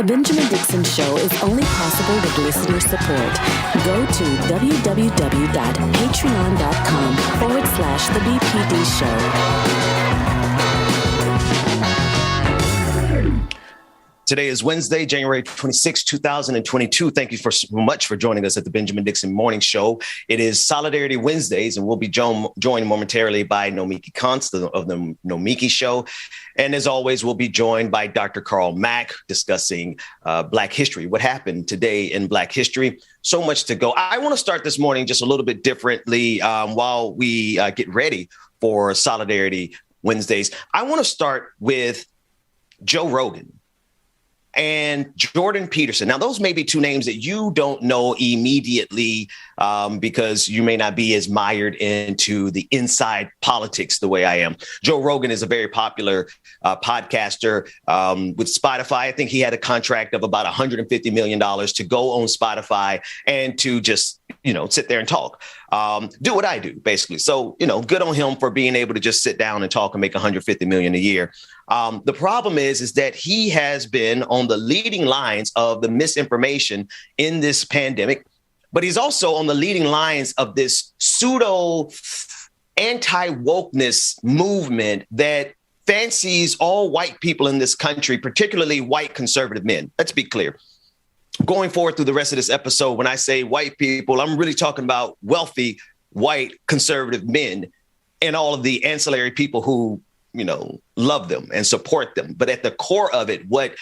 The Benjamin Dixon Show is only possible with listener support. Go to www.patreon.com/The BPD Show. Today is Wednesday, January 26, 2022. Thank you so much for joining us at the Benjamin Dixon Morning Show. It is Solidarity Wednesdays, and we'll be joined momentarily by Nomiki Konst of the Nomiki Show. And as always, we'll be joined by Dr. Carl Mack discussing Black history, what happened today in Black history. So much to go. I want to start this morning just a little bit differently while we get ready for Solidarity Wednesdays. I want to start with Joe Rogan and Jordan Peterson. Now, those may be two names that you don't know immediately because you may not be as mired into the inside politics the way I am. Joe Rogan is a very popular podcaster with Spotify. I think he had a contract of about $150 million to go on Spotify and to just, sit there and talk. Do what I do, basically. So, good on him for being able to just sit down and talk and make $150 million a year. The problem is that he has been on the leading lines of the misinformation in this pandemic, but he's also on the leading lines of this pseudo anti-wokeness movement that fancies all white people in this country, particularly white conservative men. Let's be clear. Going forward through the rest of this episode, when I say white people, I'm really talking about wealthy white conservative men and all of the ancillary people who love them and support them. But at the core of it, what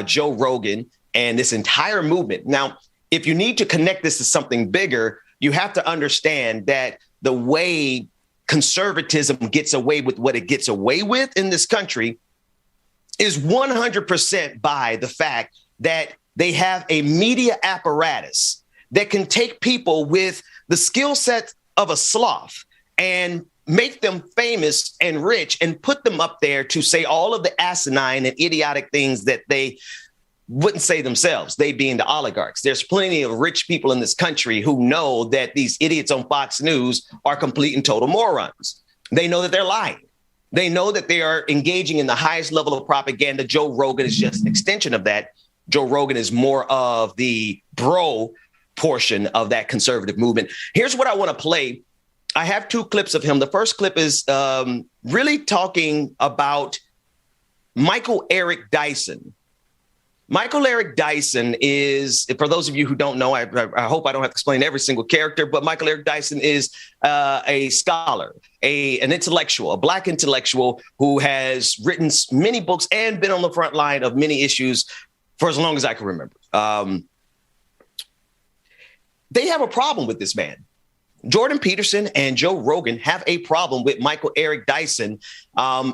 Joe Rogan and this entire movement. Now, if you need to connect this to something bigger, you have to understand that the way conservatism gets away with what it gets away with in this country is 100% by the fact that they have a media apparatus that can take people with the skill set of a sloth and make them famous and rich and put them up there to say all of the asinine and idiotic things that they wouldn't say themselves, they being the oligarchs. There's plenty of rich people in this country who know that these idiots on Fox News are complete and total morons. They know that they're lying. They know that they are engaging in the highest level of propaganda. Joe Rogan is just an extension of that. Joe Rogan is more of the bro portion of that conservative movement. Here's what I want to play. I have two clips of him. The first clip is really talking about Michael Eric Dyson. Michael Eric Dyson is, for those of you who don't know, I hope I don't have to explain every single character, but Michael Eric Dyson is a scholar, an intellectual, a Black intellectual who has written many books and been on the front line of many issues for as long as I can remember. They have a problem with this man. Jordan Peterson and Joe Rogan have a problem with Michael Eric Dyson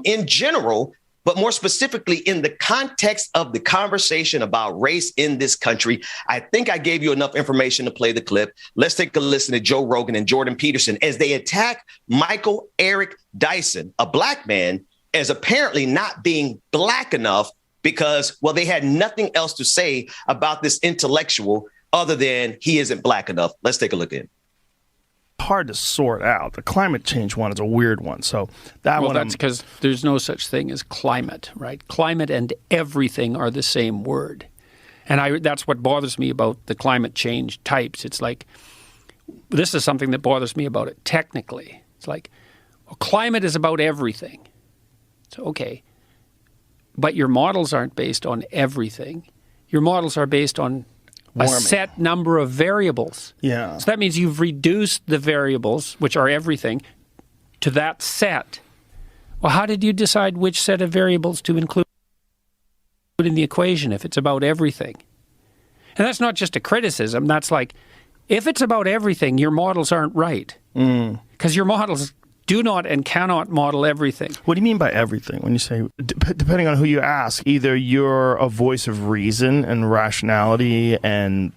in general, but more specifically in the context of the conversation about race in this country. I think I gave you enough information to play the clip. Let's take a listen to Joe Rogan and Jordan Peterson as they attack Michael Eric Dyson, a Black man, as apparently not being Black enough because, well, they had nothing else to say about this intellectual other than he isn't Black enough. Let's take a look in. Hard to sort out. The climate change one is a weird one. So that's because there's no such thing as climate, right? Climate and everything are the same word. And that's what bothers me about the climate change types. It's like, this is something that bothers me about it technically. It's like, well, climate is about everything. So, okay. But your models aren't based on everything. Your models are based on warming. A set number of variables. Yeah. So that means you've reduced the variables, which are everything, to that set. Well, how did you decide which set of variables to include in the equation if it's about everything? And that's not just a criticism. That's like, if it's about everything, your models aren't right. Because your models do not and cannot model everything. What do you mean by everything when you say, depending on who you ask, either you're a voice of reason and rationality and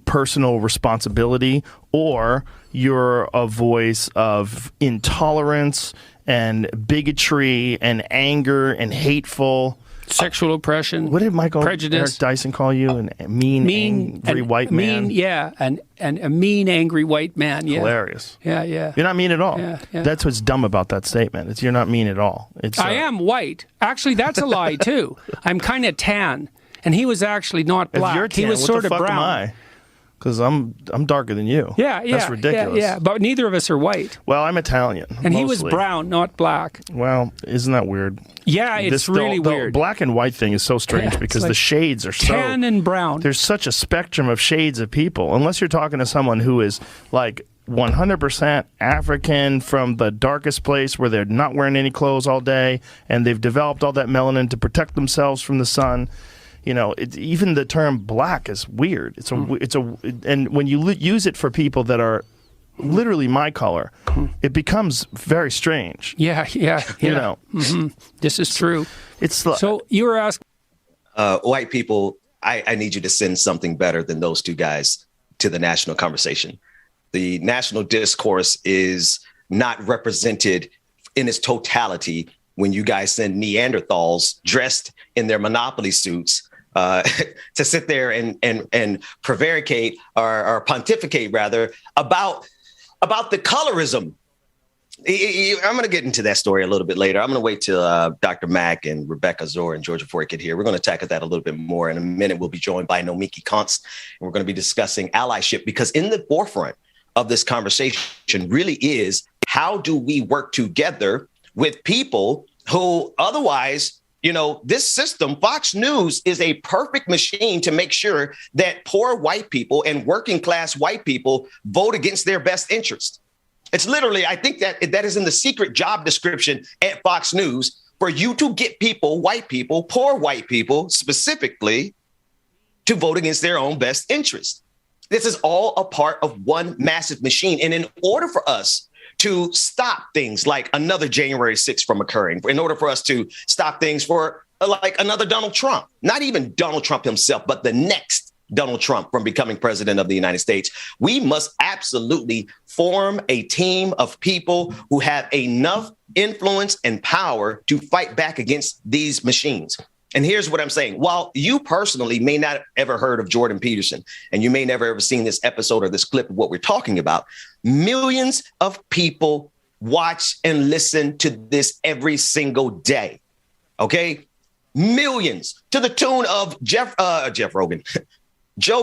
personal responsibility, or you're a voice of intolerance and bigotry and anger and hateful Sexual oppression. What did Michael prejudice. Eric Dyson call you? A mean angry white man? And a mean, angry white man. Yeah. Hilarious. Yeah. You're not mean at all. Yeah. That's what's dumb about that statement. You're not mean at all. I am white. Actually, that's a lie, too. I'm kind of tan. And he was actually not black. If you're tan, he was what sort the of fuck brown. am I? Because I'm darker than you. Yeah. That's ridiculous. Yeah. But neither of us are white. Well, I'm Italian. And mostly. he was brown, not black. Well, isn't that weird? Yeah, it's really weird. The black and white thing is so strange Yeah, because like the shades are so tan and brown. There's such a spectrum of shades of people. Unless you're talking to someone who is like 100% African from the darkest place where they're not wearing any clothes all day and they've developed all that melanin to protect themselves from the sun. You know, even the term black is weird. And when you use it for people that are literally my color, it becomes very strange. Yeah. You know, this is true. So you were asking, white people, I need you to send something better than those two guys to the national conversation. The national discourse is not represented in its totality when you guys send Neanderthals dressed in their Monopoly suits to sit there and prevaricate or pontificate rather about the colorism. I'm going to get into that story a little bit later. I'm going to wait till Dr. Mack and Rebecca Zor and Georgia Ford get here. We're going to tackle that a little bit more. In a minute, we'll be joined by Nomiki Konst, and we're going to be discussing allyship, because in the forefront of this conversation really is how do we work together with people who otherwise, you know, this system, Fox News, is a perfect machine to make sure that poor white people and working class white people vote against their best interest. It's literally, I think that is in the secret job description at Fox News, for you to get people, white people, poor white people specifically, to vote against their own best interest. This is all a part of one massive machine. And in order for us to stop things like another January 6th from occurring, in order for us to stop things for like another Donald Trump, not even Donald Trump himself, but the next Donald Trump from becoming president of the United States, we must absolutely form a team of people who have enough influence and power to fight back against these machines. And here's what I'm saying. While you personally may not have ever heard of Jordan Peterson, and you may never ever seen this episode or this clip of what we're talking about, millions of people watch and listen to this every single day. Okay? Millions, to the tune of Joe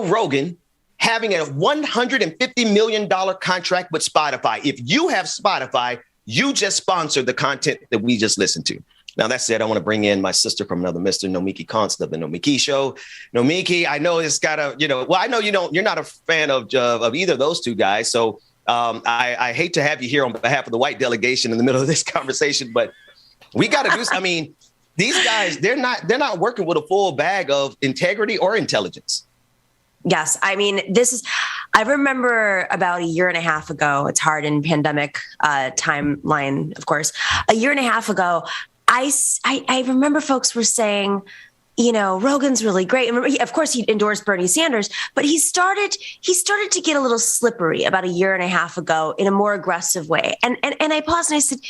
Rogan having a $150 million contract with Spotify. If you have Spotify, you just sponsored the content that we just listened to. Now, that said, I want to bring in my sister from another mister, Nomiki Konst of the Nomiki Show. Nomiki, I know it's got a, I know you're not a fan of either of those two guys. So I hate to have you here on behalf of the white delegation in the middle of this conversation, but we got to do something. I mean, these guys, they're not working with a full bag of integrity or intelligence. Yes. I mean, I remember about a year and a half ago, it's hard in pandemic timeline, of course, a year and a half ago, I remember folks were saying, Rogan's really great. And of course, he endorsed Bernie Sanders, but he started to get a little slippery about a year and a half ago in a more aggressive way. And I paused and I said,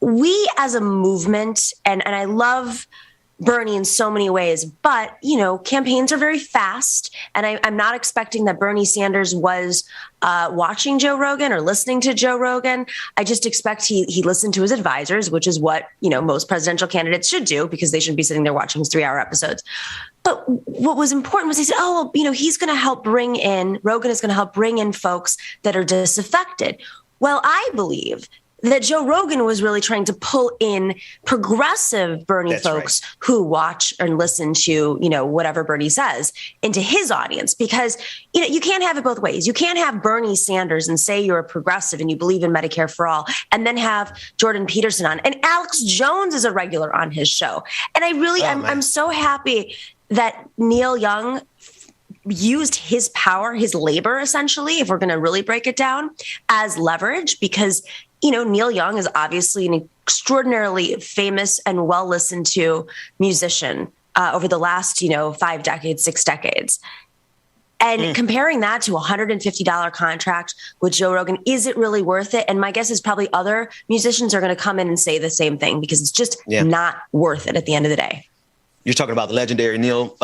we as a movement, and I love Bernie in so many ways, but, campaigns are very fast. And I'm not expecting that Bernie Sanders was watching Joe Rogan or listening to Joe Rogan. I just expect he listened to his advisors, which is what, most presidential candidates should do, because they shouldn't be sitting there watching his 3-hour episodes. But what was important was he said, he's going to help Rogan is going to help bring in folks that are disaffected. Well, I believe that Joe Rogan was really trying to pull in progressive Bernie folks who watch and listen to, whatever Bernie says into his audience, because, you can't have it both ways. You can't have Bernie Sanders and say you're a progressive and you believe in Medicare for all, and then have Jordan Peterson on, and Alex Jones is a regular on his show. And I'm so happy that Neil Young used his power, his labor, essentially, if we're going to really break it down, as leverage, because Neil Young is obviously an extraordinarily famous and well listened to musician over the last, 5 decades, 6 decades. And comparing that to a $150 contract with Joe Rogan, is it really worth it? And my guess is probably other musicians are going to come in and say the same thing, because it's just not worth it at the end of the day. You're talking about the legendary Neil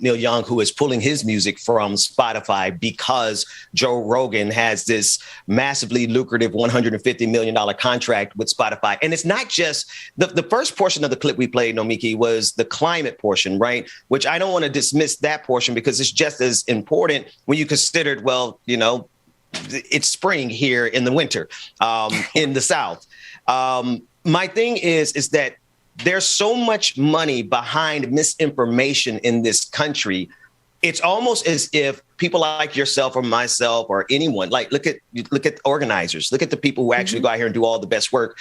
Young, who is pulling his music from Spotify because Joe Rogan has this massively lucrative $150 million contract with Spotify. And it's not just the first portion of the clip we played, Nomiki, was the climate portion, right? Which I don't want to dismiss that portion because it's just as important when you considered, well, you know, it's spring here in the winter in the South. My thing is that there's so much money behind misinformation in this country. It's almost as if people like yourself or myself or anyone, like look at organizers, look at the people who actually go out here and do all the best work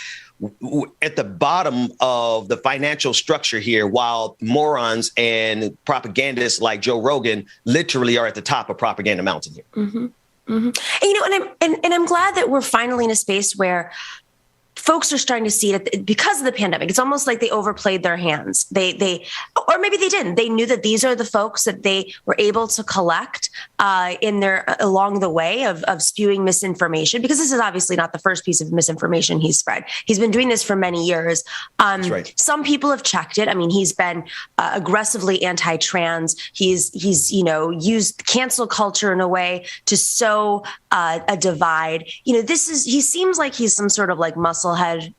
at the bottom of the financial structure here, while morons and propagandists like Joe Rogan literally are at the top of propaganda mountain here. Mm-hmm. Mm-hmm. And, you know, and I'm glad that we're finally in a space where folks are starting to see it because of the pandemic. It's almost like they overplayed their hands. Or maybe they didn't. They knew that these are the folks that they were able to collect along the way of spewing misinformation, because this is obviously not the first piece of misinformation he's spread. He's been doing this for many years. That's right. Some people have checked it. I mean, he's been aggressively anti-trans. He's used cancel culture in a way to sow a divide. You know, he seems like he's some sort of like musclehead.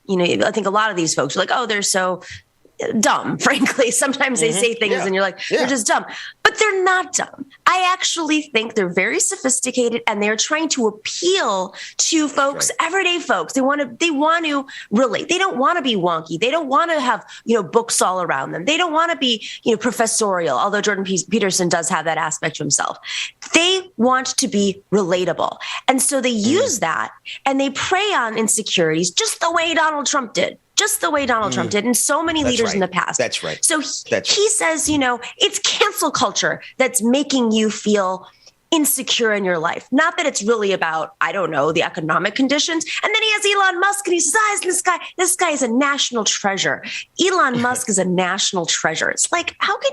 You know, I think a lot of these folks are like, oh, they're so dumb, frankly. Sometimes they say things and you're like, they're just dumb. But they're not dumb. I actually think they're very sophisticated and they're trying to appeal to folks, everyday folks. They want to relate. They don't want to be wonky. They don't want to have, books all around them. They don't want to be, professorial, although Jordan Peterson does have that aspect to himself. They want to be relatable. And so they use that and they prey on insecurities just the way Donald Trump did. Just the way Donald Trump did, and so many leaders in the past. That's right. So he says, it's cancel culture that's making you feel insecure in your life. Not that it's really about, I don't know, the economic conditions. And then he has Elon Musk and he says, this guy is a national treasure. Elon Musk is a national treasure. It's like, how can...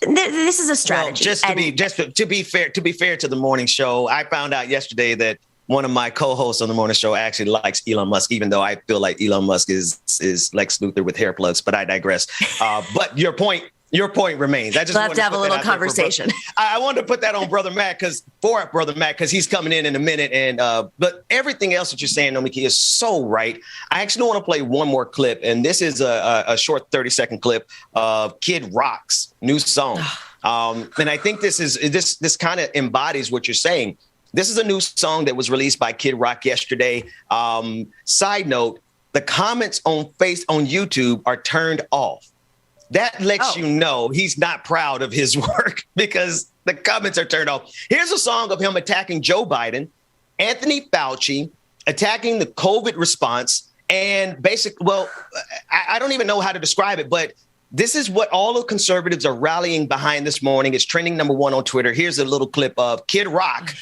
This is a strategy. Well, to be fair to the morning show, I found out yesterday that one of my co-hosts on the morning show actually likes Elon Musk, even though I feel like Elon Musk is Lex Luthor with hair plugs. But I digress. But your point remains. I just we'll have to have a little conversation. I wanted to put that on Brother Matt because he's coming in a minute. And but everything else that you're saying, Nomiki, is so right. I actually want to play one more clip, and this is a short 30-second clip of Kid Rock's new song. And I think this kind of embodies what you're saying. This is a new song that was released by Kid Rock yesterday. Side note, the comments on YouTube are turned off. That lets you know he's not proud of his work because the comments are turned off. Here's a song of him attacking Joe Biden, Anthony Fauci, attacking the COVID response, and I don't even know how to describe it, but this is what all the conservatives are rallying behind this morning. It's trending #1 on Twitter. Here's a little clip of Kid Rock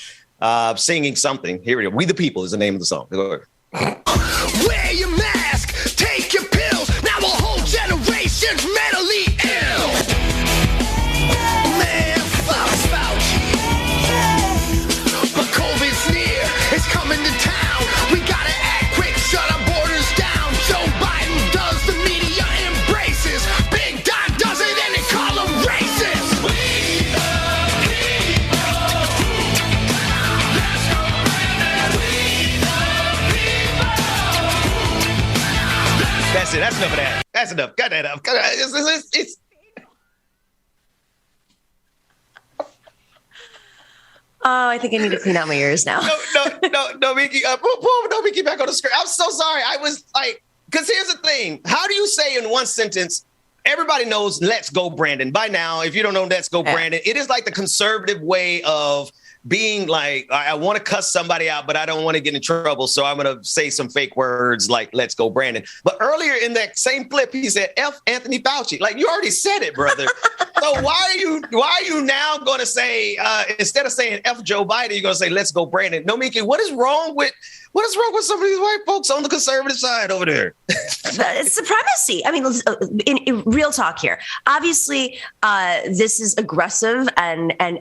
singing something. Here we go. We the People is the name of the song. Wear your mask, take your pills. Now a whole generation's mentally ill. Man, fuck Fauci. But COVID's near, it's coming to town. We gotta act quick, shut our borders down. Joe Biden does, the media embraces. Big Don does it and they call him racist. That's it. That's enough of that. That's enough. Cut that up. It's Oh, I think I need to clean out my ears now. No, Mickey. No, Mickey, back on the screen. I'm so sorry. I was like, because here's the thing. How do you say in one sentence, everybody knows "Let's Go Brandon"? By now, if you don't know "Let's Go Brandon," it is like the conservative way of being like, I want to cuss somebody out, but I don't want to get in trouble. So I'm going to say some fake words like "Let's go Brandon." But earlier in that same clip, he said, F Anthony Fauci. Like, you already said it, brother. So why are you now going to say instead of saying F Joe Biden, you're going to say let's go Brandon? No, Miki, what is wrong with some of these white folks on the conservative side over there? It's supremacy. I mean, in real talk here. Obviously, this is aggressive and I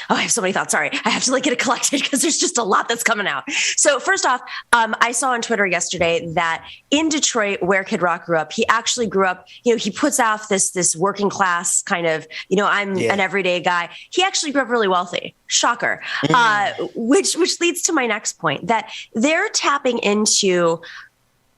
have so many thoughts. Sorry, I have to get it collected because there's just a lot that's coming out. So first off, I saw on Twitter yesterday that in Detroit, where Kid Rock grew up, he actually grew up. He puts off this working class kind of. I'm an everyday guy. He actually grew up really wealthy. Shocker. Which leads to my next point, that they're tapping into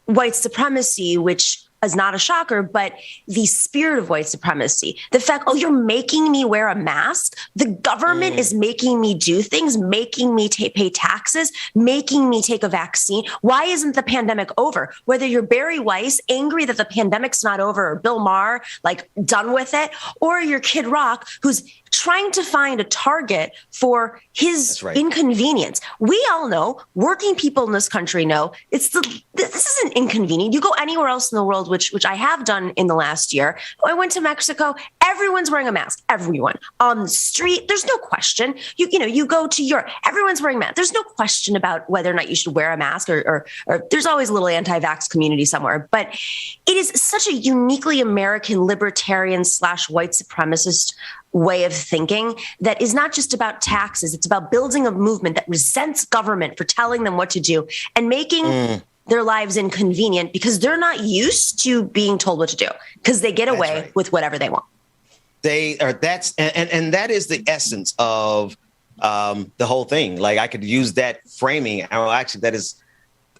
white supremacy, which is not a shocker, but the spirit of white supremacy. The fact, you're making me wear a mask. The government is making me do things, making me pay taxes, making me take a vaccine. Why isn't the pandemic over? Whether you're Barry Weiss, angry that the pandemic's not over, or Bill Maher, done with it, or you're Kid Rock, who's trying to find a target for his inconvenience. We all know, working people in this country know, this isn't inconvenient. You go anywhere else in the world, which I have done in the last year. I went to Mexico, everyone's wearing a mask. Everyone. On the street, there's no question. You go to Europe, everyone's wearing masks. There's no question about whether or not you should wear a mask, or there's always a little anti-vax community somewhere. But it is such a uniquely American libertarian / white supremacist way of thinking that is not just about taxes. It's about building a movement that resents government for telling them what to do and making their lives inconvenient because they're not used to being told what to do, because they get away with whatever they want. They are. And that is the essence of the whole thing. I could use that framing.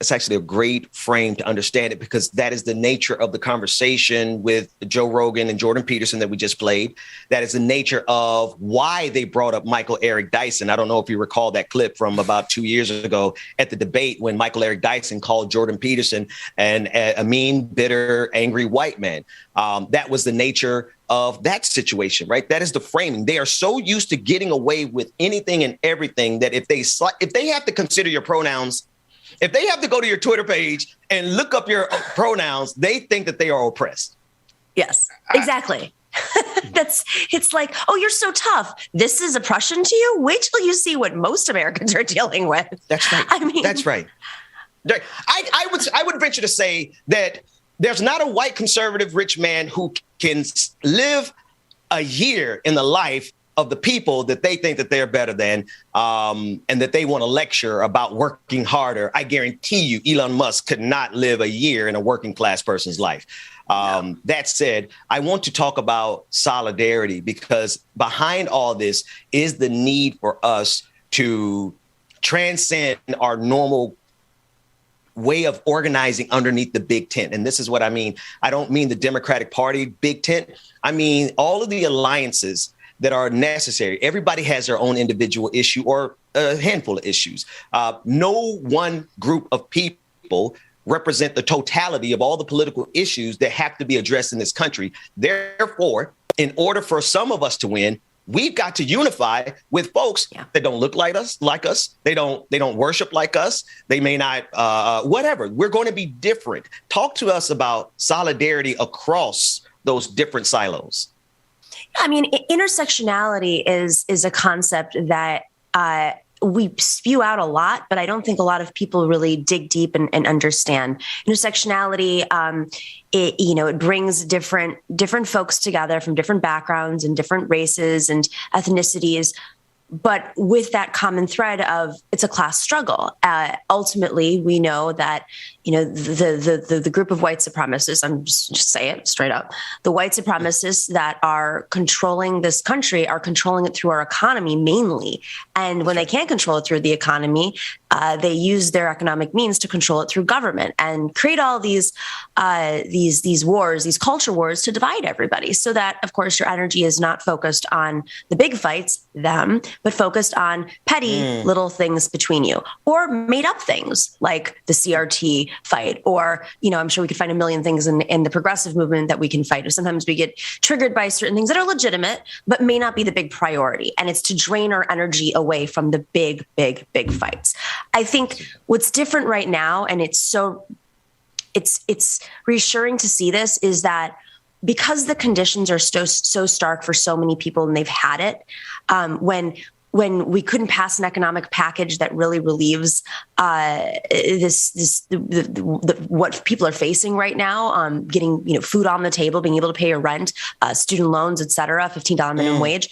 It's actually a great frame to understand it, because that is the nature of the conversation with Joe Rogan and Jordan Peterson that we just played. That is the nature of why they brought up Michael Eric Dyson. I don't know if you recall that clip from about 2 years ago at the debate when Michael Eric Dyson called Jordan Peterson a mean, bitter, angry white man. That was the nature of that situation, right? That is the framing. They are so used to getting away with anything and everything that if they have to consider your pronouns, if they have to go to your Twitter page and look up your pronouns, they think that they are oppressed. Yes, exactly. It's like, you're so tough. This is oppression to you? Wait till you see what most Americans are dealing with. That's right. That's right. I would venture to say that there's not a white conservative rich man who can live a year in the life of the people that they think that they're better than, and that they want to lecture about working harder. I guarantee you, Elon Musk could not live a year in a working class person's life. That said, I want to talk about solidarity, because behind all this is the need for us to transcend our normal way of organizing underneath the big tent. And this is what I mean. I don't mean the Democratic Party big tent. I mean all of the alliances that are necessary. Everybody has their own individual issue or a handful of issues. No one group of people represent the totality of all the political issues that have to be addressed in this country. Therefore, in order for some of us to win, we've got to unify with folks that don't look like us. They don't worship like us. They may not, whatever. We're going to be different. Talk to us about solidarity across those different silos. I mean, intersectionality is a concept that we spew out a lot, but I don't think a lot of people really dig deep and understand. Intersectionality, it brings different folks together from different backgrounds and different races and ethnicities, but with that common thread of it's a class struggle. Ultimately, we know that the group of white supremacists, I'm just say it straight up, the white supremacists that are controlling this country are controlling it through our economy mainly. And when they can't control it through the economy, they use their economic means to control it through government and create all these wars, these culture wars to divide everybody, so that, of course, your energy is not focused on the big fights, but focused on petty little things between you, or made up things like the CRT fight, or, I'm sure we could find a million things in the progressive movement that we can fight. Or sometimes we get triggered by certain things that are legitimate, but may not be the big priority. And it's to drain our energy away from the big, big, big fights. I think what's different right now, and it's reassuring to see this, is that because the conditions are so stark for so many people and they've had it, when we couldn't pass an economic package that really relieves what people are facing right now, getting food on the table, being able to pay your rent, student loans, et cetera, $15 minimum wage.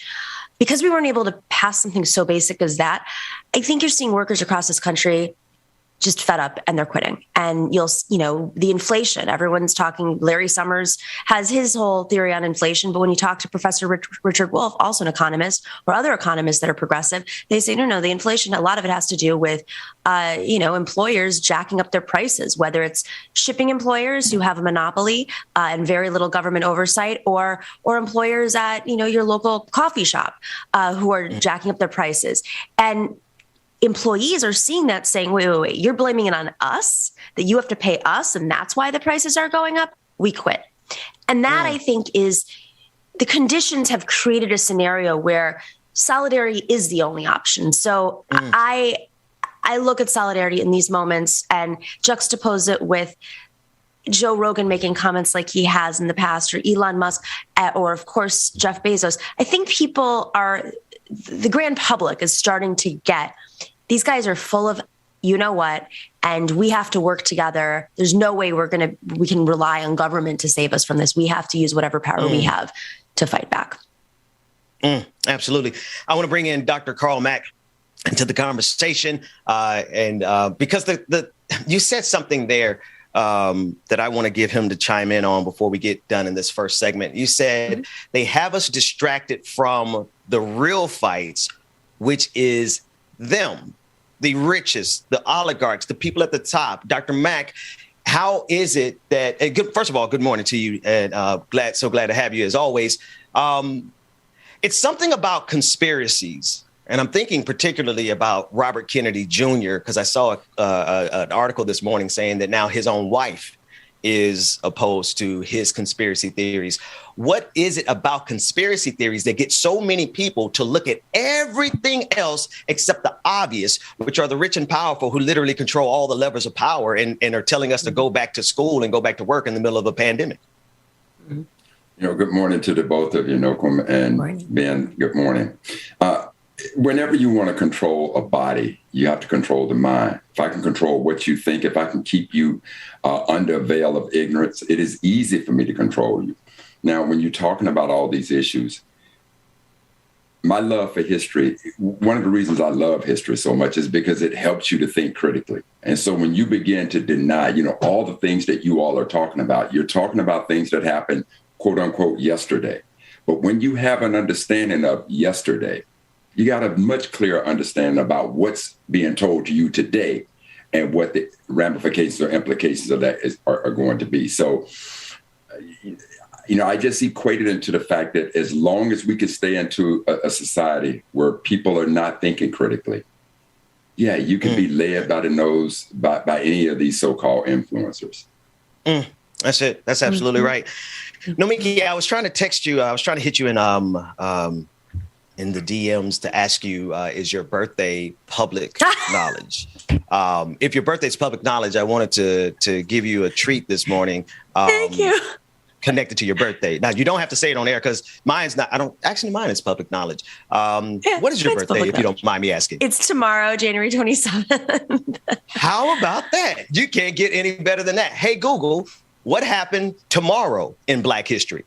Because we weren't able to pass something so basic as that, I think you're seeing workers across this country just fed up and they're quitting. And the inflation, everyone's talking, Larry Summers has his whole theory on inflation. But when you talk to Professor Richard Wolff, also an economist, or other economists that are progressive, they say, no, the inflation, a lot of it has to do with, employers jacking up their prices, whether it's shipping employers who have a monopoly and very little government oversight, or employers at, your local coffee shop who are jacking up their prices. And employees are seeing that, saying, wait, you're blaming it on us, that you have to pay us, and that's why the prices are going up? We quit. And that, I think, is the conditions have created a scenario where solidarity is the only option. So I look at solidarity in these moments and juxtapose it with Joe Rogan making comments like he has in the past, or Elon Musk, or, of course, Jeff Bezos. I think the grand public is starting to get, these guys are full of what, and we have to work together. There's no way we can rely on government to save us from this. We have to use whatever power we have to fight back. Absolutely. I want to bring in Dr. Carl Mack into the conversation, and because you said something there that I want to give him to chime in on before we get done in this first segment. You said they have us distracted from the real fights, which is them, the richest, the oligarchs, the people at the top. Dr. Mack, how is it that, first of all, good morning to you, and so glad to have you as always. It's something about conspiracies, and I'm thinking particularly about Robert Kennedy Jr., because I saw an article this morning saying that now his own wife is opposed to his conspiracy theories. What is it about conspiracy theories that get so many people to look at everything else except the obvious, which are the rich and powerful who literally control all the levers of power and are telling us to go back to school and go back to work in the middle of a pandemic? Good morning to the both of you, Nokum and Ben. Good morning. Whenever you want to control a body, you have to control the mind. If I can control what you think, if I can keep you under a veil of ignorance, it is easy for me to control you. Now, when you're talking about all these issues, my love for history, one of the reasons I love history so much is because it helps you to think critically. And so when you begin to deny, all the things that you all are talking about, you're talking about things that happened, quote unquote, yesterday. But when you have an understanding of yesterday, you got a much clearer understanding about what's being told to you today and what the ramifications or implications of that are going to be. So, I just equated it to the fact that as long as we can stay into a society where people are not thinking critically, you can be led by the nose by any of these so-called influencers. That's it. That's absolutely right. Nomiki, I was trying to text you. I was trying to hit you in the DMs to ask you, is your birthday public knowledge? If your birthday's public knowledge, I wanted to give you a treat this morning. Thank you. Connected to your birthday. Now, you don't have to say it on air because mine is public knowledge. What is your birthday, if you don't mind me asking? It's tomorrow, January 27th. How about that? You can't get any better than that. Hey, Google, what happened tomorrow in Black history?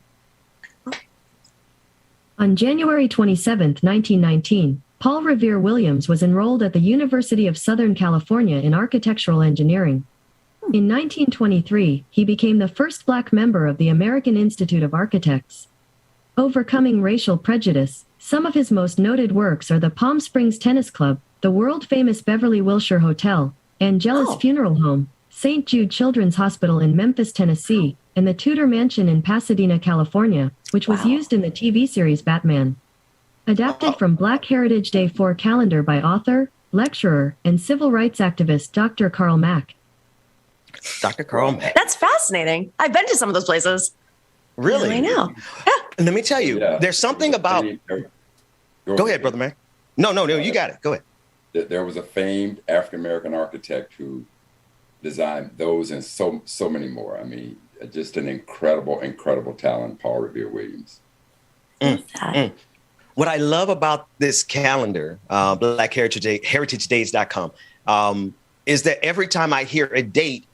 On January 27, 1919, Paul Revere Williams was enrolled at the University of Southern California in architectural engineering. In 1923, he became the first Black member of the American Institute of Architects. Overcoming racial prejudice, some of his most noted works are the Palm Springs Tennis Club, the world-famous Beverly Wilshire Hotel, Angelus Funeral Home, St. Jude Children's Hospital in Memphis, Tennessee, and the Tudor Mansion in Pasadena, California, which was used in the TV series Batman. Adapted from Black Heritage Day 4 calendar by author, lecturer, and civil rights activist Dr. Carl Mack. Dr. Carl Mack. That's fascinating. I've been to some of those places. Really? I know. Yeah. And let me tell you, there's something about... Go ahead, Brother Mack. No, you got it. Go ahead. There was a famed African-American architect who designed those and so many more. I mean, just an incredible talent, Paul Revere Williams. What I love about this calendar, BlackHeritageDays.com, is that every time I hear a date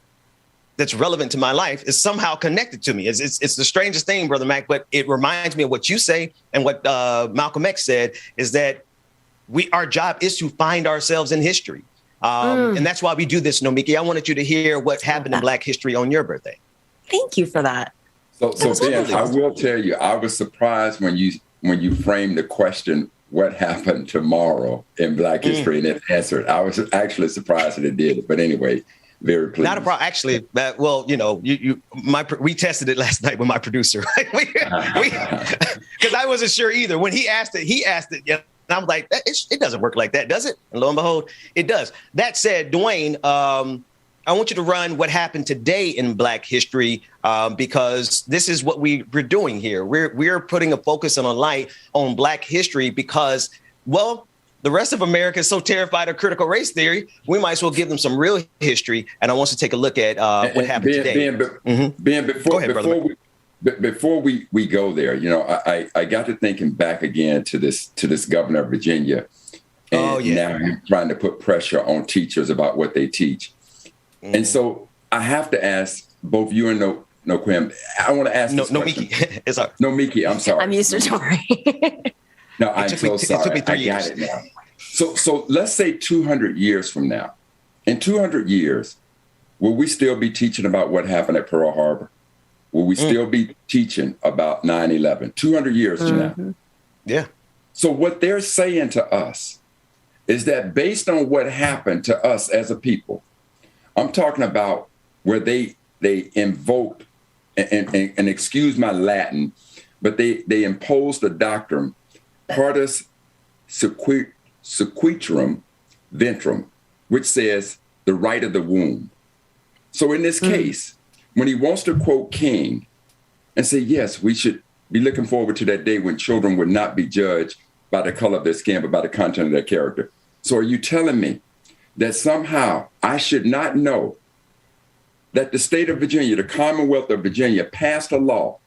that's relevant to my life is somehow connected to me. It's the strangest thing, Brother Mac, but it reminds me of what you say and what Malcolm X said, is that our job is to find ourselves in history. And that's why we do this, Nomiki. I wanted you to hear what happened in Black history on your birthday. Thank you for that. So Ben, I will tell you, I was surprised when you framed the question, what happened tomorrow in Black history, and it answered. I was actually surprised that it did. But anyway, very pleased. Not a problem. Actually, well, we tested it last night with my producer, because I wasn't sure either. When he asked it, yeah. And I'm like, it doesn't work like that, does it? And lo and behold, it does. That said, Dwayne, I want you to run what happened today in Black history, because this is what we're doing here. We're putting a focus and a light on Black history because, well, the rest of America is so terrified of critical race theory. We might as well give them some real history. And I want to take a look at what happened today. Ben, before we go there, I got to thinking back again to this governor of Virginia. And now you're trying to put pressure on teachers about what they teach. And so I have to ask both you and Noquim. I want to ask Nomiki. It's all right. Nomiki, I'm sorry. I'm used to Tori. No, I'm so sorry. It took me 3 I years. got it now. So let's say 200 years from now. In 200 years, will we still be teaching about what happened at Pearl Harbor? Will we still be teaching about 9/11? 200 years from now. Yeah. So what they're saying to us is that based on what happened to us as a people, I'm talking about where they invoked, and excuse my Latin, but they imposed the doctrine partus sequitur ventrum, which says the right of the womb. So in this case, when he wants to quote King and say, yes, we should be looking forward to that day when children would not be judged by the color of their skin, but by the content of their character. So are you telling me that somehow I should not know that the state of Virginia, the Commonwealth of Virginia, passed a law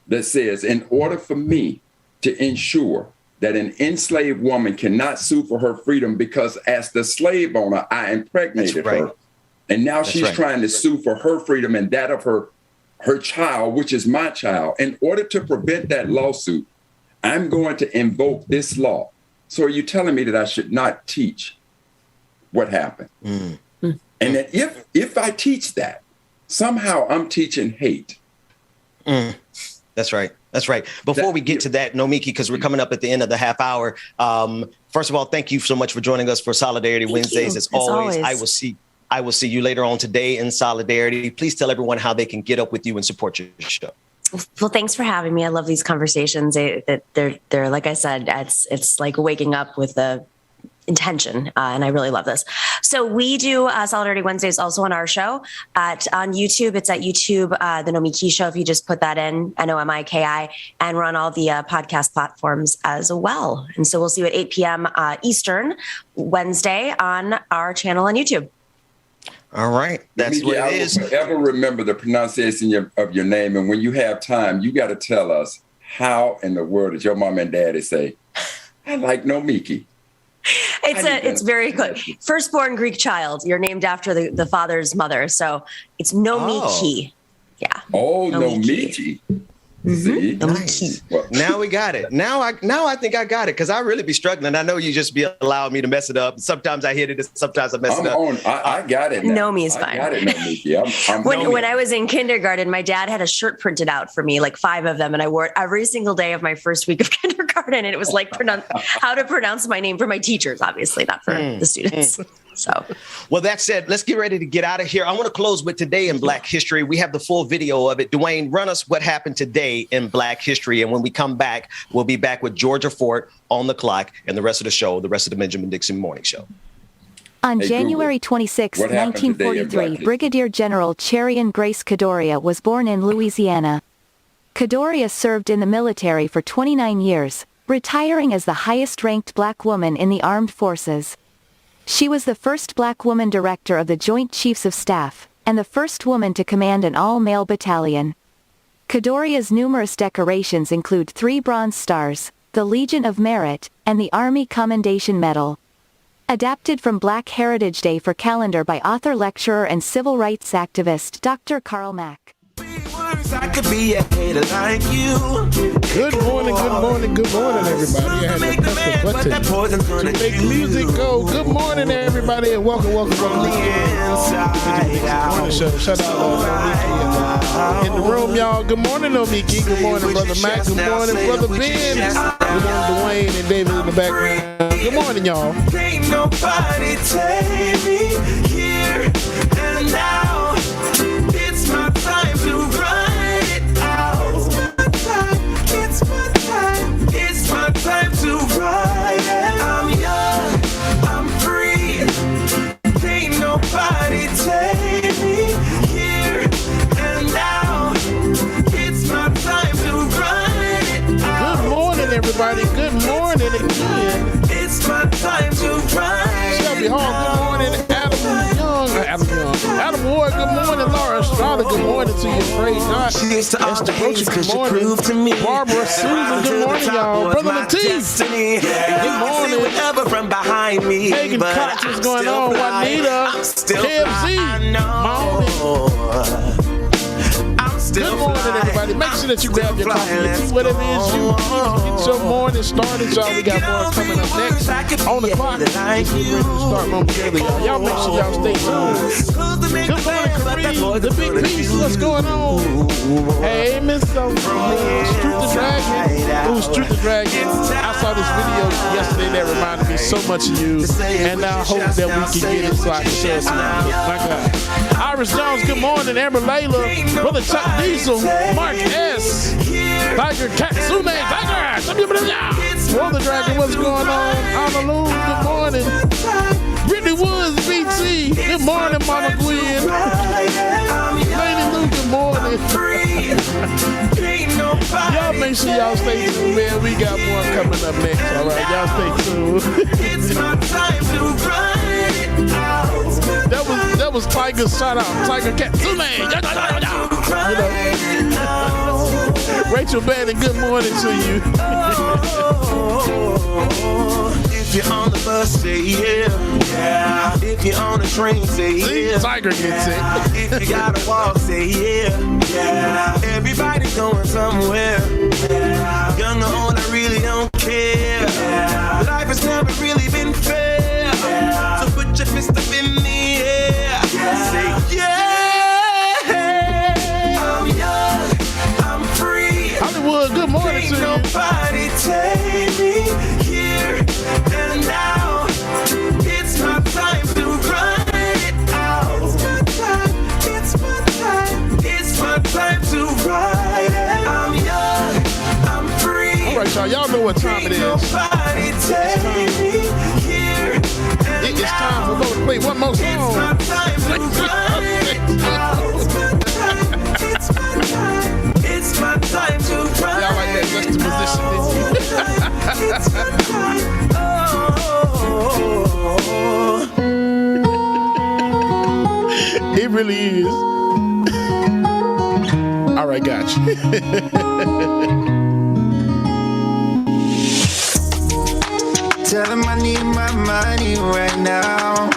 that says in order for me to ensure that an enslaved woman cannot sue for her freedom because as the slave owner, I impregnated her. And now she's trying to sue for her freedom and that of her child, which is my child. In order to prevent that lawsuit, I'm going to invoke this law. So are you telling me that I should not teach what happened? And that if I teach that, somehow I'm teaching hate. That's right. Before we get to that, Nomiki, because we're coming up at the end of the half hour. First of all, thank you so much for joining us for Solidarity Wednesdays. As always, I will see you later on today in Solidarity. Please tell everyone how they can get up with you and support your show. Well, thanks for having me. I love these conversations. They're like I said, it's like waking up with the intention, and I really love this. So we do Solidarity Wednesdays also on our show on YouTube. It's at YouTube, the Nomiki Show. If you just put that in, NOMIKI, and we're on all the podcast platforms as well. And so we'll see you at 8 p.m. Eastern Wednesday on our channel on YouTube. All right. That's what it is. I will ever remember the pronunciation of your name. And when you have time, you got to tell us how in the world did your mom and daddy say, I like Nomiki. It's very good. Firstborn Greek child. You're named after the father's mother. So it's Nomiki. Yeah. Oh, Nomiki. See? Nice. Well, now we got it. Now I think I got it, because I really be struggling. I know you just be allowing me to mess it up. Sometimes I hit it, and sometimes I mess it up. I got it. Nomi's fine. I got it, Nomiki. When I was in kindergarten, my dad had a shirt printed out for me, like 5 of them, and I wore it every single day of my first week of kindergarten. And it was like how to pronounce my name for my teachers, obviously, not for the students. So, well, that said, let's get ready to get out of here. I want to close with today in Black history. We have the full video of it. Dwayne, run us what happened today in Black history. And when we come back, we'll be back with Georgia Fort on the clock and the rest of the show, the rest of the Benjamin Dixon Morning Show. On January 26, 1943, Brigadier General Cherian Grace Cadoria was born in Louisiana. Cadoria served in the military for 29 years, retiring as the highest-ranked Black woman in the armed forces. She was the first Black woman director of the Joint Chiefs of Staff, and the first woman to command an all-male battalion. Kadoria's numerous decorations include 3 Bronze Stars, the Legion of Merit, and the Army Commendation Medal. Adapted from Black Heritage Day for Calendar by author, lecturer, and civil rights activist Dr. Karl Mack. I could be a hater like you. Good morning, everybody. I had to press the button to make music go. Good morning, everybody, and welcome to the morning show. Shout out Nomiki in the room, y'all. Good morning, Nomiki. Good morning, Brother Mac. Good morning, Brother Ben. Good morning, Dwayne and David in the background. Good morning, y'all. Ain't nobody take me here and now. It's my time to run it out. It's my time to ride it. I'm young, I'm free. Ain't nobody take me here and now. It's my time to run it out. Good morning, everybody. Good morning again. It's my time to ride Shelby Hall, good morning. Adam Ward, good morning. Laura Estrada, good morning to you. Praise God. Cheers to all the haters, cause you proved to me. Barbara Susan, good morning, y'all. Brother Latif, good morning. Whatever from behind me. Hagen Cox, what's going on? Juanita, KFC, good morning, everybody. Make sure that you grab your coffee. Whatever it is you get your morning started, y'all. We got more coming up next on the clock. We're ready to start momentarily, y'all. Y'all make sure y'all stay tuned. Good morning, Kareem. The Big Piece. What's going on? Hey, Miss Street the Dragon. Ooh, Street the Dragon. I saw this video yesterday that reminded me so much of you, and I hope that we can get it so I can share some. My God. Iris Jones, good morning. Amber Layla, Brother Chuck Diesel, Mark S, Tiger Katsune, Tiger, Brother Dragon, what's going on? Amalou, good morning. Brittany Woods, BT, good morning, Mama Gwen. Lady Lou, good morning. Y'all make sure y'all stay tuned, man. We got more coming up next, all right? Y'all stay tuned. It's my time to run it out. That was Tiger's shout out. Tiger Katsune. You know. Rachel Bannon, good morning to you. If you're on the bus, say yeah. If you're on the train, say yeah. Tiger gets it. If you gotta walk, say yeah. Everybody's going somewhere. Young or old, I really don't care. Life has never really been fair. So put your fist up in the air. Say yeah. I'm young, I'm free. Hollywood, good morning to you. Nobody take me here and now. It's my time to run it out. It's my time to ride it. I'm young, I'm free. All right, y'all know what time it is. Nobody take me here and It's time for Mo to play one more song. It's my time to run it out. It's my time to run. Y'all like that juxtaposition, It's my time. It really is. All right, got you. Tell him I need my money right now.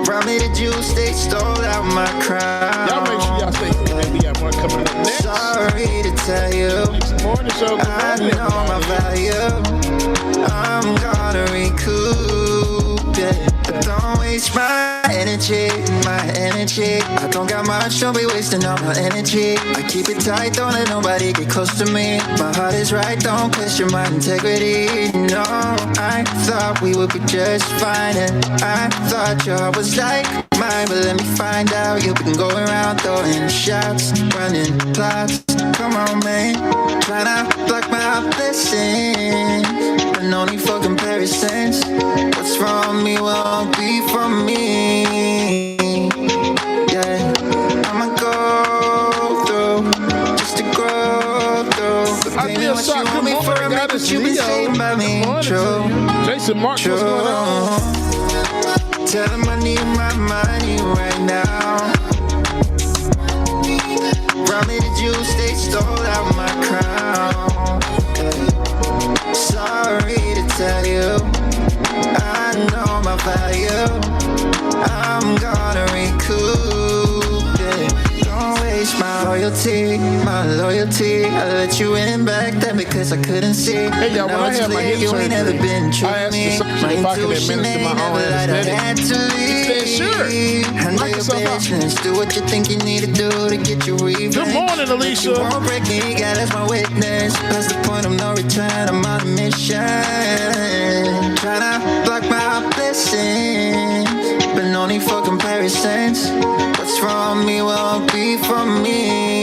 Probably the juice they stole out my crown. Y'all make sure y'all stay tuned, man. We got more coming up next. Sorry to tell you, Morning show. I know my value. I'm gonna recoup it, but don't waste my energy. I don't got much, don't be wasting all my energy. I keep it tight, don't let nobody get close to me. My heart is right, don't question my integrity. No, I thought we would be just fine, and I thought your heart was like mine, but let me find out. You've been going around throwing shots, running plots. Come on, man, tryna block my blessings, but no need for comparisons. What's from me won't be from me. Yeah, I'ma go through just to grow through. But baby, what you want me for? I make what you been saying about me true. Jason Mark, what's going on? Tell them I need my money right now. Rob me the juice, they stole out my crown. Sorry to tell you, I know my value. I'm gonna recoup it. Don't waste my loyalty, my loyalty. I let you in back then because I couldn't see. Hey y'all, when I had my hip you ain't never surgery, been true I asked the surgeon if I could administer my own anesthetic. He said, sure. Handle your business, do what you think you need to do to get you revenge. Good morning, Alicia. You won't break me, God, that's my witness. Past the point of no return, I'm on a mission. Tryna block my blessings, but no need for comparisons. What's from me won't be from me.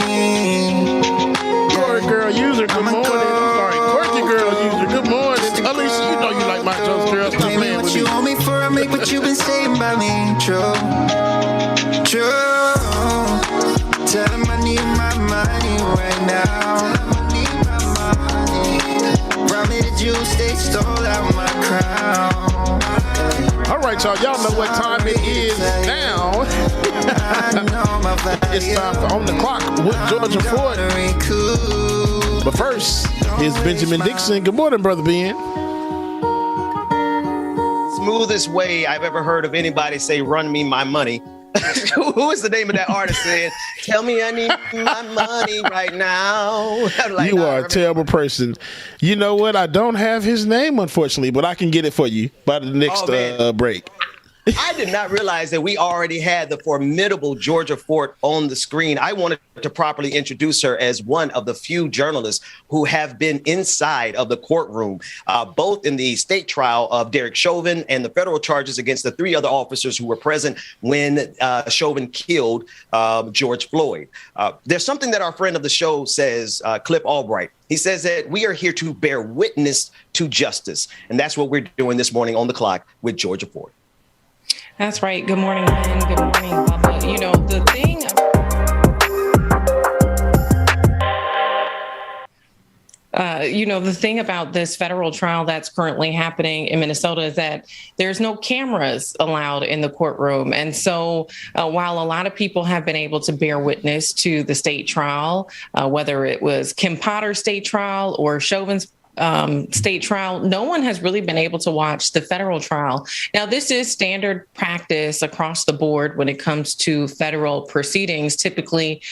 Corey girl user, good morning. Sorry, Quirky girl user, good morning. Alicia, you know you like my jokes, girl. Stop playing with what me. you owe me for, I make what you've been saying about me. True, true. Tell them I need my money right now. Rob me the juice, they stole out my crown. All right, y'all know what time it is now. It's time for On the Clock with Georgia Ford. But first, here's Benjamin Dixon. Good morning, Brother Ben. Smoothest way I've ever heard of anybody say, run me my money. Who is the name of that artist saying, tell me I need my money right now? Like, you are a terrible person. You know what? I don't have his name, unfortunately, but I can get it for you by the next break. I did not realize that we already had the formidable Georgia Fort on the screen. I wanted to properly introduce her as one of the few journalists who have been inside of the courtroom, both in the state trial of Derek Chauvin and the federal charges against the three other officers who were present when Chauvin killed George Floyd. There's something that our friend of the show says, Cliff Albright. He says that we are here to bear witness to justice. And that's what we're doing this morning on the clock with Georgia Fort. That's right. Good morning, Lynn. Good morning, Bubba. You know, the thing... the thing about this federal trial that's currently happening in Minnesota is that there's no cameras allowed in the courtroom. And so while a lot of people have been able to bear witness to the state trial, whether it was Kim Potter's state trial or Chauvin's state trial, no one has really been able to watch the federal trial. Now, this is standard practice across the board when it comes to federal proceedings. Typically,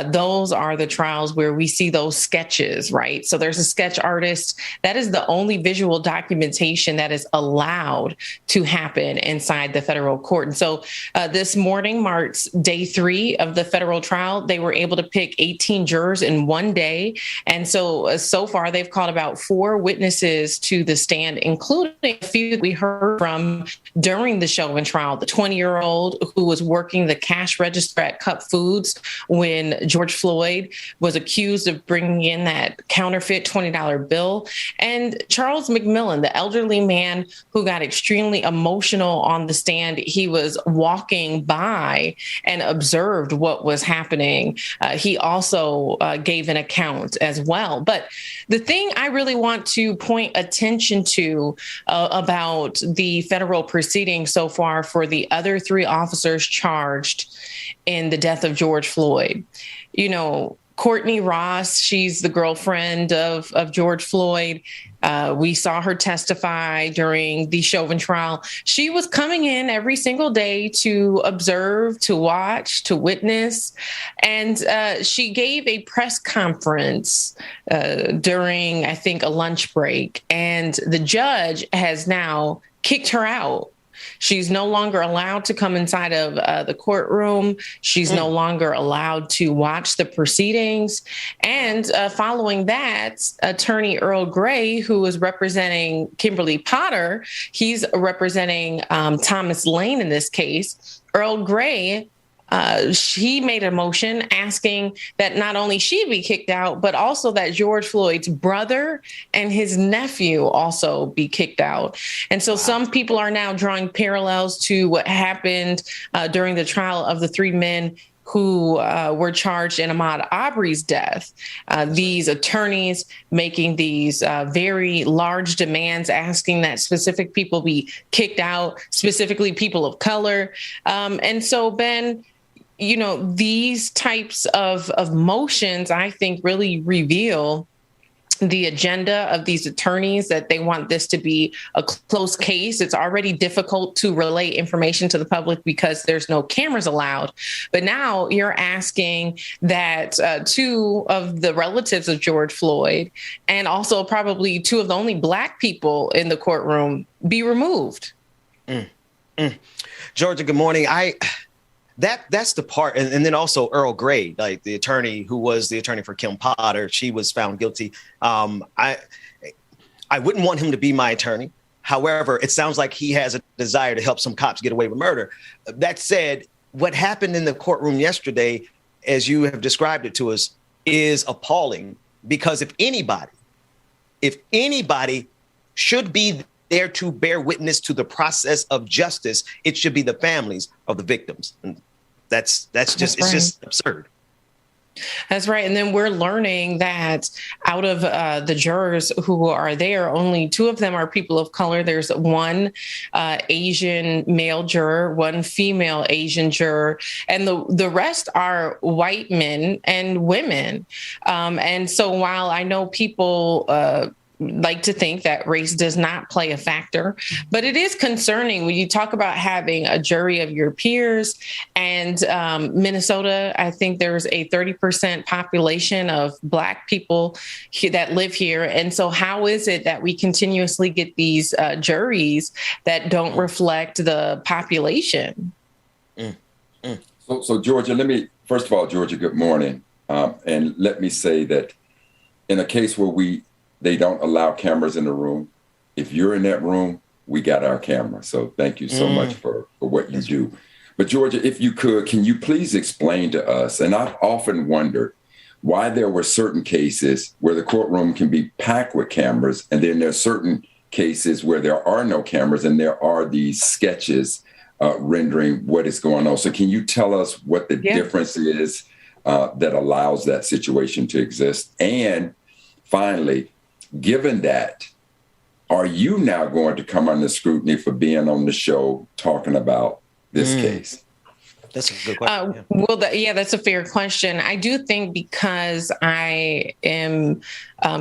those are the trials where we see those sketches, right? So there's a sketch artist. That is the only visual documentation that is allowed to happen inside the federal court. And so this morning marks day 3 of the federal trial. They were able to pick 18 jurors in one day. And so far, they've called about 4 witnesses to the stand, including a few we heard from during the Chauvin trial. The 20-year-old who was working the cash register at Cup Foods when George Floyd was accused of bringing in that counterfeit $20 bill. And Charles McMillan, the elderly man who got extremely emotional on the stand. He was walking by and observed what was happening. He also gave an account as well. But the thing I really want to point attention to about the federal proceedings so far for the other 3 officers charged in the death of George Floyd. You know, Courtney Ross, she's the girlfriend of George Floyd. We saw her testify during the Chauvin trial. She was coming in every single day to observe, to watch, to witness. And she gave a press conference during, I think, a lunch break. And the judge has now kicked her out. She's no longer allowed to come inside of the courtroom. She's no longer allowed to watch the proceedings. And following that, attorney Earl Gray, who is representing Kimberly Potter, he's representing Thomas Lane in this case. Earl Gray, she made a motion asking that not only she be kicked out, but also that George Floyd's brother and his nephew also be kicked out. And so some people are now drawing parallels to what happened during the trial of the 3 men who were charged in Ahmaud Arbery's death. These attorneys making these very large demands, asking that specific people be kicked out, specifically people of color. And so, Ben, you know, these types of motions, I think, really reveal the agenda of these attorneys, that they want this to be a close case. It's already difficult to relay information to the public because there's no cameras allowed. But now you're asking that two of the relatives of George Floyd, and also probably two of the only Black people in the courtroom, be removed. Georgia, good morning. That's the part. And then also Earl Gray, like the attorney who was the attorney for Kim Potter, she was found guilty. I wouldn't want him to be my attorney. However, it sounds like he has a desire to help some cops get away with murder. That said, what happened in the courtroom yesterday, as you have described it to us, is appalling, because if anybody should be there to bear witness to the process of justice, it should be the families of the victims. And that's just just absurd. That's right. And then we're learning that out of the jurors who are there, only two of them are people of color. There's one Asian male juror, one female Asian juror, and the rest are white men and women. And so while I know people like to think that race does not play a factor, but it is concerning when you talk about having a jury of your peers. And Minnesota, I think there's a 30% population of Black people that live here. And so how is it that we continuously get these juries that don't reflect the population? So Georgia, first of all, Georgia, good morning. And let me say that in a case where they don't allow cameras in the room, if you're in that room, we got our camera. So thank you so much for what you do. But Georgia, if you could, can you please explain to us, and I've often wondered why there were certain cases where the courtroom can be packed with cameras, and then there are certain cases where there are no cameras and there are these sketches rendering what is going on. So can you tell us what the difference is that allows that situation to exist? And finally, given that, are you now going to come under scrutiny for being on the show talking about this case? That's a good question. Well, that's a fair question. I do think because I am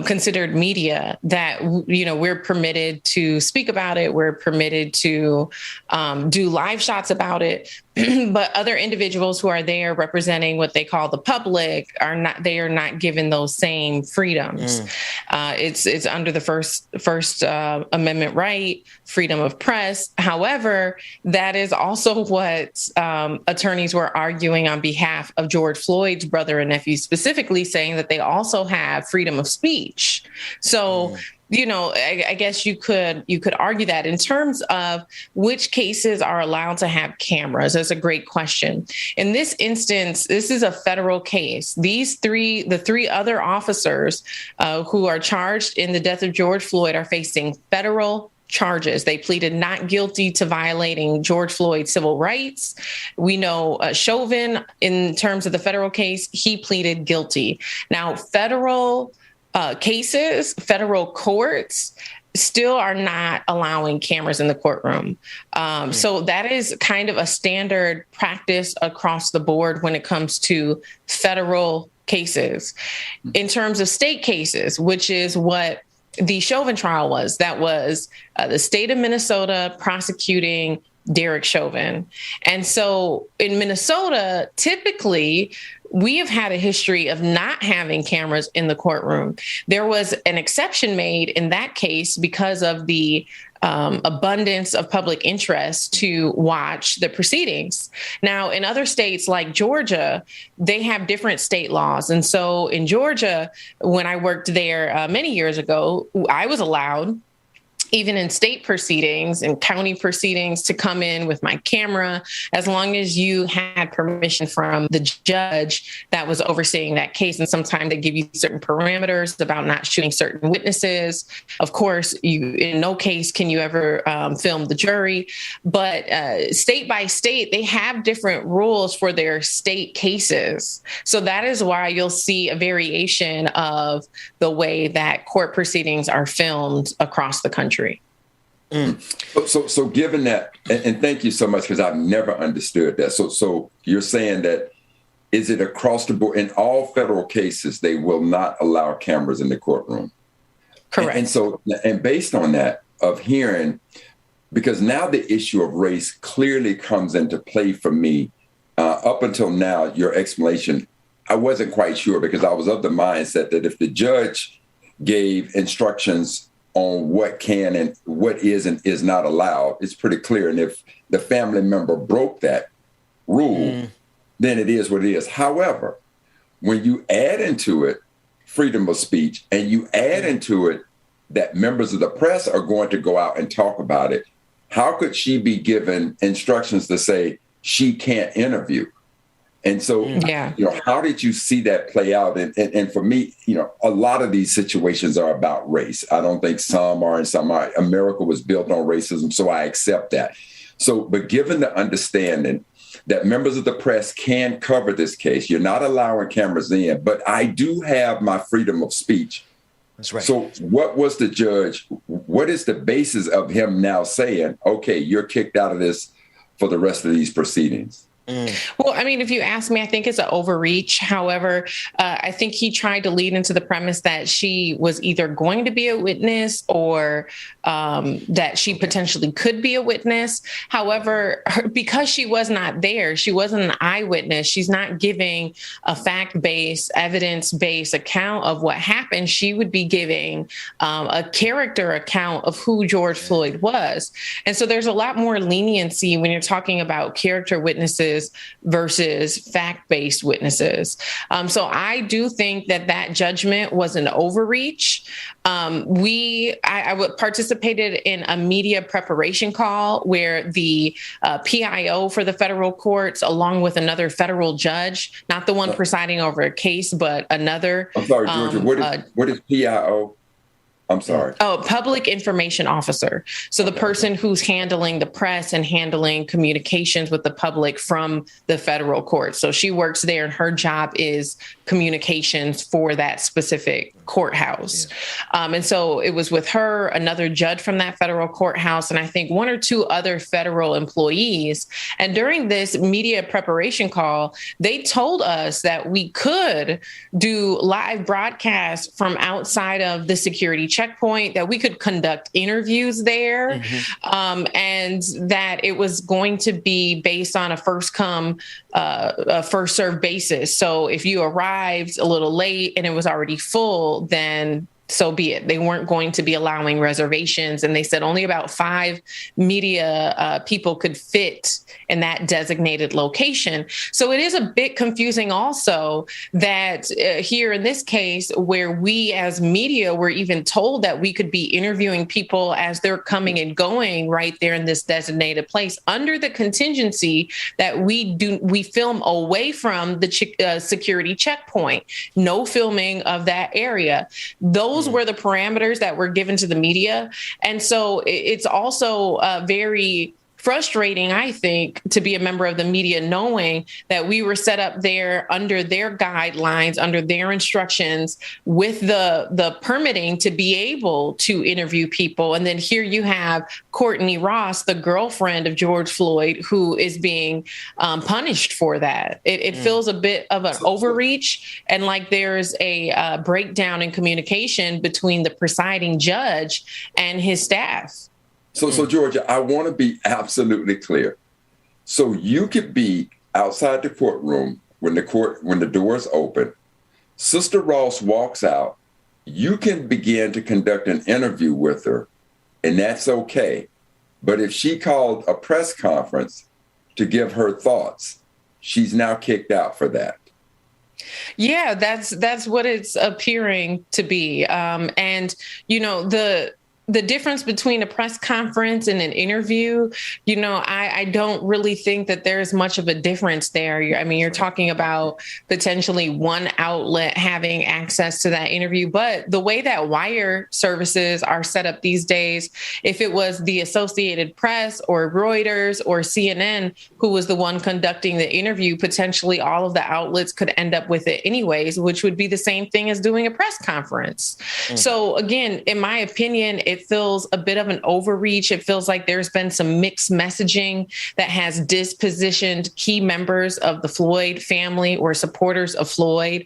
considered media that, you know, we're permitted to speak about it. We're permitted to do live shots about it. But other individuals who are there representing what they call the public are not given those same freedoms. It's under the First Amendment right, freedom of press. However, that is also what attorneys were arguing on behalf of George Floyd's brother and nephew, specifically saying that they also have freedom of speech. So, you know, I guess you could argue that in terms of which cases are allowed to have cameras. That's a great question. In this instance, this is a federal case. The three other officers who are charged in the death of George Floyd are facing federal charges. They pleaded not guilty to violating George Floyd's civil rights. We know Chauvin, in terms of the federal case, he pleaded guilty. Now, federal courts still are not allowing cameras in the courtroom. So that is kind of a standard practice across the board when it comes to federal cases. In terms of state cases, which is what the Chauvin trial was, that was the state of Minnesota prosecuting Derek Chauvin. And so in Minnesota, typically, we have had a history of not having cameras in the courtroom. There was an exception made in that case because of the abundance of public interest to watch the proceedings. Now, in other states like Georgia, they have different state laws. And so in Georgia, when I worked there many years ago, I was allowed even in state proceedings and county proceedings, to come in with my camera, as long as you had permission from the judge that was overseeing that case. And sometimes they give you certain parameters about not shooting certain witnesses. Of course, in no case can you ever film the jury. But state by state, they have different rules for their state cases. So that is why you'll see a variation of the way that court proceedings are filmed across the country. So given that, and thank you so much, because I've never understood that. So you're saying that, is it across the board in all federal cases, they will not allow cameras in the courtroom? Correct. And based on that, of hearing, because now the issue of race clearly comes into play for me. Up until now, your explanation, I wasn't quite sure, because I was of the mindset that if the judge gave instructions on what can and what is and is not allowed, it's pretty clear. And if the family member broke that rule, then it is what it is. However, when you add into it freedom of speech, and you add into it that members of the press are going to go out and talk about it, how could she be given instructions to say she can't interview? And so, how did you see that play out? And for me, a lot of these situations are about race. I don't think some are and some are. America was built on racism, so I accept that. So, but given the understanding that members of the press can cover this case, you're not allowing cameras in, but I do have my freedom of speech. That's right. So what was the judge, what is the basis of him now saying, okay, you're kicked out of this for the rest of these proceedings? Well, I mean, if you ask me, I think it's an overreach. However, I think he tried to lead into the premise that she was either going to be a witness or that she potentially could be a witness. However, because she was not there, she wasn't an eyewitness. She's not giving a fact-based, evidence-based account of what happened. She would be giving a character account of who George Floyd was. And so there's a lot more leniency when you're talking about character witnesses versus fact-based witnesses. So I do think that judgment was an overreach. I participated in a media preparation call where the PIO for the federal courts, along with another federal judge, not the one presiding over a case, but another. I'm sorry, Georgia, what is PIO? I'm sorry. Oh, public information officer. So the person who's handling the press and handling communications with the public from the federal court. So she works there and her job is communications for that specific courthouse. And so it was with her, another judge from that federal courthouse, and I think one or two other federal employees. And during this media preparation call, they told us that we could do live broadcasts from outside of the security checkpoint, that we could conduct interviews there, and that it was going to be based on a first come, first served basis. So if you arrived a little late and it was already full, then so be it. They weren't going to be allowing reservations. And they said only about 5 media people could fit in that designated location. So it is a bit confusing also that here in this case, where we as media were even told that we could be interviewing people as they're coming and going right there in this designated place under the contingency that we film away from the security checkpoint, no filming of that area. Those were the parameters that were given to the media. And so it's also very frustrating, I think, to be a member of the media, knowing that we were set up there under their guidelines, under their instructions, with the permitting to be able to interview people. And then here you have Courtney Ross, the girlfriend of George Floyd, who is being punished for that. It feels a bit of an overreach, and like there's a breakdown in communication between the presiding judge and his staff. So Georgia, I want to be absolutely clear. So you could be outside the courtroom when the doors open. Sister Ross walks out. You can begin to conduct an interview with her, and that's okay. But if she called a press conference to give her thoughts, she's now kicked out for that. Yeah, that's what it's appearing to be. And, you know, the difference between a press conference and an interview, I don't really think that there's much of a difference there. I mean, you're talking about potentially one outlet having access to that interview, but the way that wire services are set up these days, if it was the Associated Press or Reuters or CNN who was the one conducting the interview, potentially all of the outlets could end up with it anyways, which would be the same thing as doing a press conference. So again, in my opinion, it feels a bit of an overreach. It feels like there's been some mixed messaging that has dispositioned key members of the Floyd family or supporters of Floyd.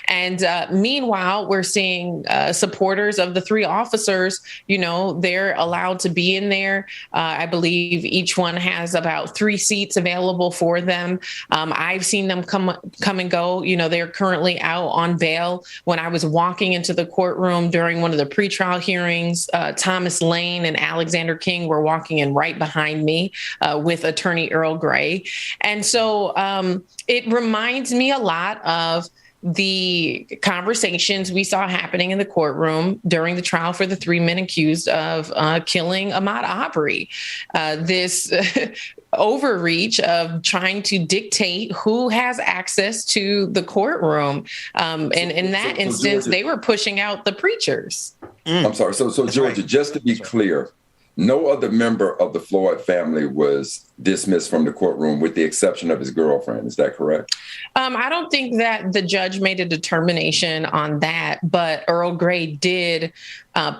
And meanwhile, we're seeing supporters of the three officers, they're allowed to be in there. I believe each one has about 3 seats available for them. I've seen them come and go. They're currently out on bail. When I was walking into the courtroom during one of the pretrial hearings, Thomas Lane and Alexander King were walking in right behind me with attorney Earl Gray. And so it reminds me a lot of the conversations we saw happening in the courtroom during the trial for the 3 men accused of killing Ahmaud Arbery. This overreach of trying to dictate who has access to the courtroom. And in that instance, Georgia, they were pushing out the preachers. I'm sorry. So Georgia, right. Just to be clear, no other member of the Floyd family was dismissed from the courtroom with the exception of his girlfriend. Is that correct? I don't think that the judge made a determination on that, but Earl Gray did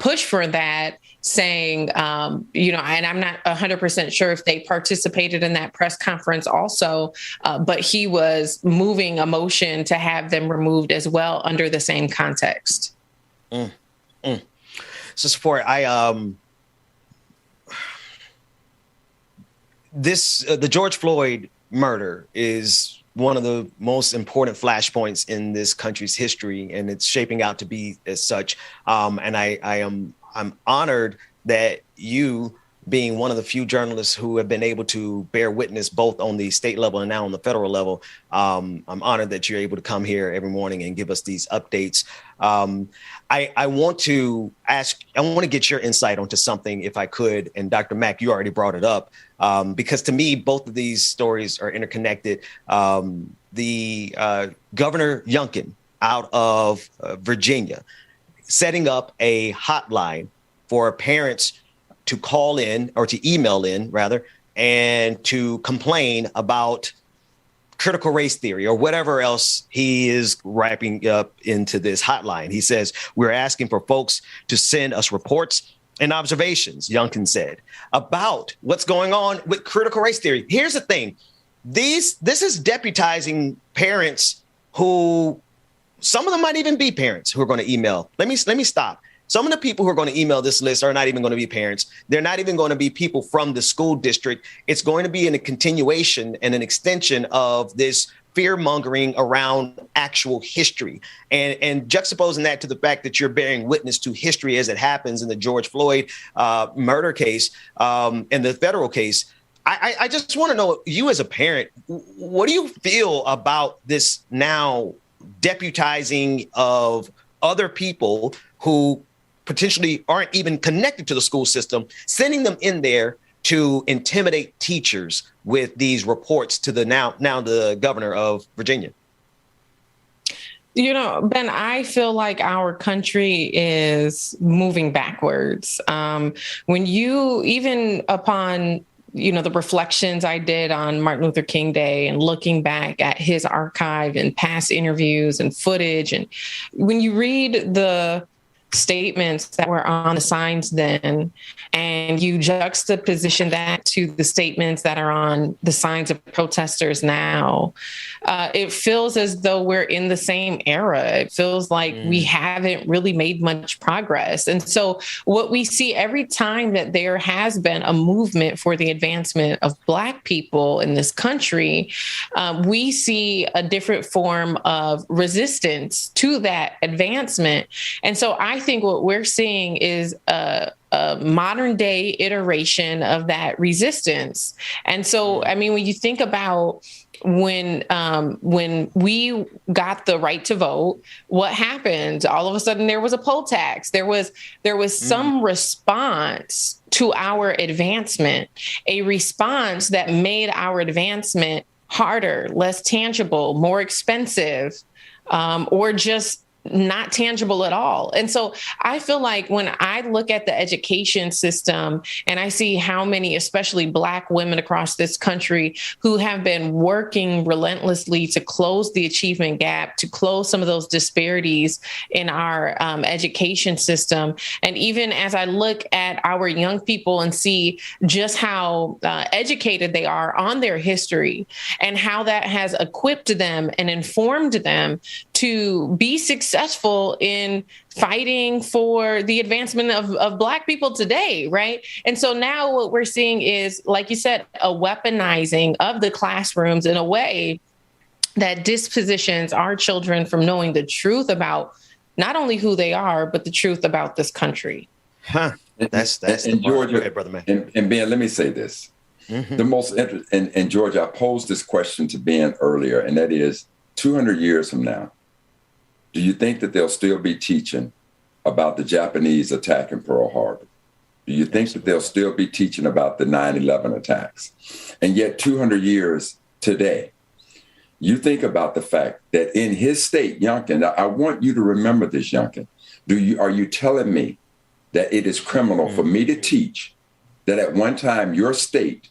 push for that, saying, and I'm not 100% sure if they participated in that press conference also, but he was moving a motion to have them removed as well under the same context. So, support, the George Floyd murder is one of the most important flashpoints in this country's history, and it's shaping out to be as such. And I'm honored that you, being one of the few journalists who have been able to bear witness both on the state level and now on the federal level, I'm honored that you're able to come here every morning and give us these updates. I want to get your insight onto something, if I could. And Dr. Mack, you already brought it up, because to me, both of these stories are interconnected. The Governor Youngkin out of Virginia setting up a hotline for parents to call in, or to email in rather, and to complain about critical race theory or whatever else he is wrapping up into this hotline. He says, we're asking for folks to send us reports and observations, Youngkin said, about what's going on with critical race theory. Here's the thing. This is deputizing parents who, some of them might even be parents who are going to email. Let me stop. Some of the people who are going to email this list are not even going to be parents. They're not even going to be people from the school district. It's going to be in a continuation and an extension of this fear mongering around actual history, and juxtaposing that to the fact that you're bearing witness to history as it happens in the George Floyd murder case and the federal case. I just want to know, you as a parent, what do you feel about this now deputizing of other people who potentially aren't even connected to the school system, sending them in there to intimidate teachers with these reports to the now the governor of Virginia? Ben, I feel like our country is moving backwards. When you, even upon the reflections I did on Martin Luther King Day and looking back at his archive and past interviews and footage, and when you read the statements that were on the signs then, and you juxtaposition that to the statements that are on the signs of protesters now, it feels as though we're in the same era. It feels like we haven't really made much progress. And so what we see every time that there has been a movement for the advancement of Black people in this country, we see a different form of resistance to that advancement. And so I think what we're seeing is modern day iteration of that resistance. And so, I mean, when you think about when we got the right to vote, what happened? All of a sudden, there was a poll tax. There was some response to our advancement, a response that made our advancement harder, less tangible, more expensive, or just not tangible at all. And so I feel like when I look at the education system and I see how many, especially Black women across this country who have been working relentlessly to close the achievement gap, to close some of those disparities in our education system. And even as I look at our young people and see just how educated they are on their history and how that has equipped them and informed them to be successful in fighting for the advancement of Black people today, right? And so now what we're seeing is, like you said, a weaponizing of the classrooms in a way that dispositions our children from knowing the truth about not only who they are, but the truth about this country. Huh. That's and Georgia, okay, Brother Man. And Ben, let me say this. Mm-hmm. The most interesting, and Georgia, I posed this question to Ben earlier, and that is 200 years from now, do you think that they'll still be teaching about the Japanese attack in Pearl Harbor? Do you think that they'll still be teaching about the 9/11 attacks? And yet 200 years today, you think about the fact that in his state, Youngkin, I want you to remember this, Youngkin. Are you telling me that it is criminal for me to teach that at one time your state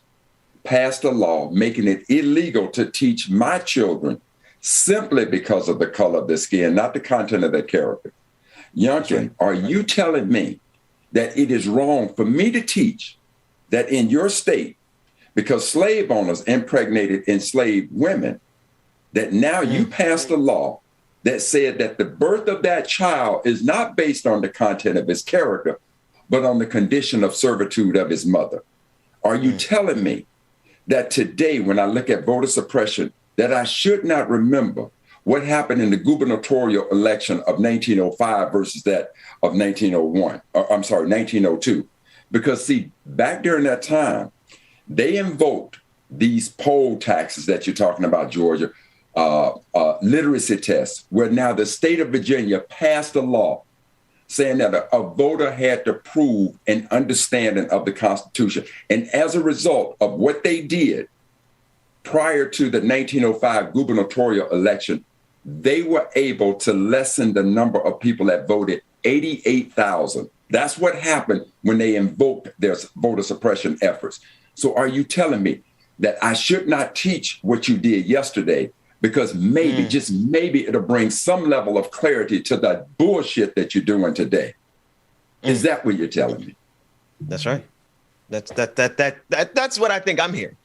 passed a law making it illegal to teach my children simply because of the color of their skin, not the content of their character? Youngkin, are you telling me that it is wrong for me to teach that in your state, because slave owners impregnated enslaved women, that now you passed a law that said that the birth of that child is not based on the content of his character, but on the condition of servitude of his mother? Are you telling me that today, when I look at voter suppression, that I should not remember what happened in the gubernatorial election of 1905 versus that of 1902? Because see, back during that time, they invoked these poll taxes that you're talking about, Georgia, literacy tests, where now the state of Virginia passed a law saying that a voter had to prove an understanding of the Constitution. And as a result of what they did, prior to the 1905 gubernatorial election, they were able to lessen the number of people that voted 88,000. That's what happened when they invoked their voter suppression efforts. So are you telling me that I should not teach what you did yesterday because maybe, just maybe, it'll bring some level of clarity to the bullshit that you're doing today? Is that what you're telling me? That's right. That's what I think I'm hearing.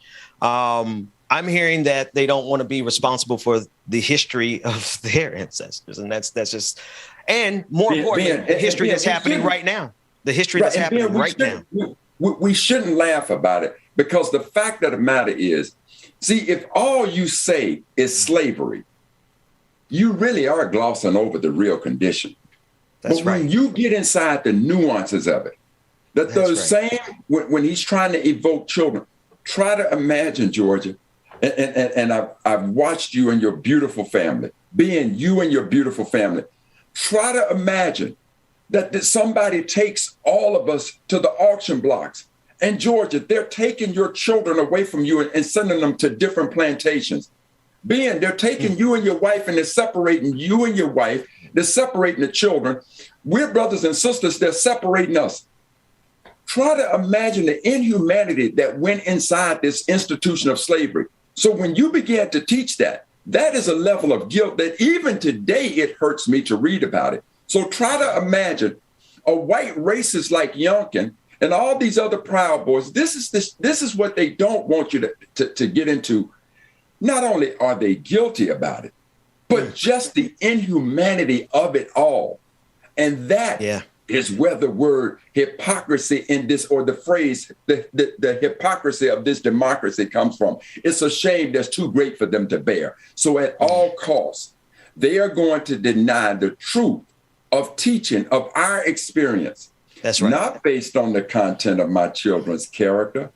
I'm hearing that they don't want to be responsible for the history of their ancestors. And that's just, and more importantly, the history that's happening right now. The history that's happening right now. We shouldn't laugh about it, because the fact of the matter is, see, if all you say is slavery, you really are glossing over the real condition. That's right. But when you get inside the nuances of it, when he's trying to evoke children, try to imagine, Georgia, and I've watched you and your beautiful family, being you and your beautiful family. Try to imagine that somebody takes all of us to the auction blocks. And Georgia, they're taking your children away from you and sending them to different plantations. They're taking you and your wife and they're separating you and your wife. They're separating the children. We're brothers and sisters. They're separating us. Try to imagine the inhumanity that went inside this institution of slavery. So when you began to teach that, that is a level of guilt that even today it hurts me to read about it. So try to imagine a white racist like Youngkin and all these other Proud Boys. This is what they don't want you to get into. Not only are they guilty about it, but just the inhumanity of it all. And that is where the word hypocrisy in this, or the phrase, the hypocrisy of this democracy comes from. It's a shame that's too great for them to bear. So at all costs, they are going to deny the truth of teaching, of our experience, That's right. Not based on the content of my children's character,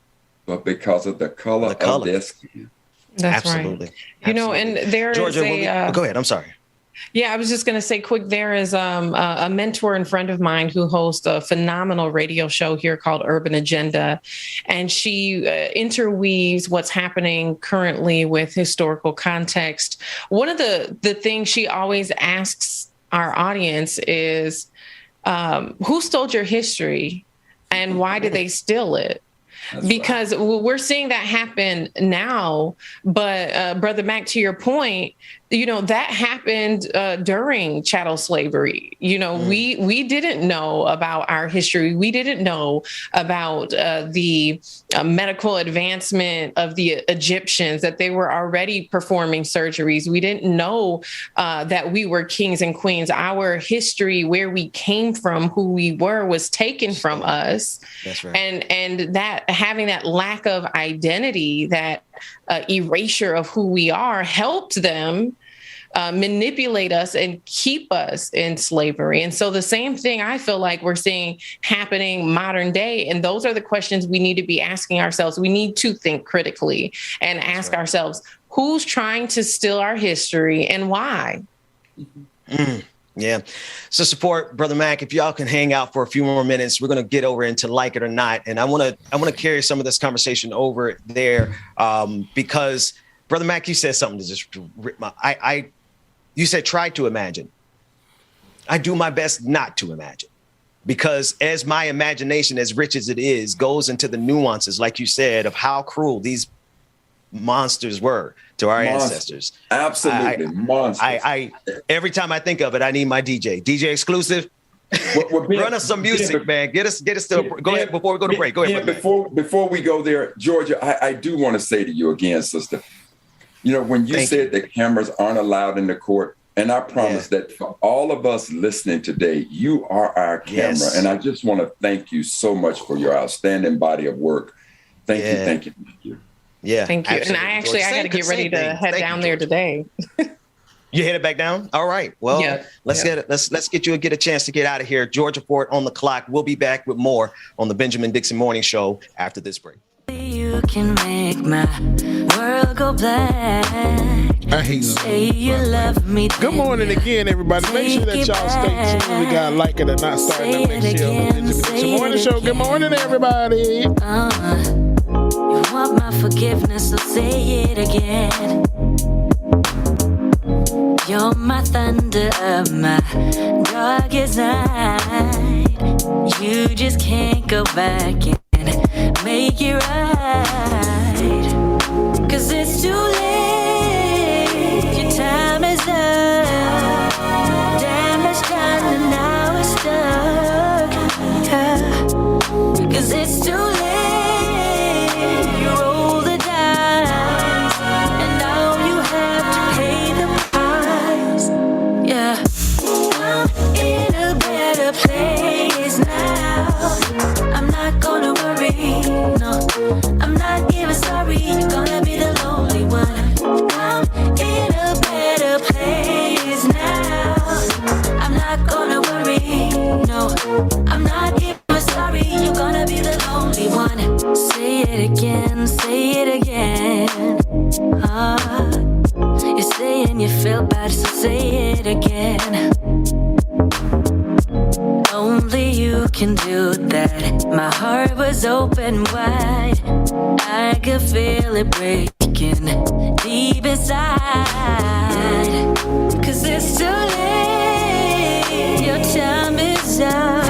but because of the color of their skin. That's Absolutely. right. You know, and there Georgia, is go ahead. I'm sorry. Yeah, I was just going to say quick, there is a mentor and friend of mine who hosts a phenomenal radio show here called Urban Agenda. And she interweaves what's happening currently with historical context. One of the things she always asks our audience is, who stole your history and why did they steal it? Because we're seeing that happen now. But Brother Mac, to your point, you know, that happened during chattel slavery. You know, we didn't know about our history. We didn't know about the medical advancement of the Egyptians, that they were already performing surgeries. We didn't know that we were kings and queens. Our history, where we came from, who we were, was taken from us. That's right. And that having that lack of identity, that erasure of who we are, helped them manipulate us and keep us in slavery. And so the same thing I feel like we're seeing happening modern day. And those are the questions we need to be asking ourselves. We need to think critically and ask ourselves, who's trying to steal our history and why? Yeah. So support Brother Mac. If y'all can hang out for a few more minutes, we're going to get over into Like It or Not. And I want to carry some of this conversation over there because Brother Mac, you said something that just ripped my, you said, try to imagine. I do my best not to imagine, because as my imagination, as rich as it is, goes into the nuances, like you said, of how cruel these monsters were to our ancestors. Absolutely. Monsters. Every time I think of it, I need my DJ exclusive. Run us some music, man. Get us to go ahead before we go to break. Go ahead. Before we go there, Georgia, I do want to say to you again, sister, you know, when you said that cameras aren't allowed in the court, and I promise that for all of us listening today, you are our camera. Yes. And I just want to thank you so much for your outstanding body of work. Thank you. Yeah. Thank you. Absolutely. And I got to get ready to head down there today. You headed back down? All right. Well, let's get a chance to get out of here. Georgia Ford on the clock. We'll be back with more on the Benjamin Dixon Morning Show after this break. You can make my world go black. I hate Say you love me. Good morning again, everybody. Make sure that y'all stay tuned. We got Like It or Not starting up next year on the Benjamin Dixon Morning Show. Good morning, everybody. You want my forgiveness, so say it again. You're my thunder, my darkest night. You just can't go back and make it right. 'Cause it's too late, your time is up. Damage done and now it's stuck. 'Cause it's too late, you roll the dice, and now you have to pay the price. Yeah, I'm in a better place now. I'm not gonna worry, no, I'm not even sorry. You're gonna be the lonely one. I'm in a better place now. I'm not gonna worry, no, I'm not even sorry. You're gonna be the lonely one. Say it again, say it again. You're saying you feel bad, so say it again. Only you can do that. My heart was open wide. I could feel it breaking deep inside. 'Cause it's too late, your time is up.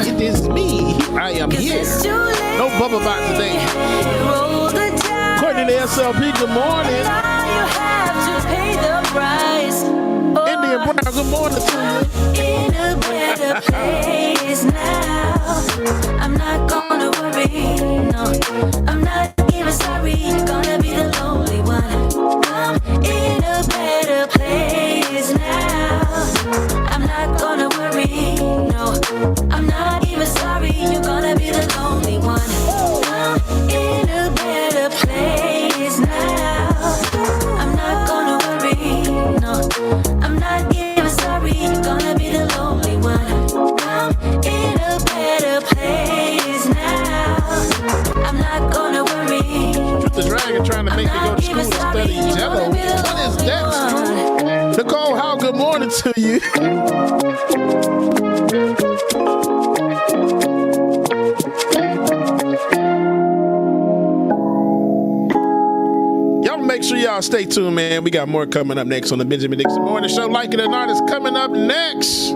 It is me. I am here. No bubble back today. Courtney, the SLP, good morning. Indian Brown, good morning to you. In a better place now. I'm not gonna worry, no, I'm not even sorry. You're gonna be the lonely one. I'm in a better place now. I'm not gonna worry, no, I'm not even sorry. You're gonna be the lonely one. I'm in a better place now. I'm not gonna worry, no, I'm not even sorry. to you. Y'all make sure y'all stay tuned, man. We got more coming up next on the Benjamin Dixon Morning Show. Like it or not, is coming up next.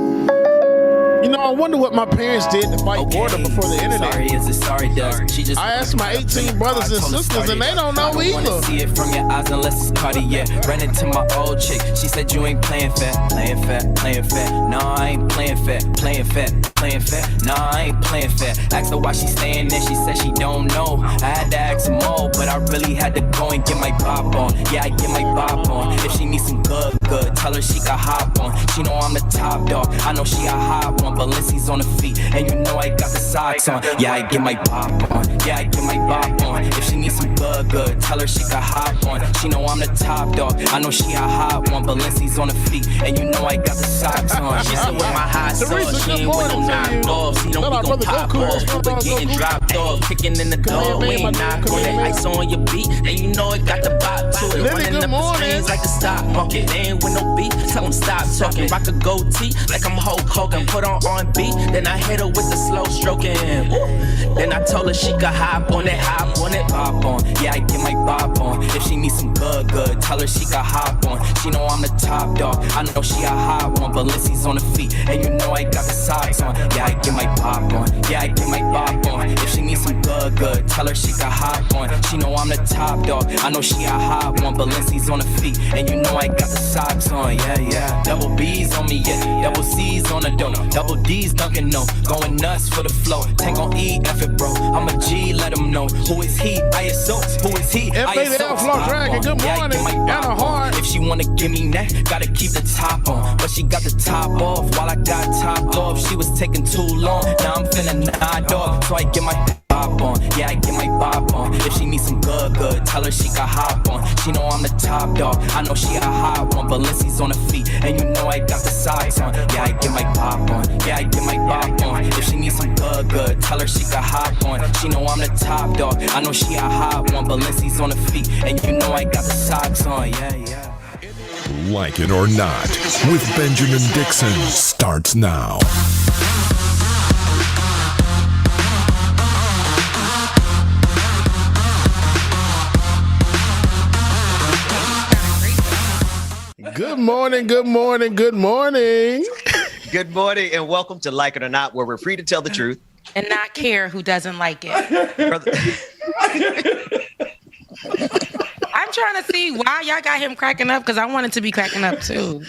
You know, I wonder what my parents did to fight boredom before the internet. Sorry is a sorry does. She just I asked my 18 brothers and sisters, and they don't know I either. wanna see it from your eyes unless it's Cartier. Ran into my old chick. She said you ain't playing fair, playing fair, playing fair. Nah, I ain't playing fair, playing fair, playing fair. Nah, I ain't playing fair. Asked her why she staying there. She said she don't know. I had to ask more, but I really had to go and get my bop on. Yeah, I get my bop on. If she needs some good, tell her she got hop on. She know I'm the top dog. I know she a hot one. Balenci's on the feet, and you know I got the socks on. Yeah, I get my bop on. Yeah, I get my bop on. If she needs some good, tell her she got hop on. She know I'm the top dog. I know she a hot one. Balenci's on the feet, and you know I got the socks on. She said with my high sauce, she ain't with no knock off. You know we gon' pop off. But getting dropped off, kicking in the door. We ain't knock on that ice on your beat, and you know it got the bop to it. Running up the strings like the stock market. They ain't with no beat, tell them stop talking. Rock a goatee like I'm Hulk Hogan. Put on R&B, then I hit her with the slow stroking. Ooh. Then I told her she could hop on it, bop on. Yeah, I get my bop on. If she needs some good, tell her she could hop on. She know I'm the top dog. I know she a hot one. Balenci's on the feet, and you know I got the socks on. Yeah, I get my bop on. Yeah, I get my bop on. If she needs some good, tell her she could hop on. She know I'm the top dog. I know she a hot one. Balenci's on the feet, and you know I got the socks on. Yeah. Double B's on me, yeah. Double C's on the dough. Double D's dunking no. Going nuts for the flow. Tank on E, F it, bro. I'm a G, let him know. Who is he? ISO. Who is he? ISO. Dragon, good morning. Anna Hart. If she wanna give me that, gotta keep the top on. But she got the top off while I got topped off. She was taking too long. Now I'm finna nod off. So I get my bop on. Yeah, I get my bop on. If she needs some good, tell her she got hop on. She know I'm the top dog. I know she a hot one. Balenci's on the feet, and you know I got the socks on. Yeah, I get my bop on. Yeah, I get my bop on. If she needs some good, tell her she got hop on. She know I'm the top dog. I know she a hot one. Balenci's on the feet, and you know I got the socks on. Yeah. Like it or not, with Benjamin Dixon starts now. Good morning, good morning, good morning. Good morning, and welcome to Like It or Not, where we're free to tell the truth and not care who doesn't like it. I'm trying to see why y'all got him cracking up, because I wanted to be cracking up too.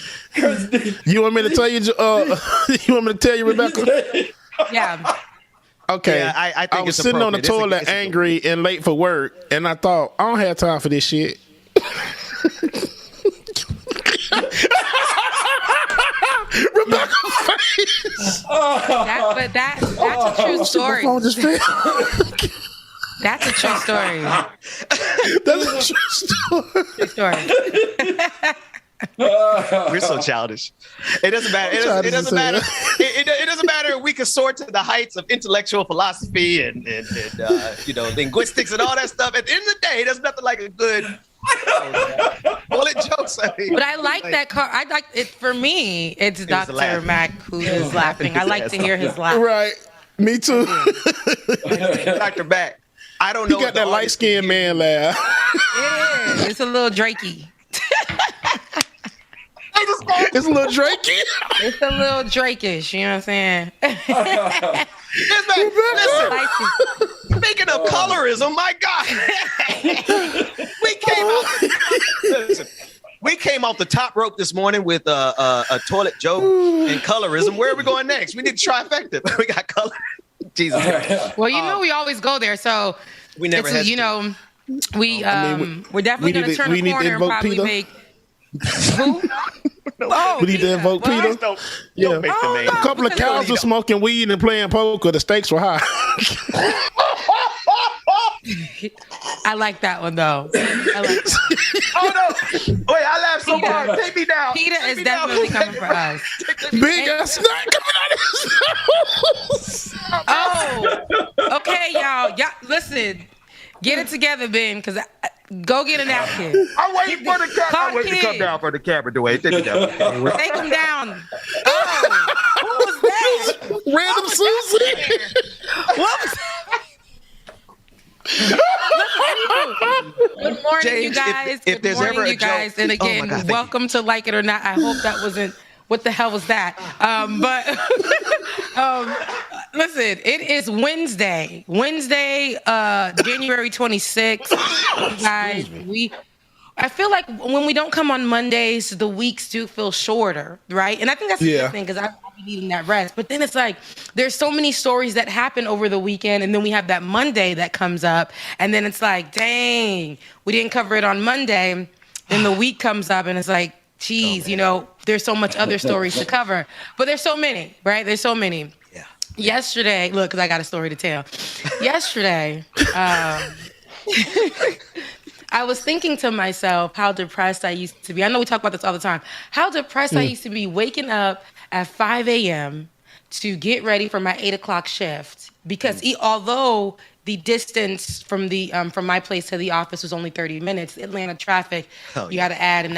You want me to tell you? You want me to tell you, Rebecca? Yeah. Okay. Yeah, I think I was sitting on the toilet, angry and late for work, and I thought, I don't have time for this shit. Rebecca face. That's a true story. That's a true story. That's a true story. True story. We're so childish. It doesn't matter. It doesn't matter. It doesn't matter. We can soar to the heights of intellectual philosophy and linguistics and all that stuff. At the end of the day, there's nothing like a good bullet jokes. But I like that car. I like it. For me, it's Dr. Mac who is laughing. I like to hear his laugh. Right. Me too. Dr. Mac. I don't know. He got that light-skinned man laugh. It is. It's a little Drakey. It's a little Drakey. It's a little Drakish. You know what I'm saying? Listen, speaking of colorism, my God, we came off the top rope this morning with a toilet joke and colorism. Where are we going next? We need to trifecta. We got color. Jesus. Well, you know we always go there, so we never. We're definitely going to turn the corner and probably Peter. make. Who? We need to invoke Peter. Don't make the name. A couple of cows were smoking weed and playing poker. The stakes were high. I like that one though. Oh no! Wait, I laughed so hard. Take me down. Peter is definitely coming for us. Big ass snot coming out of his mouth. Oh, okay, y'all. Y'all, listen. Get it together, Ben, because Go get a napkin. I'm waiting for the camera. I'm waiting to come down for the camera, Dwayne. Take it down. Take him down. Oh, who was that? Random Susie. What was Good morning, James, you guys. if there's Good morning, ever a you guys. joke- And Oh, my again, God, thank welcome to Like It or Not. I hope that wasn't. What the hell was that? Listen, it is Wednesday. January 26th. Guys, I feel like when we don't come on Mondays, the weeks do feel shorter, right? And I think that's a good thing because I've been needing that rest. But then it's like there's so many stories that happen over the weekend, and then we have that Monday that comes up, and then it's like, dang, we didn't cover it on Monday. Then the week comes up, and it's like, geez, there's so much other stories to cover. But there's so many, right? There's so many. Yeah. Yesterday, look, because I got a story to tell. Yesterday, I was thinking to myself how depressed I used to be. I know we talk about this all the time. How depressed I used to be waking up at 5 a.m. to get ready for my 8 o'clock shift. Because although the distance from my place to the office was only 30 minutes, Atlanta traffic, you had to add an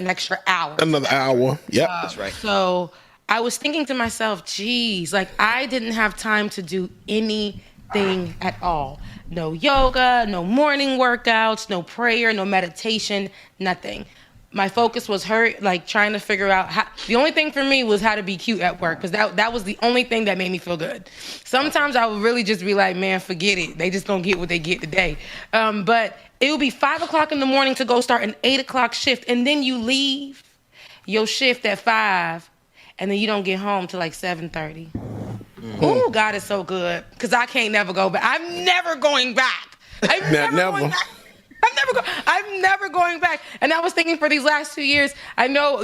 extra hour. Another hour. Yep. That's right. So I was thinking to myself, geez, like I didn't have time to do anything at all. No yoga, no morning workouts, no prayer, no meditation, nothing. My focus was trying to figure out how. The only thing for me was how to be cute at work, because that was the only thing that made me feel good. Sometimes I would really just be like, man, forget it. They just don't get what they get today. But it would be 5 o'clock in the morning to go start an 8 o'clock shift, and then you leave your shift at 5, and then you don't get home till like 7:30. Oh, God is so good, because I can't never go back. I'm never going back. I'm never going back. And I was thinking for these last 2 years, I know,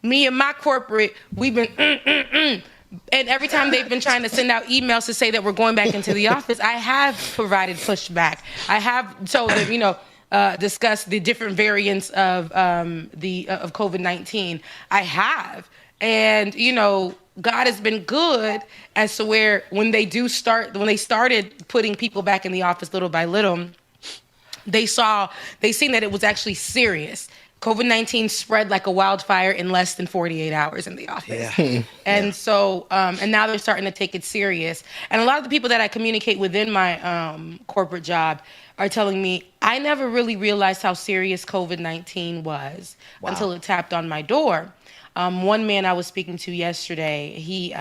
me and my corporate, we've been, and every time they've been trying to send out emails to say that we're going back into the office, I have provided pushback. I have told them, discuss the different variants of of COVID-19. I have. And, God has been good as to where when they started putting people back in the office little by little, they seen that it was actually serious. COVID-19 spread like a wildfire in less than 48 hours in the office. Yeah. And so, and now they're starting to take it serious. And a lot of the people that I communicate within my corporate job are telling me, I never really realized how serious COVID-19 was until it tapped on my door. One man I was speaking to yesterday, he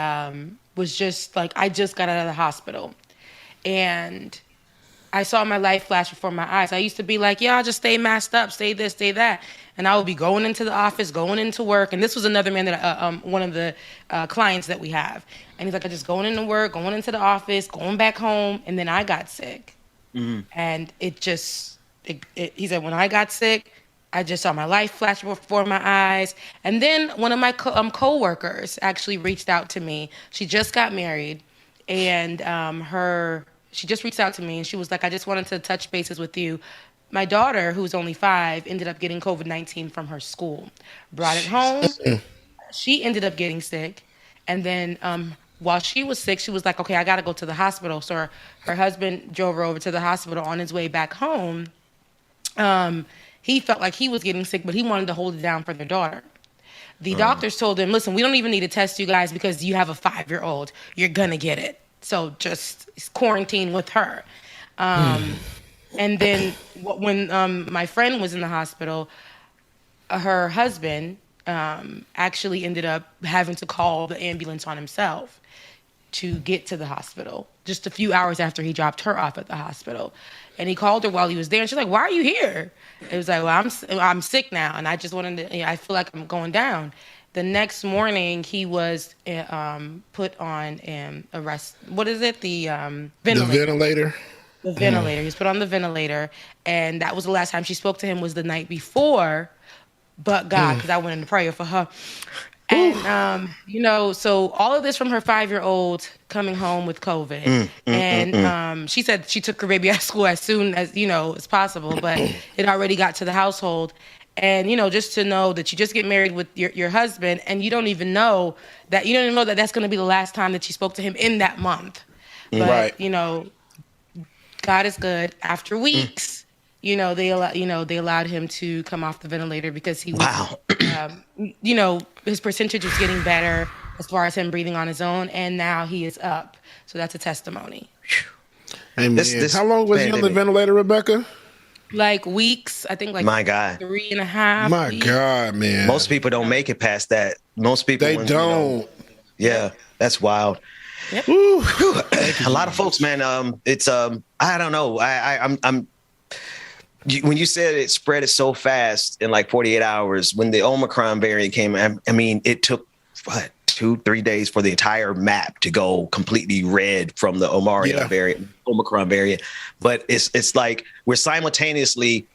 was just like, I just got out of the hospital. And I saw my life flash before my eyes. I used to be like, yeah, I'll just stay masked up, stay this, stay that. And I would be going into the office, going into work. And this was another man that one of the clients that we have. And he's like, I'm just going into work, going into the office, going back home. And then I got sick. Mm-hmm. And he said, when I got sick, I just saw my life flash before my eyes. And then one of my co-workers actually reached out to me. She just got married. And she just reached out to me, and she was like, I just wanted to touch bases with you. My daughter, who's only 5, ended up getting COVID-19 from her school. Brought it home. She ended up getting sick. And then while she was sick, she was like, okay, I got to go to the hospital. So her husband drove her over to the hospital. On his way back home, he felt like he was getting sick, but he wanted to hold it down for their daughter. The doctors told him, listen, we don't even need to test you guys because you have a 5-year-old. You're going to get it. So just quarantine with her. And then when my friend was in the hospital, her husband actually ended up having to call the ambulance on himself to get to the hospital just a few hours after he dropped her off at the hospital. And he called her while he was there, and she's like, why are you here? It was like, well, I'm sick now, and I just wanted to, I feel like I'm going down. The next morning, he was put on arrest. What is it? The ventilator. The ventilator. The ventilator. He was put on the ventilator, and that was the last time she spoke to him was the night before. But God, because I went into prayer for her. And, so all of this from her 5-year-old coming home with COVID. She said she took her baby out of school as soon as, as possible, but it already got to the household. And, just to know that you just get married with your husband and you don't even know that that's going to be the last time that you spoke to him in that month. But, right. God is good. After weeks, they allowed him to come off the ventilator because he was, his percentage was getting better as far as him breathing on his own, and now he is up. So that's a testimony. Hey, man. How long was he on the ventilator, Rebecca? Like weeks, I think. Like my God, 3.5. My weeks. God, man. Most people don't make it past that. Most people they don't. That's wild. Yep. A lot of folks, man. It's I don't know. When you said it spread it so fast in like 48 hours, when the Omicron variant came, I mean, it took 2-3 days for the entire map to go completely red from the Omicron variant. But it's like we're simultaneously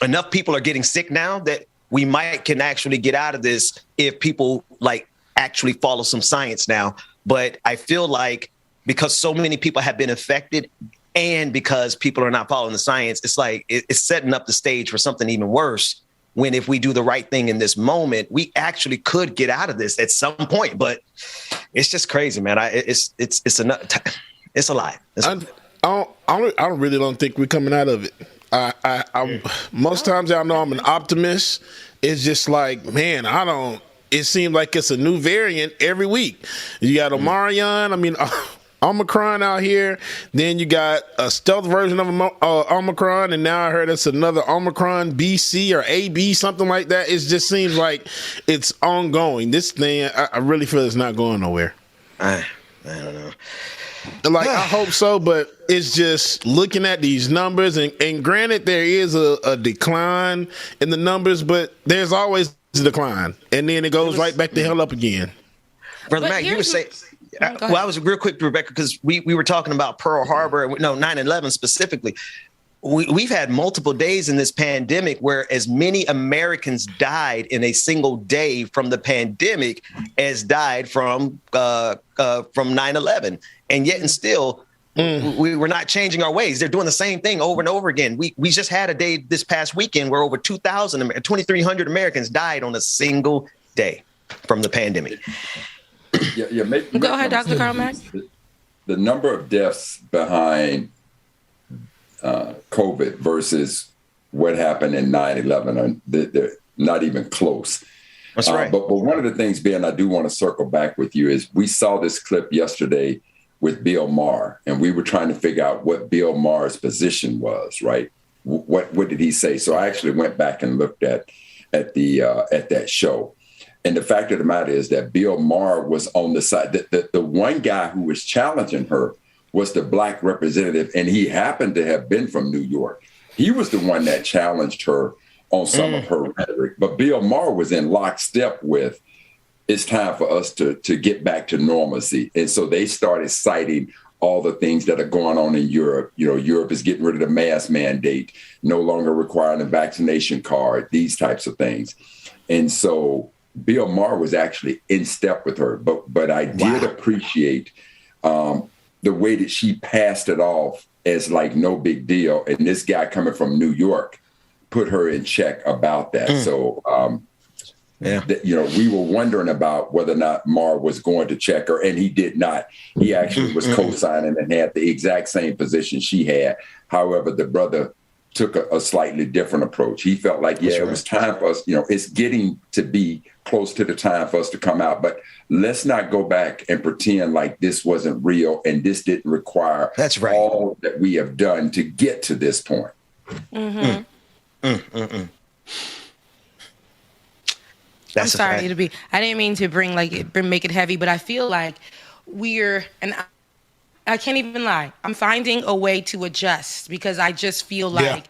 enough people are getting sick now that we can actually get out of this if people like actually follow some science now. But I feel like because so many people have been affected and because people are not following the science, it's like it's setting up the stage for something even worse. When if we do the right thing in this moment, we actually could get out of this at some point. But it's just crazy, man. It's a lot. I really don't think we're coming out of it. I most times I know I'm an optimist. It's just like, man, it seems like it's a new variant every week. You got Omicron out here. Then you got a stealth version of Omicron, and now I heard it's another Omicron BC or AB, something like that. It just seems like it's ongoing. This thing, I really feel it's not going nowhere. I don't know. Like, I hope so, but it's just looking at these numbers, and granted, there is a decline in the numbers, but there's always a decline, and then it goes right back to hell up again. Brother Mac, you were saying... I was real quick, Rebecca, because we were talking about Pearl Harbor, 9/11 specifically. We've had multiple days in this pandemic where as many Americans died in a single day from the pandemic as died from 9/11, and yet and still we were not changing our ways. They're doing the same thing over and over again. We just had a day this past weekend where over 2,300 Americans died on a single day from the pandemic. Go ahead, Dr. Carmack. The number of deaths behind COVID versus what happened in 9/11, they're not even close. That's right. But one of the things, Ben, I do want to circle back with you is we saw this clip yesterday with Bill Maher, and we were trying to figure out what Bill Maher's position was, right? What did he say? So I actually went back and looked at that show. And the fact of the matter is that Bill Maher was on the side. The one guy who was challenging her was the black representative, and he happened to have been from New York. He was the one that challenged her on some of her rhetoric. But Bill Maher was in lockstep with, it's time for us to get back to normalcy. And so they started citing all the things that are going on in Europe. Europe is getting rid of the mask mandate, no longer requiring a vaccination card, these types of things. And so Bill Maher was actually in step with her, but I did appreciate the way that she passed it off as like no big deal. And this guy coming from New York put her in check about that. So, we were wondering about whether or not Maher was going to check her, and he did not. He actually was co-signing and had the exact same position she had. However, the brother took a slightly different approach. He felt like, it was time for us, it's getting to be close to the time for us to come out, but let's not go back and pretend like this wasn't real and this didn't require all that we have done to get to this point. I'm sorry to be, I didn't mean to make it heavy, but I feel like I can't even lie. I'm finding a way to adjust because I just feel like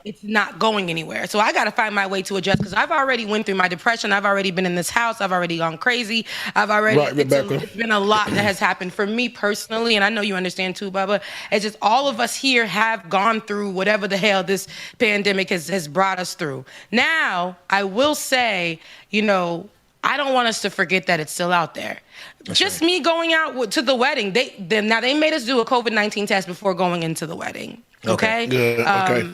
it's not going anywhere. So I got to find my way to adjust because I've already went through my depression. I've already been in this house. I've already gone crazy. It's been a lot that has happened for me personally. And I know you understand too, Bubba. It's just all of us here have gone through whatever the hell this pandemic has brought us through. Now, I will say, I don't want us to forget that it's still out there. Just me going out to the wedding. They made us do a COVID-19 test before going into the wedding. Okay. Good. Okay.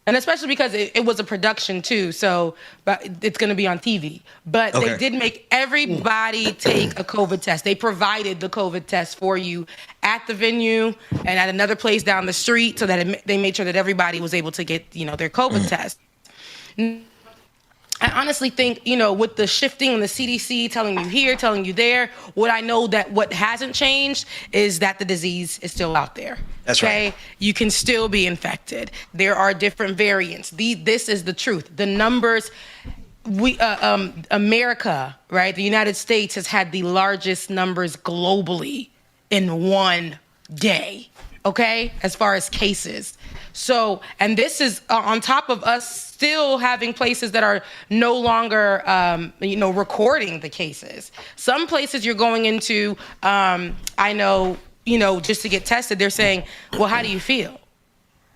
And especially because it was a production too, so but it's going to be on TV. But they did make everybody take a COVID test. They provided the COVID test for you at the venue and at another place down the street, so that they made sure that everybody was able to get their COVID test. I honestly think, with the shifting and the CDC telling you here, telling you there, what I know that what hasn't changed is that the disease is still out there. That's right. You can still be infected. There are different variants. This is the truth. The numbers, America, right? The United States has had the largest numbers globally in one day, okay? As far as cases. So, and this is on top of us still having places that are no longer, recording the cases. Some places you're going into, I know, just to get tested, they're saying, well, how do you feel?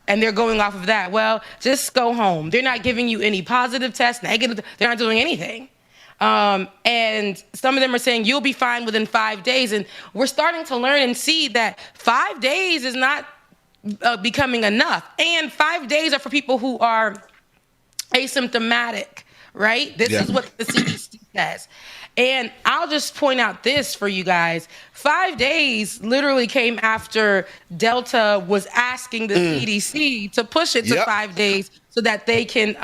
And they're going off of that. Well, just go home. They're not giving you any positive tests, negative. They're not doing anything. And some of them are saying you'll be fine within 5 days. And we're starting to learn and see that 5 days is not becoming enough. And 5 days are for people who are asymptomatic, right? This is what the CDC says. And I'll just point out this for you guys. 5 days literally came after Delta was asking the CDC to push it to 5 days so that they can,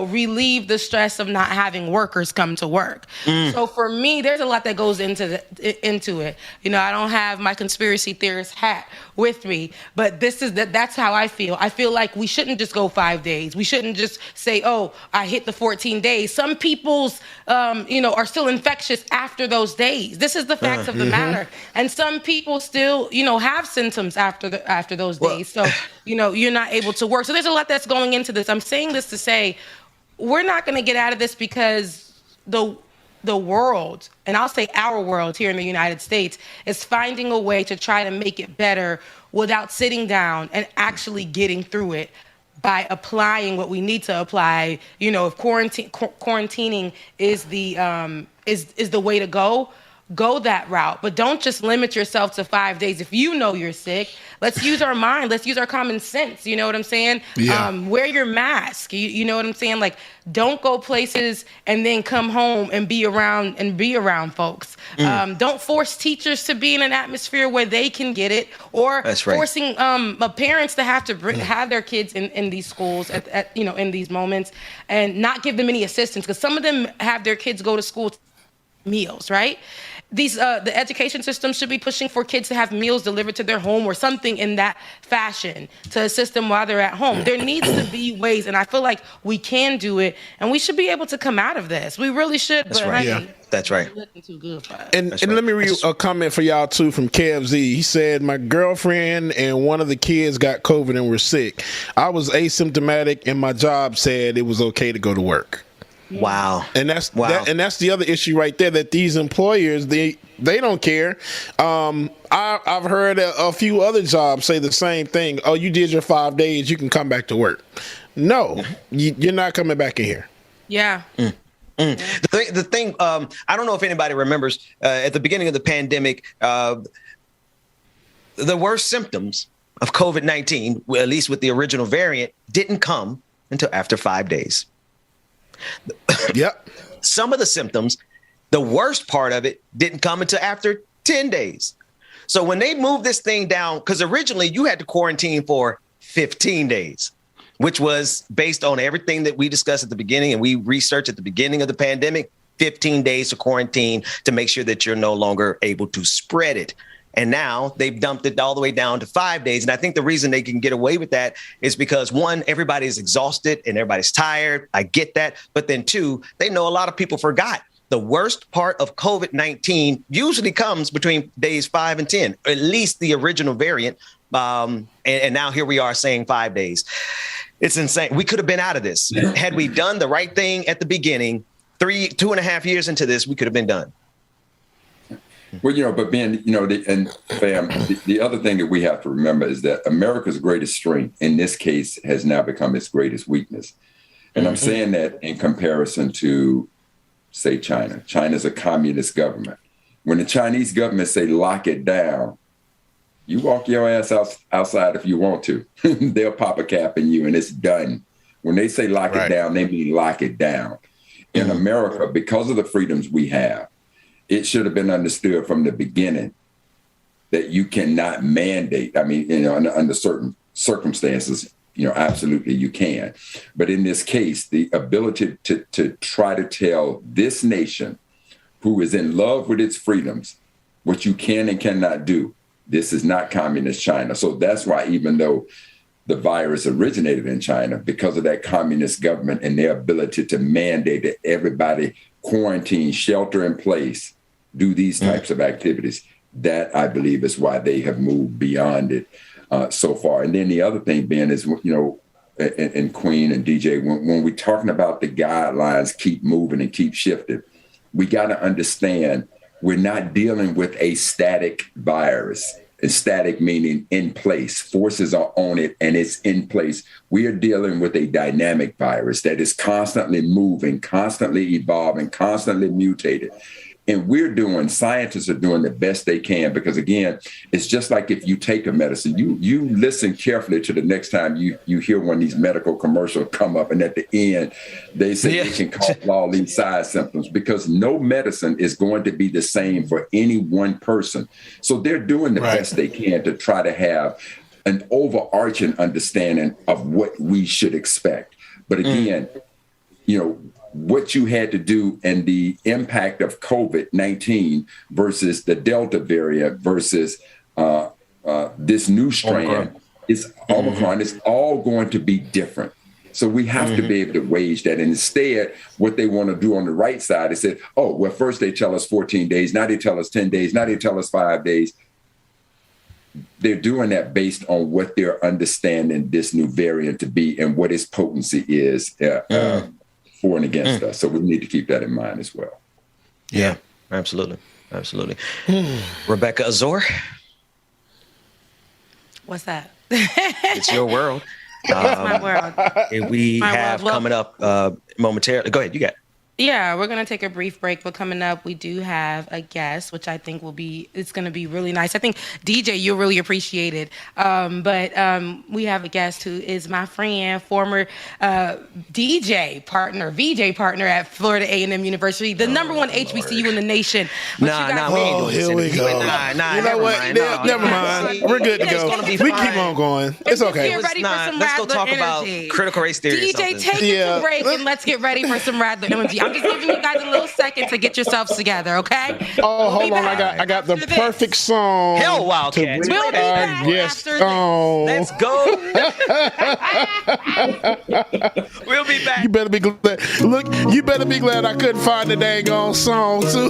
relieve the stress of not having workers come to work. So for me, there's a lot that goes into it. I don't have my conspiracy theorist hat with me, but that's how I feel. I feel like we shouldn't just go 5 days. We shouldn't just say, oh, I hit the 14 days. Some people's, are still infectious after those days. This is the facts of the matter. And some people still, have symptoms after those days. So, you're not able to work. So there's a lot that's going into this. I'm saying this to say we're not going to get out of this because the world, and I'll say our world here in the United States, is finding a way to try to make it better without sitting down and actually getting through it by applying what we need to apply. If quarantining is the way to go that route, but don't just limit yourself to 5 days. If you're sick, let's use our mind. Let's use our common sense. You know what I'm saying? Yeah. Wear your mask. You know what I'm saying? Like, don't go places and then come home and be around folks. Don't force teachers to be in an atmosphere where they can get it, or forcing parents to have to have their kids in these schools in these moments and not give them any assistance, because some of them have their kids go to school meals, right? The education system should be pushing for kids to have meals delivered to their home or something in that fashion to assist them while they're at home. There needs to be ways, and I feel like we can do it, and we should be able to come out of this. We really should. That's right. Yeah. That's right. Too good for us. And let me read a comment for y'all too from Kev Z. He said, my girlfriend and one of the kids got COVID and were sick. I was asymptomatic, and my job said it was okay to go to work. Wow. And that's the other issue right there, that these employers, they don't care. I've heard a few other jobs say the same thing. Oh, you did your 5 days, you can come back to work. No, you're not coming back in here. Yeah. The thing, I don't know if anybody remembers at the beginning of the pandemic, the worst symptoms of COVID-19, at least with the original variant, didn't come until after 5 days. Yep. Some of the symptoms, the worst part of it, didn't come until after 10 days. So when they moved this thing down, because originally you had to quarantine for 15 days, which was based on everything that we discussed at the beginning and we researched at the beginning of the pandemic, 15 days to quarantine to make sure that you're no longer able to spread it. And now they've dumped it all the way down to 5 days. And I think the reason they can get away with that is because, one, everybody's exhausted and everybody's tired. I get that. But then, two, they know a lot of people forgot. The worst part of COVID-19 usually comes between days 5 and 10, at least the original variant. And now here we are saying 5 days. It's insane. We could have been out of this. Had we done the right thing at the beginning, 2.5 years into this, we could have been done. Well, but Ben, the other thing that we have to remember is that America's greatest strength in this case has now become its greatest weakness. And I'm saying that in comparison to, say, China. China's a communist government. When the Chinese government say lock it down, You walk your ass outside if you want to. They'll pop a cap in you and it's done. When they say lock it down, they mean lock it down. In America, because of the freedoms we have, it should have been understood from the beginning that you cannot mandate. I mean, under certain circumstances, absolutely you can. But in this case, the ability to try to tell this nation who is in love with its freedoms what you can and cannot do. This is not communist China. So that's why, even though the virus originated in China, because of that communist government and their ability to mandate that everybody quarantine, shelter in place, do these types of activities, that I believe is why they have moved beyond it so far. And then the other thing, Ben, is, and Queen and DJ, when we're talking about the guidelines keep moving and keep shifting, we got to understand we're not dealing with a static virus. And static meaning in place. Forces are on it and it's in place. We are dealing with a dynamic virus that is constantly moving, constantly evolving, constantly mutated. And scientists are doing the best they can, because again, it's just like if you take a medicine, you listen carefully to the next time you hear one of these medical commercials come up, and at the end, they say it can cause all these side symptoms, because no medicine is going to be the same for any one person. So they're doing the best they can to try to have an overarching understanding of what we should expect. But again, what you had to do and the impact of COVID-19 versus the Delta variant versus this new strand is Omicron. It's all going to be different. So we have to be able to wage that. And instead, what they want to do on the right side is say, first they tell us 14 days. Now they tell us 10 days. Now they tell us 5 days. They're doing that based on what they're understanding this new variant to be and what its potency is for and against us. So we need to keep that in mind as well. Yeah, absolutely. Absolutely. Rebecca Azor. What's that? It's your world. It's my world. We have coming up momentarily. Go ahead, you got it. Yeah, we're going to take a brief break, but coming up, we do have a guest, which I think it's going to be really nice. I think, DJ, you'll really appreciate it. But we have a guest who is my friend, former VJ partner at Florida A&M University, the number one HBCU in the nation. Nah, we ain't doing this. Here we go. You know what? Never mind. We're good to go. We keep on going. It's okay. Let's go talk energy. about critical race theory. DJ, take it to break and let's get ready for some Rattler energy. I'm just giving you guys a little second to get yourselves together, okay? Oh, hold on. I got the perfect song. Hell, Wildcats. We'll be back after Let's go. We'll be back. You better be glad. Look, you better be glad I couldn't find the dang on song, too.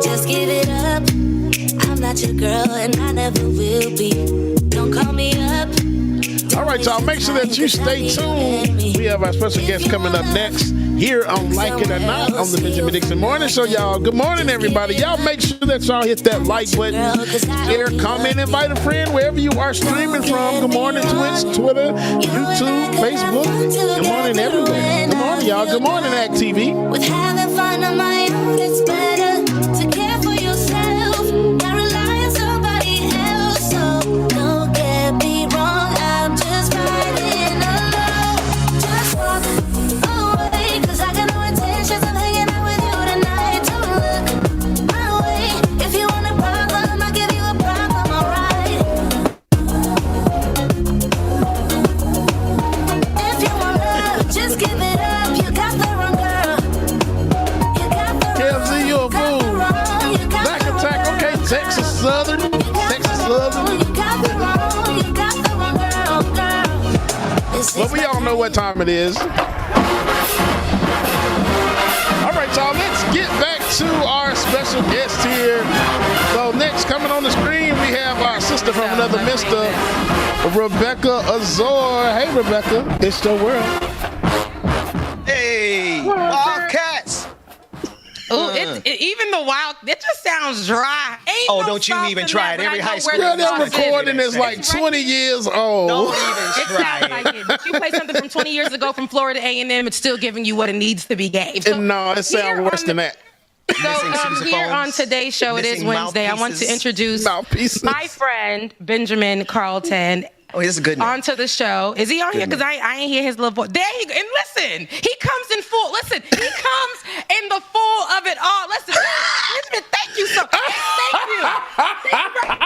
Just give it up. I'm not your girl and I never will be. Don't call me up. All right, y'all, make sure that you stay tuned. We have our special guest coming up next here on Like It or Not on the Benjamin Dixon Morning Show, y'all. Good morning, everybody. Y'all make sure that y'all hit that like button, share, comment, invite a friend wherever you are streaming from. Good morning, Twitch, Twitter, YouTube, Facebook. Good morning, everywhere. Good morning, y'all. Good morning, Act TV. With having fun on my own, it's better to care for yourself. Not rely on somebody else. So don't get me wrong, I'm just riding alone. Just walk away, 'cause I got no intentions of hanging out with you tonight. Don't look my way. If you want a problem, I'll give you a problem, alright? If you want love, just give it up. You got the wrong girl. You got the wrong. KFZ, you a fool. Back attack, okay. Texas Southern. Well, we all know what time it is. All right, y'all, let's get back to our special guest here. So next, coming on the screen, we have our sister from another mister, Rebecca Azor. Hey, Rebecca, it's your world. Hey, Wildcats. Oh, even the wild, it just sounds dry. Ain't no don't you even try it. Every high school. Yeah, that recording is like 20 years old. Don't even try it. Like it. But you play something from 20 years ago from Florida A&M, it's still giving you what it needs to be gave. So No, it sounds worse than that. Missing here on sousaphones, today's show, it is missing Wednesday. I want to mouthpieces. introduce Mouthpieces. my friend Benjamin Carlton Oh, he's a good name. onto the show. Is he on here? Good Because I ain't hear his little voice. There you go. And listen, he comes in full. Listen, he comes in the full of it all. Listen, thank you so. Thank you.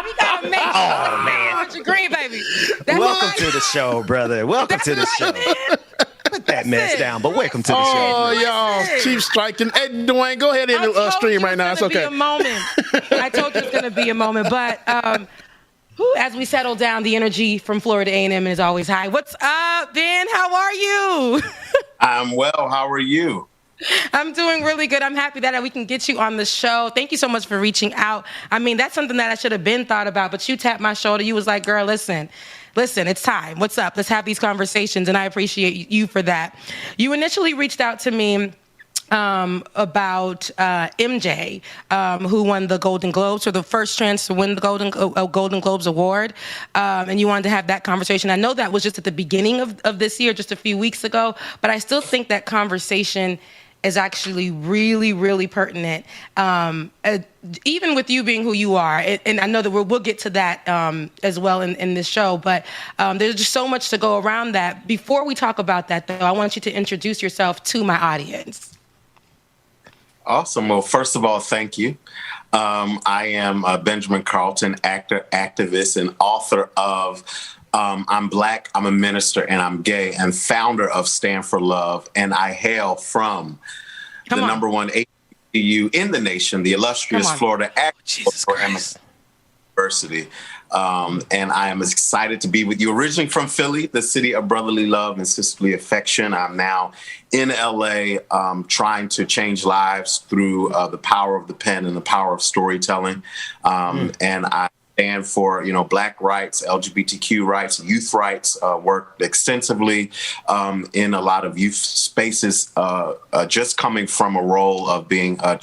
We gotta make Oh, man. With your green, baby. That's Welcome right. to the show, brother. Welcome That's to the right, show. man. Put that mess down, but welcome to the Oh, show. y'all, Chief striking. Hey, Dwayne, go ahead and stream right now. It's okay. Be a moment. I told you it's gonna be a moment, but as we settle down, the energy from Florida A&M is always high. What's up, Ben? How are you? I'm well. How are you? I'm doing really good. I'm happy that we can get you on the show. Thank you so much for reaching out. I mean, that's something that I should have been thought about, but you tapped my shoulder. You was like, girl, listen, it's time. What's up? Let's have these conversations, and I appreciate you for that. You initially reached out to me about MJ, who won the Golden Globes, or the first trans to win the Golden Globes award, and you wanted to have that conversation. I know that was just at the beginning of this year, just a few weeks ago, but I still think that conversation is actually really, really pertinent, even with you being who you are. And I know that we'll get to that as well in this show, but there's just so much to go around that. Before we talk about that, though, I want you to introduce yourself to my audience. Awesome. Well, first of all, thank you. I am Benjamin Carlton, actor, activist, and author of I'm Black, I'm a Minister, and I'm Gay, and founder of Stand for Love. And I hail from the number one HBCU in the nation, the illustrious Florida University. And I am excited to be with you. Originally from Philly, the city of brotherly love and sisterly affection. I'm now in LA trying to change lives through the power of the pen and the power of storytelling. And I stand for, Black rights, LGBTQ rights, youth rights, worked extensively in a lot of youth spaces, just coming from a role of being a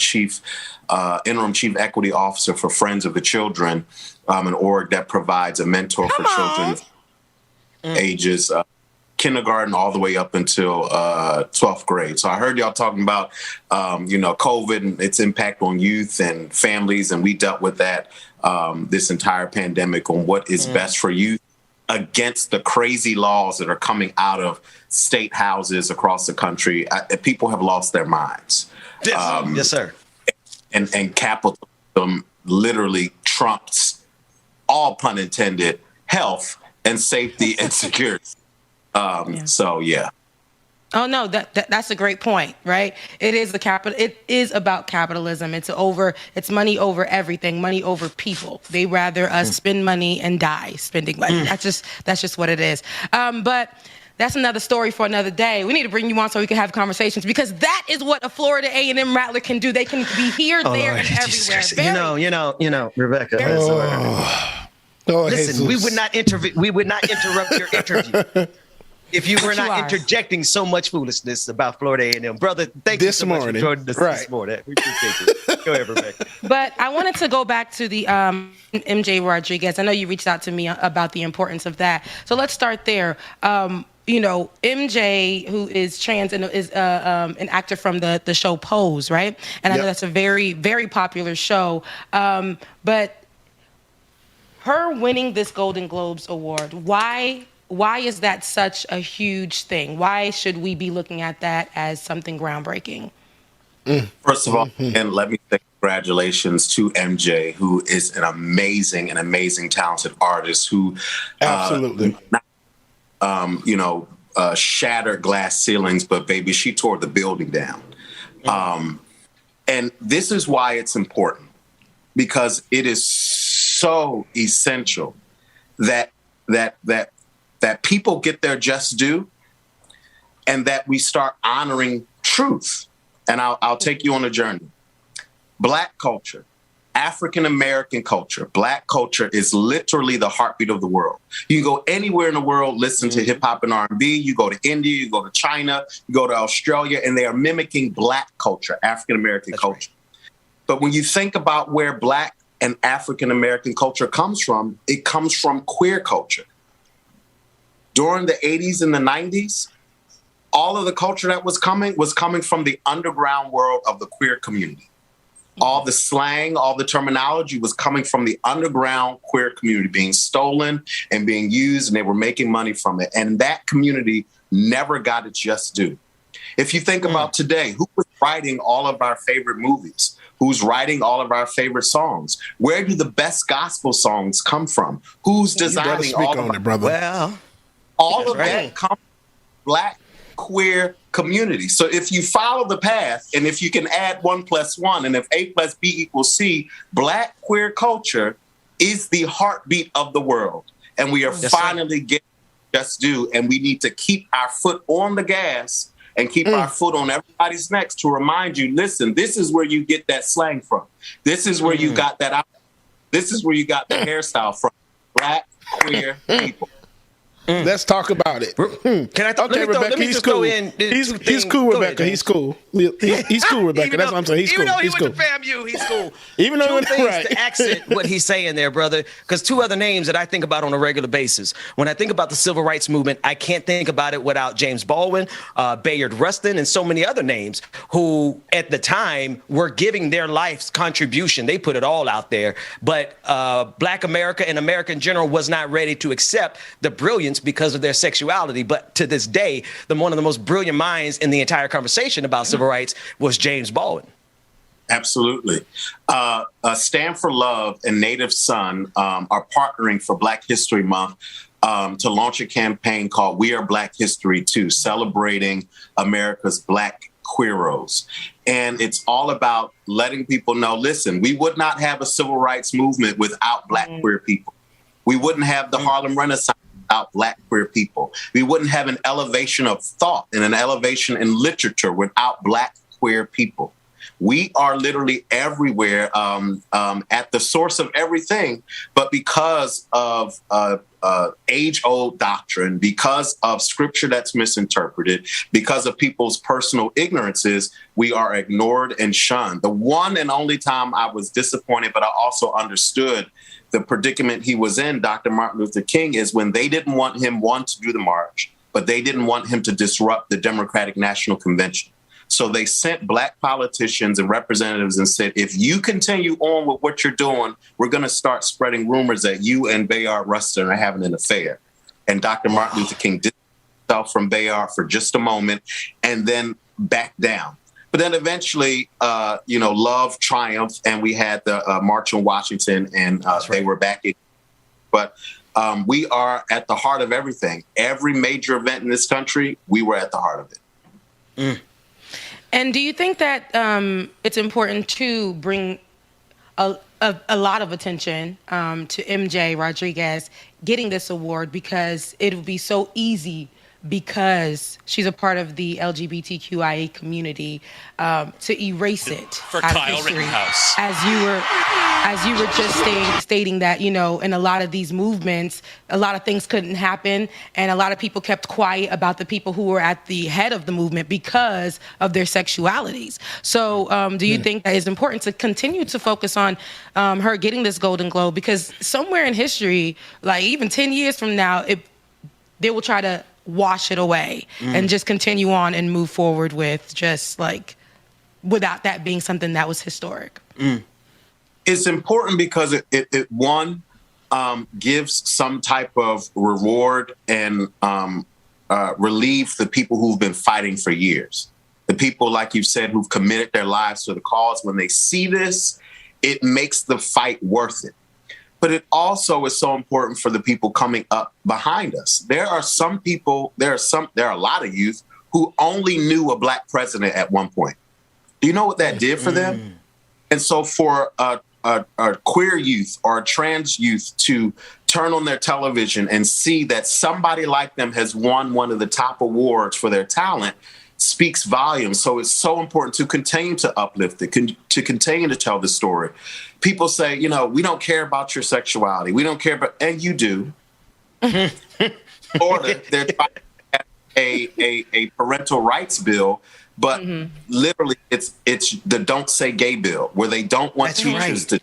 interim chief equity officer for Friends of the Children, an org that provides a mentor for children ages kindergarten all the way up until 12th grade. So I heard y'all talking about, COVID and its impact on youth and families, and we dealt with that this entire pandemic on what is best for youth against the crazy laws that are coming out of state houses across the country. People have lost their minds. Yes, sir. And capitalism literally trumps, all pun intended, health and safety and security. So, yeah. Oh no, that's a great point, right? It is about capitalism. It's money over everything, money over people. They rather us spend money and die spending money. That's just what it is. But that's another story for another day. We need to bring you on so we can have conversations, because that is what a Florida A&M Rattler can do. They can be here, there, and everywhere. You know, Rebecca. Listen, we would not interrupt your interview if you were not interjecting so much foolishness about Florida A&M. Brother, thank you so much for joining us this morning. We appreciate it. Go ahead, Rebecca. But I wanted to go back to the MJ Rodriguez. I know you reached out to me about the importance of that. So let's start there. MJ, who is trans and is an actor from the show Pose, right? And I know that's a very, very popular show. But her winning this Golden Globes award, why is that such a huge thing? Why should we be looking at that as something groundbreaking? First of all, and let me say congratulations to MJ, who is an amazing, talented artist who absolutely shattered glass ceilings, but baby, she tore the building down. And this is why it's important, because it is so essential that people get their just due, and that we start honoring truth. And I'll take you on a journey. Black culture, African-American culture, Black culture is literally the heartbeat of the world. You can go anywhere in the world, listen to hip hop and R&B. You go to India, you go to China, you go to Australia, and they are mimicking Black culture, African-American culture. Right. But when you think about where Black and African-American culture comes from, it comes from queer culture. During the 80s and the 90s, all of the culture that was coming from the underground world of the queer community. All the slang, all the terminology was coming from the underground queer community, being stolen and being used, and they were making money from it. And that community never got its just due. If you think about today, who was writing all of our favorite movies? Who's writing all of our favorite songs? Where do the best gospel songs come from? Who's designing all of it, brother. Well, all of that comes from Black queer community. So if you follow the path, and if you can add 1 + 1, and if A + B = C, Black queer culture is the heartbeat of the world. And we are finally getting just due, and we need to keep our foot on the gas and keep our foot on everybody's necks to remind you, listen, this is where you get that slang from. This is where you got that out. This is where you got the hairstyle from. Black queer people. Let's talk about it. Can I talk? Okay, Rebecca, he's cool. He's cool, Rebecca. He's cool. He's cool, Rebecca. That's what I'm saying. He's cool. Even though he went to FAMU, he's cool. Even though two things to accent what he's saying there, brother, because two other names that I think about on a regular basis. When I think about the civil rights movement, I can't think about it without James Baldwin, Bayard Rustin, and so many other names who at the time were giving their life's contribution. They put it all out there. But Black America and America in general was not ready to accept the brilliance because of their sexuality. But to this day, one of the most brilliant minds in the entire conversation about civil rights was James Baldwin. Absolutely. Stand for Love and Native Son are partnering for Black History Month to launch a campaign called We Are Black History Too, celebrating America's Black queeros. And it's all about letting people know, listen, we would not have a civil rights movement without Black queer people. We wouldn't have the Harlem Renaissance without Black queer people. We wouldn't have an elevation of thought and an elevation in literature without Black queer people. We are literally everywhere at the source of everything, but because of age-old doctrine, because of scripture that's misinterpreted, because of people's personal ignorances, we are ignored and shunned. The one and only time I was disappointed, but I also understood the predicament he was in, Dr. Martin Luther King, is when they didn't want him, one, to do the march, but they didn't want him to disrupt the Democratic National Convention. So they sent Black politicians and representatives and said, if you continue on with what you're doing, we're going to start spreading rumors that you and Bayard Rustin are having an affair. And Dr. Martin Luther King distanced himself from Bayard for just a moment and then backed down. But then eventually, love triumphed, and we had the March on Washington, and they were back in. But we are at the heart of everything. Every major event in this country, we were at the heart of it. And do you think that it's important to bring a lot of attention to MJ Rodriguez getting this award, because it would be so easy, because she's a part of the LGBTQIA community, to erase it for out Kyle of history. Rittenhouse. As you were just stating that, in a lot of these movements, a lot of things couldn't happen, and a lot of people kept quiet about the people who were at the head of the movement because of their sexualities. So do you think that it's important to continue to focus on her getting this Golden Globe? Because somewhere in history, like even 10 years from now, they will try to wash it away and just continue on and move forward with just like without that being something that was historic. It's important because it gives some type of reward and relieve the people who've been fighting for years. The people, like you said, who've committed their lives to the cause. When they see this, it makes the fight worth it. But it also is so important for the people coming up behind us. There are some people, there are a lot of youth who only knew a Black president at one point. Do you know what that did for them? And so for a queer youth or a trans youth to turn on their television and see that somebody like them has won one of the top awards for their talent speaks volumes. So it's so important to continue to uplift it, to continue to tell the story. People say, we don't care about your sexuality. We don't care about, and you do. Or they're trying to have a parental rights bill, but literally it's the Don't Say Gay bill, where they don't want teachers to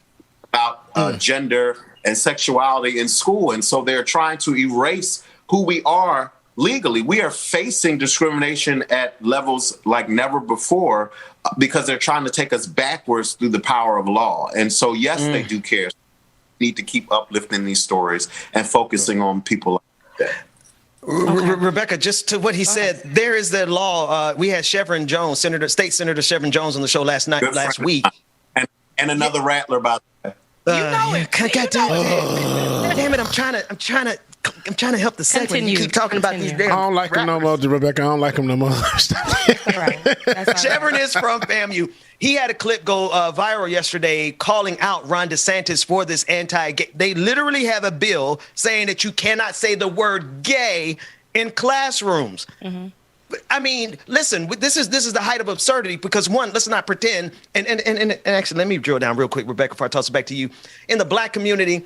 talk about gender and sexuality in school. And so they're trying to erase who we are legally. We are facing discrimination at levels like never before because they're trying to take us backwards through the power of law. And so, yes, they do care. We need to keep uplifting these stories and focusing on people like that. Rebecca, just to what he said, there is the law. We had Chevron Jones, State Senator Chevron Jones on the show last week. And another rattler about that. Damn it! I'm trying to help the segment. You keep talking about these damn. I don't like him no more, Rebecca. I don't like him no more. Chevron is from FAMU. He had a clip go viral yesterday calling out Ron DeSantis for this anti-gay. They literally have a bill saying that you cannot say the word gay in classrooms. Mm-hmm. I mean, listen, this is the height of absurdity because, one, let's not pretend. And actually, let me drill down real quick, Rebecca, before I toss it back to you. In the black community,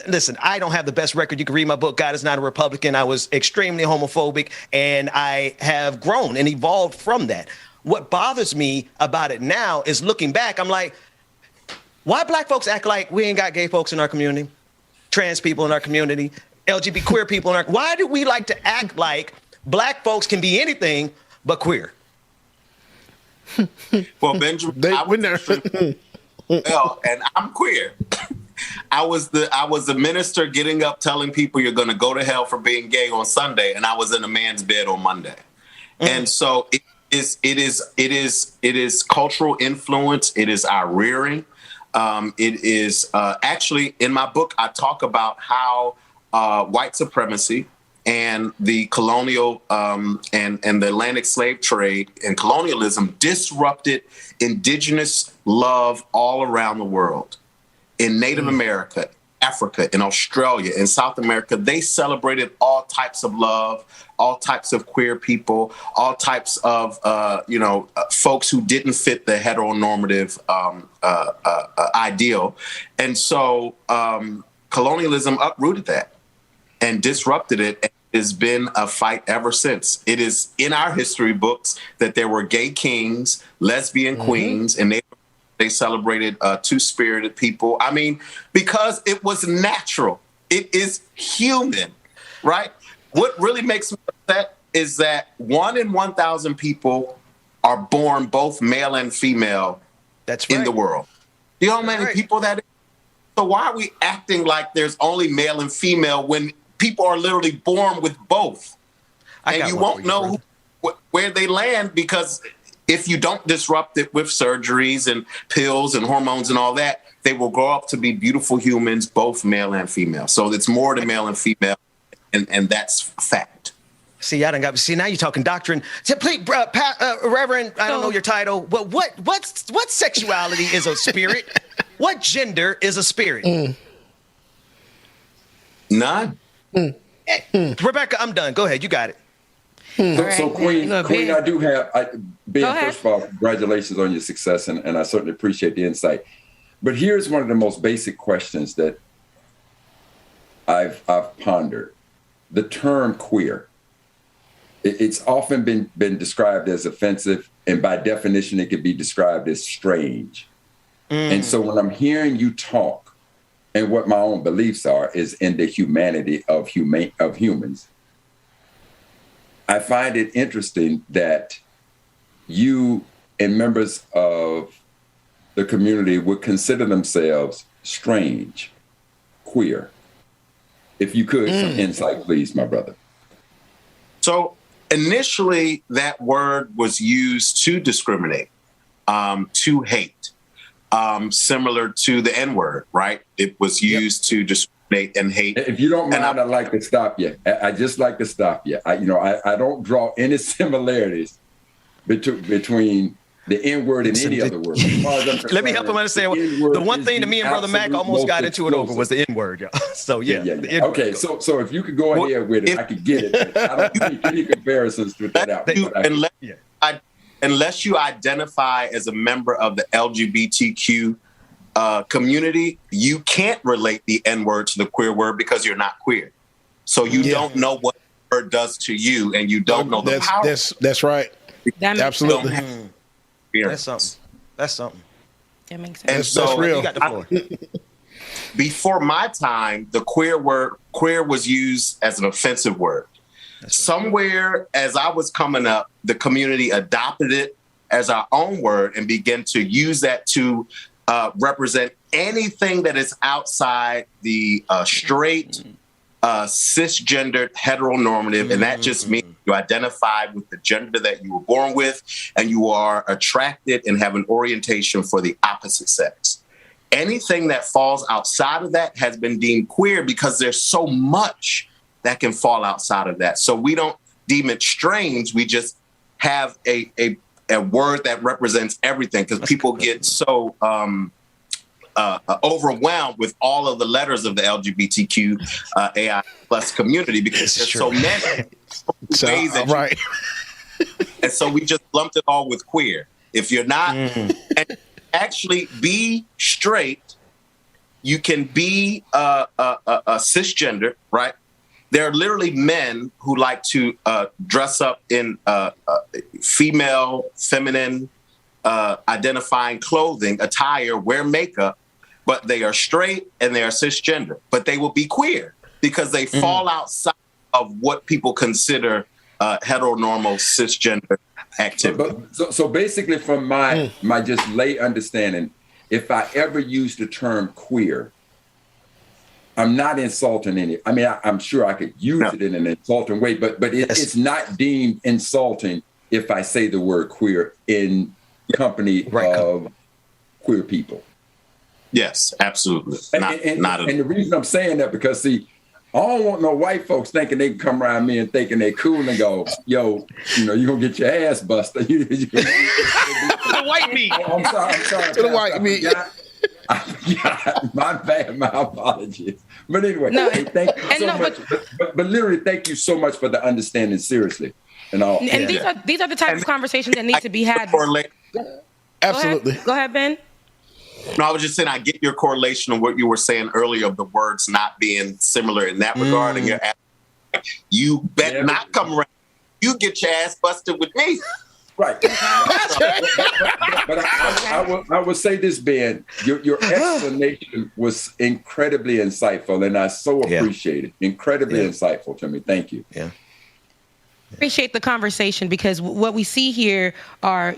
listen, I don't have the best record. You can read my book, God is Not a Republican. I was extremely homophobic, and I have grown and evolved from that. What bothers me about it now is looking back, I'm like, why black folks act like we ain't got gay folks in our community, trans people in our community, LGBT queer people in our why do we like to act like black folks can be anything but queer? Well, Benjamin, and I'm queer. I was a minister getting up telling people you're going to go to hell for being gay on Sunday, and I was in a man's bed on Monday. And so it is cultural influence. It is our rearing. It is actually in my book, I talk about how white supremacy and the colonial and the Atlantic slave trade and colonialism disrupted indigenous love all around the world. In Native America, Africa, in Australia, in South America, they celebrated all types of love, all types of queer people, all types of folks who didn't fit the heteronormative ideal. And so colonialism uprooted that and disrupted it. It has been a fight ever since. It is in our history books that there were gay kings, lesbian queens, and they celebrated two-spirited people. I mean, because it was natural. It is human, right? What really makes me upset is that 1 in 1,000 people are born both male and female in the world. Do you know how many people that is? So why are we acting like there's only male and female when people are literally born with both? And you won't know where they land because if you don't disrupt it with surgeries and pills and hormones and all that, they will grow up to be beautiful humans, both male and female. So it's more than male and female, and that's fact. See, I done got. See, now you're talking doctrine. Please, Reverend, I don't know your title, but what sexuality is a spirit? What gender is a spirit? None. Rebecca, I'm done. Go ahead. You got it. So Queen, I do have, Ben, first of all, congratulations on your success, and I certainly appreciate the insight. But here's one of the most basic questions that I've pondered. The term queer, it's often been described as offensive, and by definition, it could be described as strange. And so when I'm hearing you talk, and what my own beliefs are is in the humanity of humans, I find it interesting that you and members of the community would consider themselves strange, queer. If you could, some insight, please, my brother. So initially, that word was used to discriminate, to hate, similar to the N-word, right? It was used to discriminate and hate. If you don't mind, I'd like to stop you. I just like to stop you. I don't draw any similarities between the N-word and any other word. Let me help him understand. The one thing that me and Brother Mac almost got into it over was the N-word, y'all. So yeah. Okay, so if you could go ahead with it, I could get it. I don't think any comparisons with that out. Unless you identify as a member of the LGBTQ community, you can't relate the N-word to the queer word because you're not queer. So you don't know what the word does to you, and you don't know the power. That's right. Absolutely. That's something. That's something. That makes sense. And so that's real. You got the floor. Before my time, the queer was used as an offensive word. Somewhere as I was coming up, the community adopted it as our own word and began to use that to represent anything that is outside the straight, cisgendered, heteronormative. And that just means you identify with the gender that you were born with, and you are attracted and have an orientation for the opposite sex. Anything that falls outside of that has been deemed queer because there's so much that can fall outside of that. So we don't deem it strange. We just have a word that represents everything, because people get so overwhelmed with all of the letters of the LGBTQIA plus community because there's so many ways that right. And so we just lumped it all with queer. If you're not actually be straight, you can be a cisgender, right? There are literally men who like to dress up in female, feminine, identifying clothing, attire, wear makeup, but they are straight and they are cisgender. But they will be queer because they fall outside of what people consider heteronormal cisgender activity. So basically, from my just lay understanding, if I ever use the term queer, I'm not insulting any. I mean, I'm sure I could use it in an insulting way, but it's not deemed insulting if I say the word queer in company of queer people. Yes, absolutely. And the reason I'm saying that because, see, I don't want no white folks thinking they can come around me and thinking they're cool and go, yo, you're going to get your ass busted. The white meat. I'm sorry. To the white meat. My bad, my apologies. But anyway, thank you so much. But literally, thank you so much for the understanding, seriously. And these are the type of conversations that need to be had. Absolutely. Go ahead, Ben. No, I was just saying I get your correlation of what you were saying earlier of the words not being similar in that regard. And you're asking, you better not come around. You get your ass busted with me. Right. But I will say this, Ben, your explanation was incredibly insightful, and I so appreciate it. Incredibly insightful to me. Thank you. Yeah. Appreciate the conversation, because what we see here are,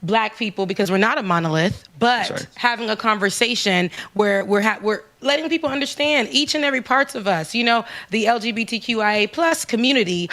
Black people, because we're not a monolith, but having a conversation where we're letting people understand each and every parts of us. The LGBTQIA plus community,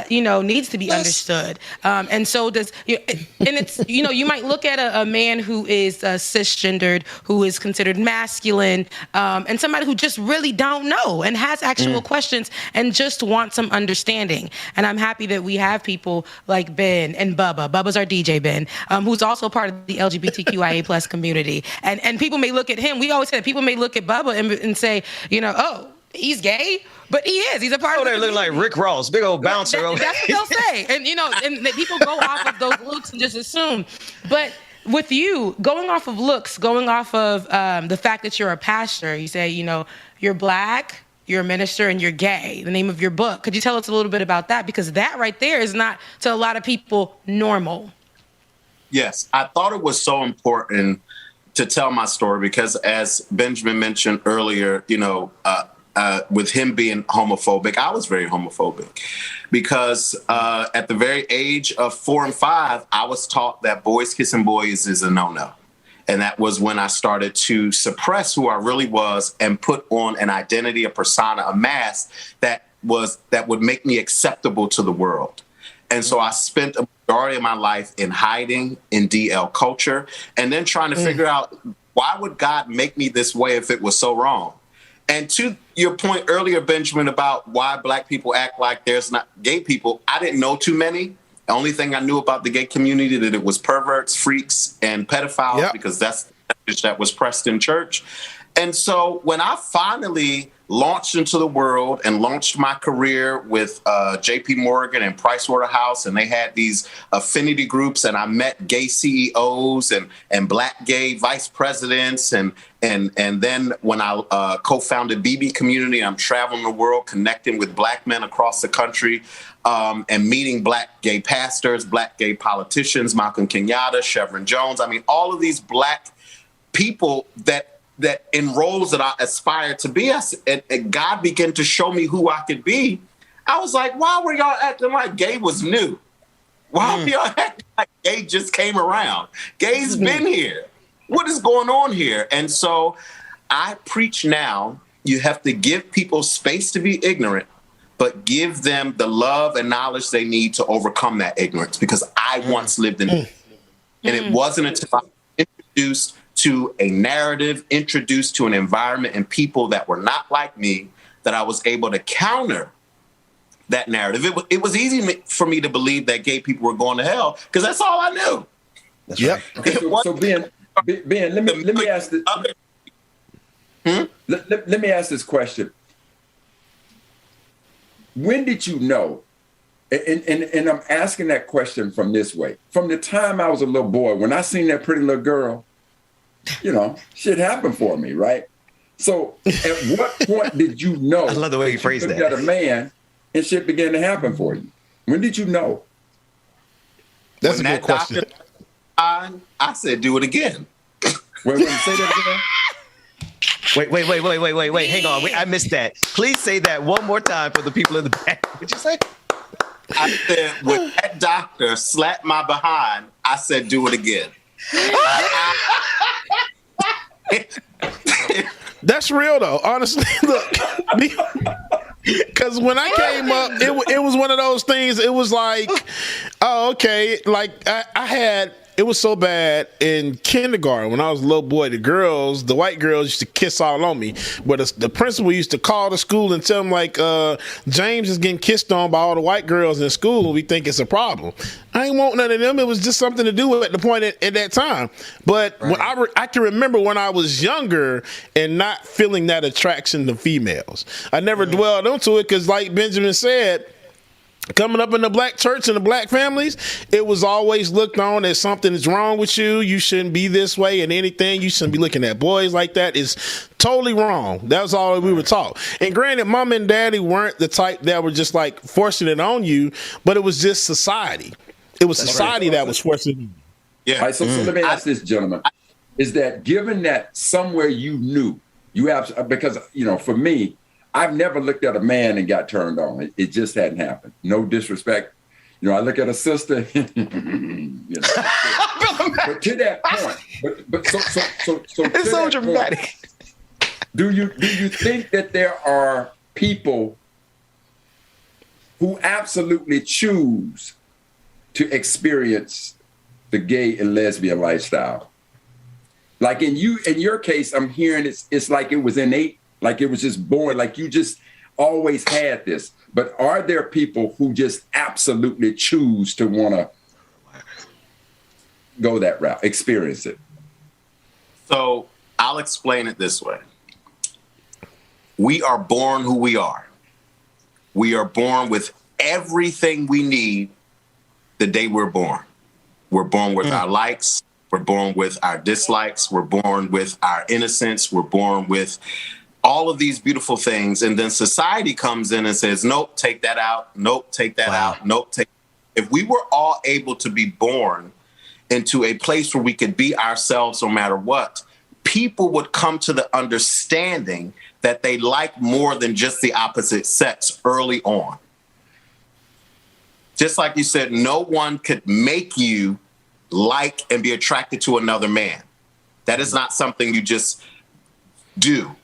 needs to be understood. And so does, and it's, you might look at a man who is cisgendered, who is considered masculine, and somebody who just really don't know and has actual questions and just want some understanding. And I'm happy that we have people like Ben and Bubba. Bubba's our DJ, Ben, who's also part of the LGBTQIA plus community. And people may look at him. We always say that people may look at Bubba and say, oh, he's gay, but he is. He's a part of the looking like Rick Ross, big old bouncer. That's what they'll say. And, and people go off of those looks and just assume. But with you, going off of looks, going off of the fact that you're a pastor, you say, you're Black, you're a minister, and you're gay, the name of your book. Could you tell us a little bit about that? Because that right there is not, to a lot of people, normal. Yes, I thought it was so important to tell my story because, as Benjamin mentioned earlier, with him being homophobic, I was very homophobic because at the very age of 4 and 5, I was taught that boys kissing boys is a no-no. And that was when I started to suppress who I really was and put on an identity, a persona, a mask that would make me acceptable to the world. And so I spent a majority of my life in hiding in DL culture and then trying to figure out, why would God make me this way if it was so wrong? And to your point earlier, Benjamin, about why Black people act like there's not gay people, I didn't know too many. The only thing I knew about the gay community, that it was perverts, freaks, and pedophiles, because that's the message that was pressed in church. And so when I finally launched into the world and launched my career with JP Morgan and Pricewaterhouse, and they had these affinity groups, and I met gay CEOs and Black gay vice presidents, and then when I co-founded BB Community, I'm traveling the world connecting with Black men across the country and meeting Black gay pastors, Black gay politicians, Malcolm Kenyatta, Chevron Jones. I mean, all of these Black people that in roles that I aspire to be, and God began to show me who I could be. I was like, why were y'all acting like gay was new? Why were y'all acting like gay just came around? Gay's been here. What is going on here? And so I preach now, you have to give people space to be ignorant, but give them the love and knowledge they need to overcome that ignorance. Because I once lived in it. And it wasn't until I was introduced to a narrative, introduced to an environment and people that were not like me, that I was able to counter that narrative. It was easy for me to believe that gay people were going to hell because that's all I knew. That's right. Okay, so Ben, let me ask this. Let me ask this question. When did you know? And I'm asking that question from this way. From the time I was a little boy, when I seen that pretty little girl, shit happened for me, right? So at what point did you know? I love the way you phrased that. You got a man and shit began to happen for you. When did you know? That's a good question. I said, do it again. Wait, say that again. Wait. Hang on. I missed that. Please say that one more time for the people in the back. What'd you say? I said, when that doctor slapped my behind, I said, do it again. That's real though. Honestly, look, because when I came up, it was one of those things. It was like, oh, okay. Like I had. It was so bad in kindergarten when I was a little boy. The white girls used to kiss all on me. But the principal used to call the school and tell them, like, James is getting kissed on by all the white girls in school, and we think it's a problem. I ain't want none of them. It was just something to do at the point at that time. But when I can remember when I was younger and not feeling that attraction to females. I never dwelled onto it because, like Benjamin said, coming up in the black church and the black families, it was always looked on as something is wrong with you. You shouldn't be this way, and anything you shouldn't be looking at boys like that is totally wrong. That was all we were taught. And granted, mom and daddy weren't the type that were just like forcing it on you, but it was just society. It was society that was forcing it. Yeah. All right, so let me ask this, gentlemen. Is that given that somewhere you knew, you have, because, for me, I've never looked at a man and got turned on. It just hadn't happened. No disrespect. I look at a sister, but to that point, but so it's so dramatic. Point, do you think that there are people who absolutely choose to experience the gay and lesbian lifestyle? Like in your case, I'm hearing it's like it was innate. Like it was just born, like you just always had this. But are there people who just absolutely choose to want to go that route, experience it? So I'll explain it this way. We are born who we are. We are born with everything we need the day we're born. We're born with our likes. We're born with our dislikes. We're born with our innocence. We're born with all of these beautiful things. And then society comes in and says, nope, take that out. Nope, take that out. Nope, take. If we were all able to be born into a place where we could be ourselves no matter what, people would come to the understanding that they like more than just the opposite sex early on. Just like you said, no one could make you like and be attracted to another man. That is not something you just do.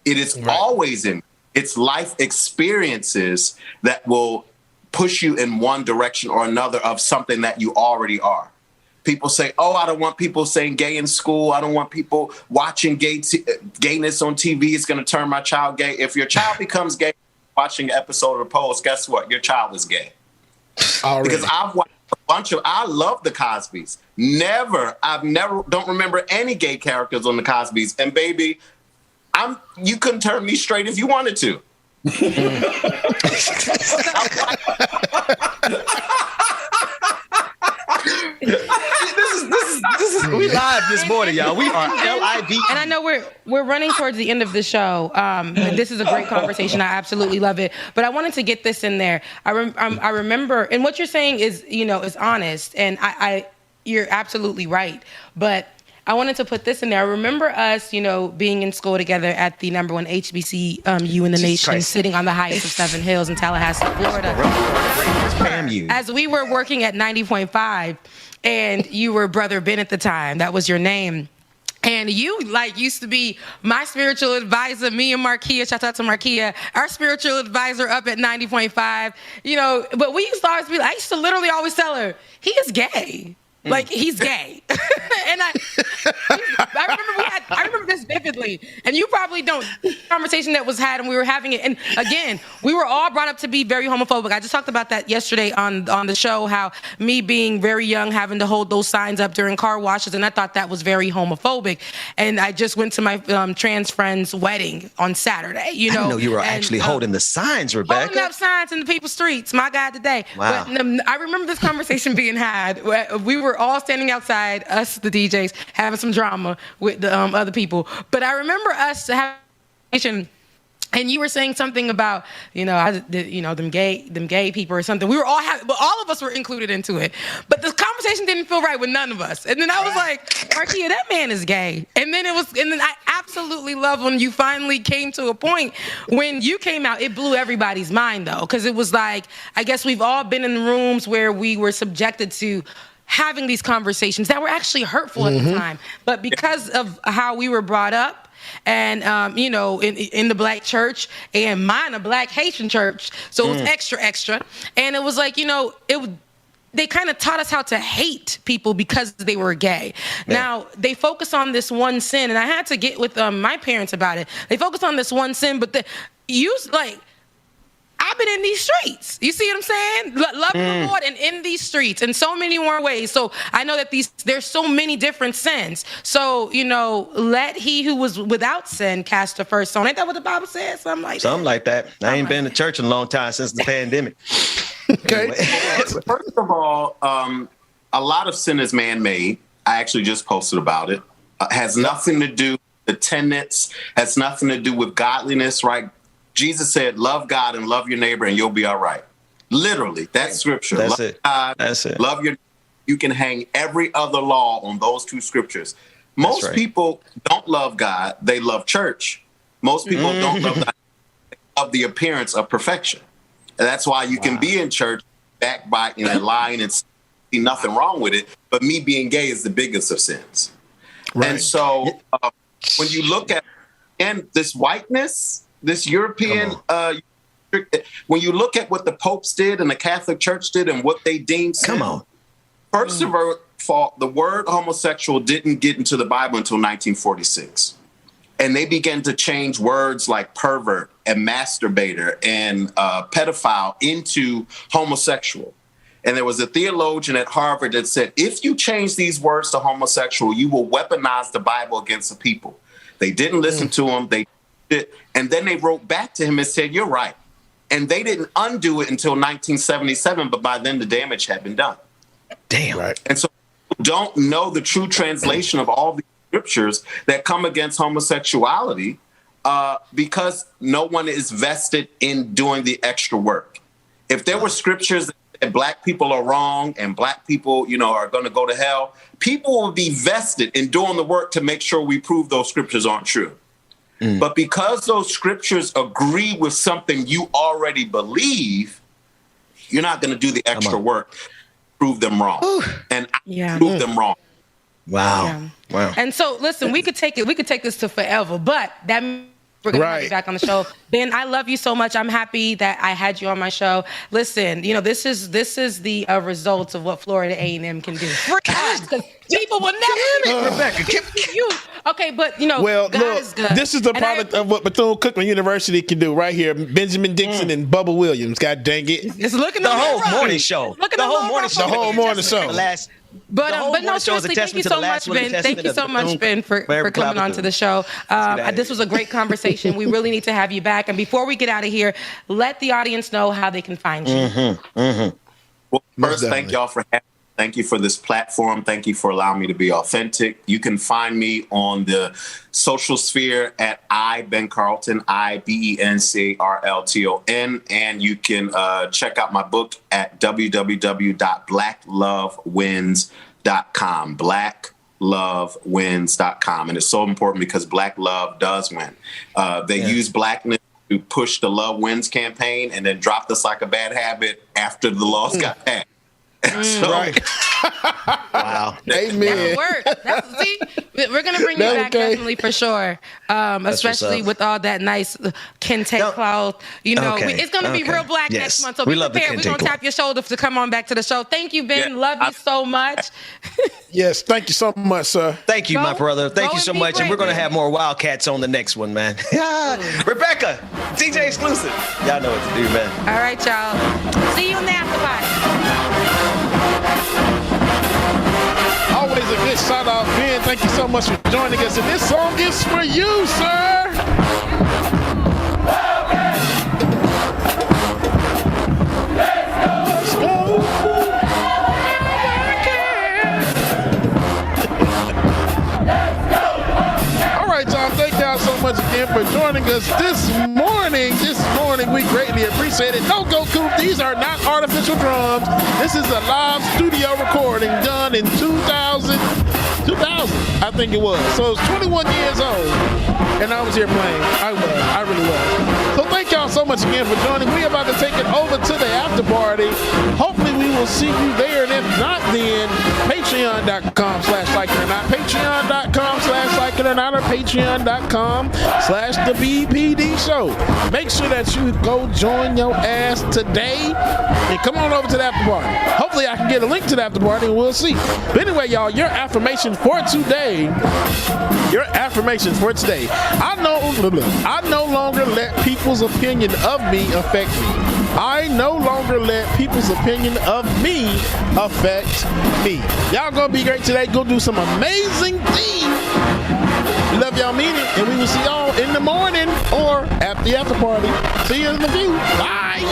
It is always it's life experiences that will push you in one direction or another of something that you already are. People say, oh, I don't want people saying gay in school. I don't want people watching gayness on TV. It's going to turn my child gay. If your child becomes gay watching an episode of Pose, guess what? Your child is gay. Already. Because I've watched I love the Cosbys. Don't remember any gay characters on the Cosbys. And baby, you couldn't turn me straight if you wanted to. This is we live this morning, y'all. We are LIV. And I know we're running towards the end of the show. This is a great conversation. I absolutely love it. But I wanted to get this in there. I remember, and what you're saying is, is honest, and you're absolutely right. But I wanted to put this in there. I remember us, being in school together at the number one HBCU in the nation, sitting on the highest of 7 hills in Tallahassee, Florida. As we were working at 90.5, and you were Brother Ben at the time. That was your name. And you used to be my spiritual advisor, me and Markia, shout out to Markia, our spiritual advisor up at 90.5, but we used to always I used to literally always tell her, he is gay. Like, he's gay. And I remember this vividly. And you probably don't. Conversation that was had, and we were having it. And again, we were all brought up to be very homophobic. I just talked about that yesterday on the show, how me being very young, having to hold those signs up during car washes, and I thought that was very homophobic. And I just went to my trans friend's wedding on Saturday. I didn't know you were actually holding the signs, Rebecca. Holding up signs in the people's streets. My God, today. Wow. But I remember this conversation being had. We were all standing outside, us, the DJs, having some drama with the other people. But I remember us having, and you were saying something about, them gay people or something. We were all but all of us were included into it. But the conversation didn't feel right with none of us. And then I was like, Markia, that man is gay. And then I absolutely love when you finally came to a point when you came out. It blew everybody's mind though, because it was like, I guess we've all been in rooms where we were subjected to having these conversations that were actually hurtful at the time. But because of how we were brought up, and in the black church, and mine a black Haitian church, so it was extra, and it was like, they kind of taught us how to hate people because they were gay. Yeah. Now they focus on this one sin, and I had to get with my parents about it. They focus on this one sin, but I've been in these streets. You see what I'm saying? Loving the Lord and in these streets in so many more ways. So I know that there's so many different sins. So, let he who was without sin cast the first stone. Ain't that what the Bible says? Something like that. I ain't been to church in a long time since the pandemic. Okay. First of all, a lot of sin is man-made. I actually just posted about it. Has nothing to do with the tenets, has nothing to do with godliness, right? Jesus said, love God and love your neighbor and you'll be all right. Literally, that's scripture. That's love it. God, that's it. Love your neighbor. You can hang every other law on those two scriptures. Most people don't love God. They love church. Most people don't love God. They love the appearance of perfection. And that's why you can be in church, backbiting and lying and see nothing wrong with it. But me being gay is the biggest of sins. Right. And so when you look at this whiteness, this European, when you look at what the popes did and the Catholic Church did and what they deemed sin, first of all, the word homosexual didn't get into the Bible until 1946. And they began to change words like pervert and masturbator and pedophile into homosexual. And there was a theologian at Harvard that said, if you change these words to homosexual, you will weaponize the Bible against the people. They didn't listen to him. And then they wrote back to him and said, you're right. And they didn't undo it until 1977, but by then the damage had been done. Damn. Right. And so people don't know the true translation of all the scriptures that come against homosexuality because no one is vested in doing the extra work. If there were scriptures that said black people are wrong and black people, are going to go to hell, people will be vested in doing the work to make sure we prove those scriptures aren't true. But because those scriptures agree with something you already believe, you're not going to do the extra work to prove them wrong. And I prove them wrong. Wow. Yeah. Wow. And so, listen, we could take this to forever, but that we're going to have you back on the show. Ben, I love you so much. I'm happy that I had you on my show. Listen, this is the result of what Florida A&M can do. Because people will never Rebecca, you. Okay, but well, God look, is good. This is the product of what Bethune-Cookman University can do right here. Benjamin Dixon and Bubba Williams. God dang it! It's looking the whole morning show. The whole morning show. But no, seriously, thank you so much, Ben. Thank you so much, Ben, for coming on to the show. This was a great conversation. We really need to have you back. And before we get out of here, let the audience know how they can find you. Well, first, thank y'all for having me. Thank you for this platform. Thank you for allowing me to be authentic. You can find me on the social sphere at Ben Carlton, IBENCARLTON. And you can check out my book at www.blacklovewins.com. Black blacklovewins.com. And it's so important because Black love does win. They use blackness to push the Love Wins campaign and then dropped us like a bad habit after the laws got passed. Right. Wow. Amen. See, we're going to bring you back definitely for sure. Especially with all that nice kente cloth. You know, it's going to be real black next month. So be prepared. We're going to tap your shoulder to come on back to the show. Thank you, Ben. Love you so much. Yes, thank you so much, sir. Thank you, my brother. Thank you so much. And we're going to have more Wildcats on the next one, man. Rebecca, DJ exclusive. Y'all know what to do, man. All right, y'all. See you in the after party. Always a good shout out, Ben. Thank you so much for joining us. And this song is for you, sir. Let's go. All right, y'all. Thank y'all so much again for joining us this morning. We greatly appreciate it. Don't go coop. These are not artificial drums. This is a live studio recording done in 2000, I think it was. So it's 21 years old, and I was here playing. I really was. So thank y'all so much again for joining. We're about to take it over to the after party. Hopefully we will see you there, and if not, then patreon.com/likeitordnot, patreon.com/likeitordnot, or patreon.com/the BPD show. Make sure that you go join your ass today and come on over to the after party. Hopefully I can get a link to the after party and we'll see. But anyway, y'all, your affirmation for today. I no longer let people's opinion of me affect me. I no longer let people's opinion of me affect me. Y'all gonna be great today. Go do some amazing things. Love y'all, mean it, and we will see y'all in the morning or at the after party. See you in the view. Bye.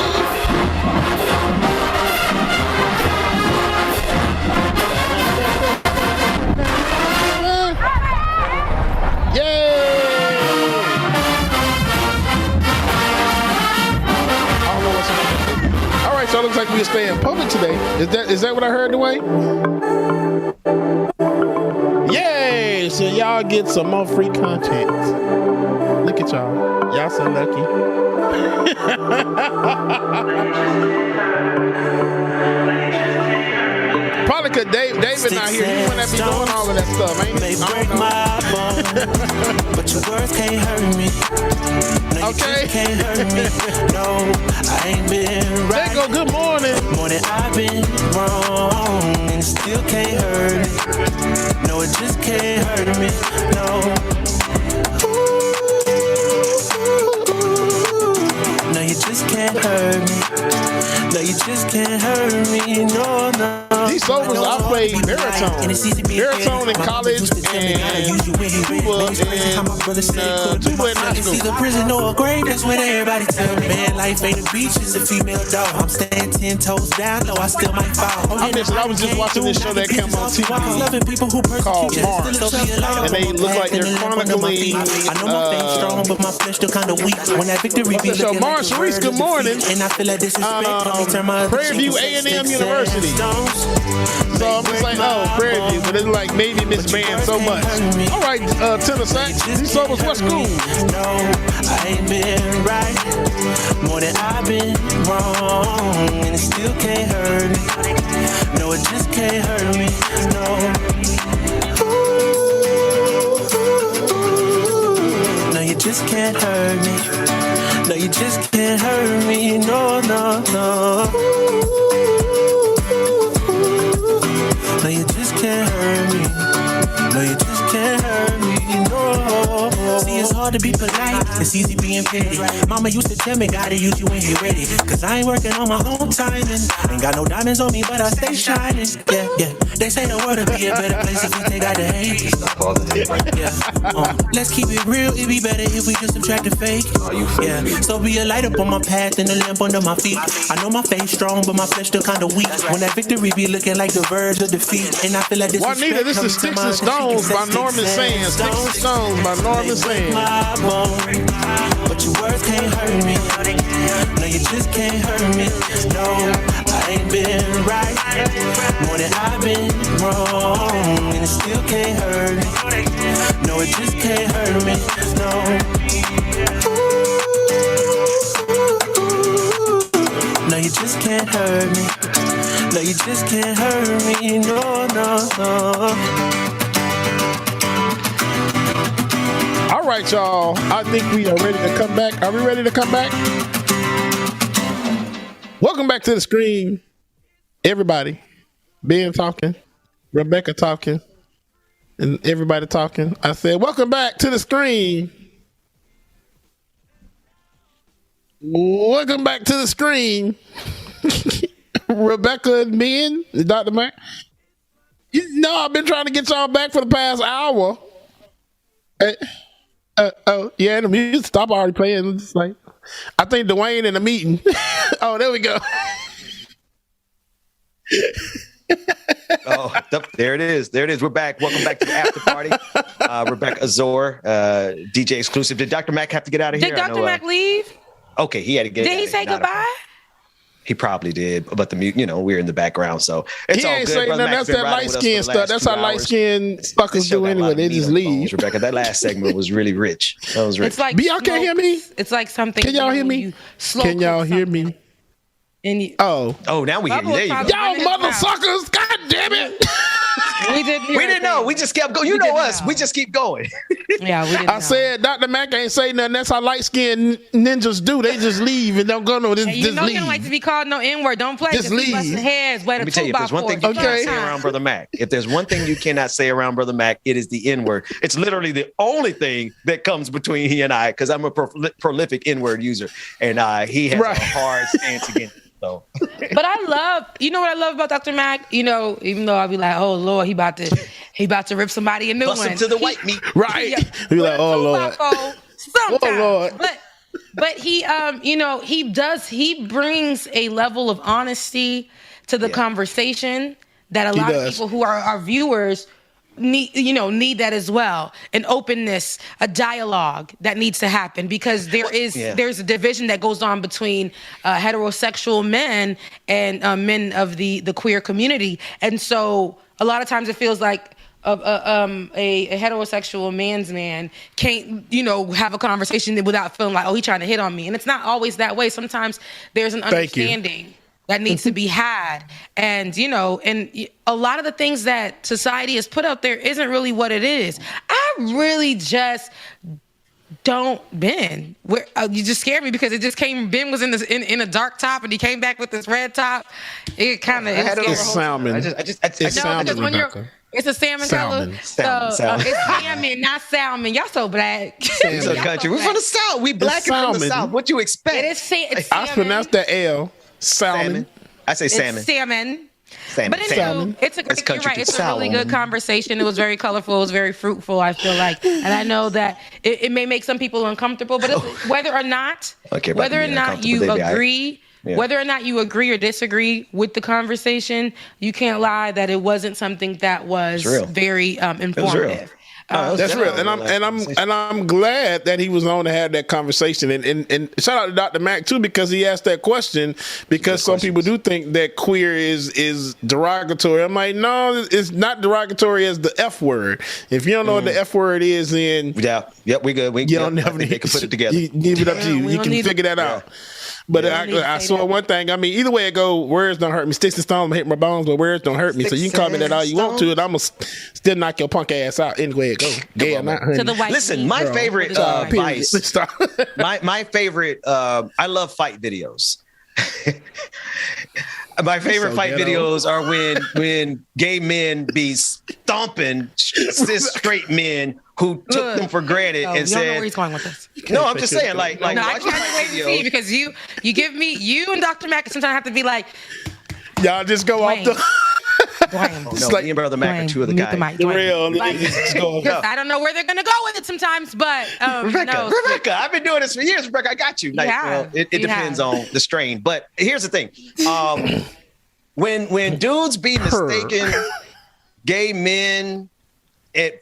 So it looks like we'll stay in public today. Is that what I heard, Dwayne? Yay! So y'all get some more free content. Look at y'all. Y'all so lucky. Probably because David not here. He wouldn't be doing all of that stuff, ain't he? But your words can't hurt me. No, okay. Can't hurt me. No, I ain't been right. There go, good morning. More than I've been wrong, and it still can't hurt me. No, it just can't hurt me. No. No, you just can't hurt me. No, you just can't hurt me. No, no. These songs I played baritone in college and tuba in high school. See the prison or a grave, that's what everybody tell me. Man, life ain't a beach, it's a female dog. I'm staying 10 toes down, though I still might fall. I was just watching this show that came on TV called Mars, and they look like they're chronically. I know my faith strong, but my flesh still kind of weak. When that victory be so Mars Reese, good morning. And I feel like this is Prairie View A&M University. So I'm just like, oh, Prairie View, but it's like maybe misband so much. All right, tenor sax. These songs, what school? No, I ain't been right. More than I've been wrong, and it still can't hurt me. No, it just can't hurt me. No. No, you just can't hurt me. No, you just can't hurt me. No, no, no. No, you just can't hurt me. No, you just can't hurt me. No. See, it's hard to be polite. It's easy being petty. Mama used to tell me, gotta use you when you're ready. Cause I ain't working on my own timing. Ain't got no diamonds on me, but I stay shining. Yeah, yeah. They say the world would be a better place if we take out the hate. Yeah. Let's keep it real. It'd be better if we just subtract the fake. Yeah. So be a light up on my path and a lamp under my feet. I know my faith strong, but my flesh still kinda weak. When that victory be looking like the verge of defeat, and I feel like this. Juanita, this is Sticks and Stones by Norman Sands. Sticks and Stones by Norman Sands. But your words can't hurt me. No, you just can't hurt me. No, I ain't been right more than I've been wrong, and it still can't hurt me. No, it just can't hurt me. No. No, you just can't hurt me. No, you just can't hurt me. No, no, no. All right, y'all. I think we are ready to come back. Are we ready to come back? Welcome back to the screen, everybody. Ben talking, Rebecca talking, and everybody talking. I said, welcome back to the screen. Welcome back to the screen. Rebecca and Ben, Dr. Mac. No, I've been trying to get y'all back for the past hour. Oh, yeah, the music stop already playing. It's like, I think Dwayne in the meeting. Oh, there we go. Oh, there it is. There it is. We're back. Welcome back to the after party. Rebecca Azor, DJ exclusive. Did Dr. Mac have to get out of here? Did Dr. Mac leave? Okay, he had to get. Did he say goodbye? He probably did, but we're in the background, so it's all good. He ain't saying nothing. That's that light skin stuff. That's how light skin fuckers do anyway. They just leave. Rebecca, that last segment was really rich. That was rich. It's like y'all can't hear me. It's like something. Can y'all hear me? Can y'all hear me? Oh, now we hear you. There you go. Y'all mother suckers! God damn it! We didn't know. We just kept going. You know us. We just keep going. Yeah, we didn't. I said Dr. Mac ain't say nothing. That's how light skinned ninjas do. They just leave and don't go no. Just you know leave. you don't like to be called no N-word. Don't play. Just leave. Heads, Let me tell you, if there's one thing you can't say around Brother Mac, if there's one thing you cannot say around Brother Mac, it is the N-word. It's literally the only thing that comes between he and I, because I'm a prolific N-word user, and he has a hard stance against it. So. But you know what I love about Dr. Mac? You know, even though I'll be like, oh Lord, he about to rip somebody a new Bust one. him to the white meat. Right. Be like, oh Lord. Sometimes. Oh Lord. But he he brings a level of honesty to the conversation that a lot of people who are our viewers need that as well. An openness, a dialogue that needs to happen, because there's a division that goes on between heterosexual men and men of the queer community. And so a lot of times it feels like a heterosexual man's man can't, have a conversation without feeling like, oh, he's trying to hit on me. And it's not always that way. Sometimes there's an understanding that needs to be had. And, and a lot of the things that society has put out there isn't really what it is. I really just don't Ben. You just scared me, because it just came. Ben was in a dark top and he came back with this red top. It kind of it's salmon. It's salmon. It's a salmon color. Salmon. It's salmon, not salmon. Y'all so black. It's a country. We're from the South. We black and from the South. What you expect? It's salmon. I pronounced that L. Salmon. I say salmon. It's salmon. Salmon. But anyway, it's a great. You're right. It's a really good conversation. It was very colorful. It was very fruitful, I feel like, and I know that it may make some people uncomfortable, but whether or not you agree. Yeah. Whether or not you agree or disagree with the conversation, you can't lie that it wasn't something that was very informative. That's real, and I'm glad that he was on to have that conversation, and shout out to Dr. Mac too, because he asked that question, because some people do think that queer is derogatory. I'm like, no, it's not derogatory as the F word. If you don't know what the F word is, then we good. You don't never need to put it together. Leave it up to you. You can figure that out. But I saw one thing. I mean, either way it go, words don't hurt me. Sticks and stones hit my bones, but words don't hurt me. So you can call me that all you want to, and I'm going to still knock your punk ass out anyway it go. Yeah, not honey. Listen, my favorite advice, my favorite, I love fight videos. My favorite fight videos are when gay men be stomping cis straight men who took them for granted and said, "You don't know where he's going with this." No, I'm just saying, like I can't wait to see, because you give me, you and Dr. Mac sometimes have to be like, y'all just go off the. Me and Brother Mac are two of the guys. Real. I don't know where they're gonna go with it sometimes, but Rebecca, I've been doing this for years. Rebecca, I got you. It depends on the strain, but here's the thing: when dudes be mistaken gay men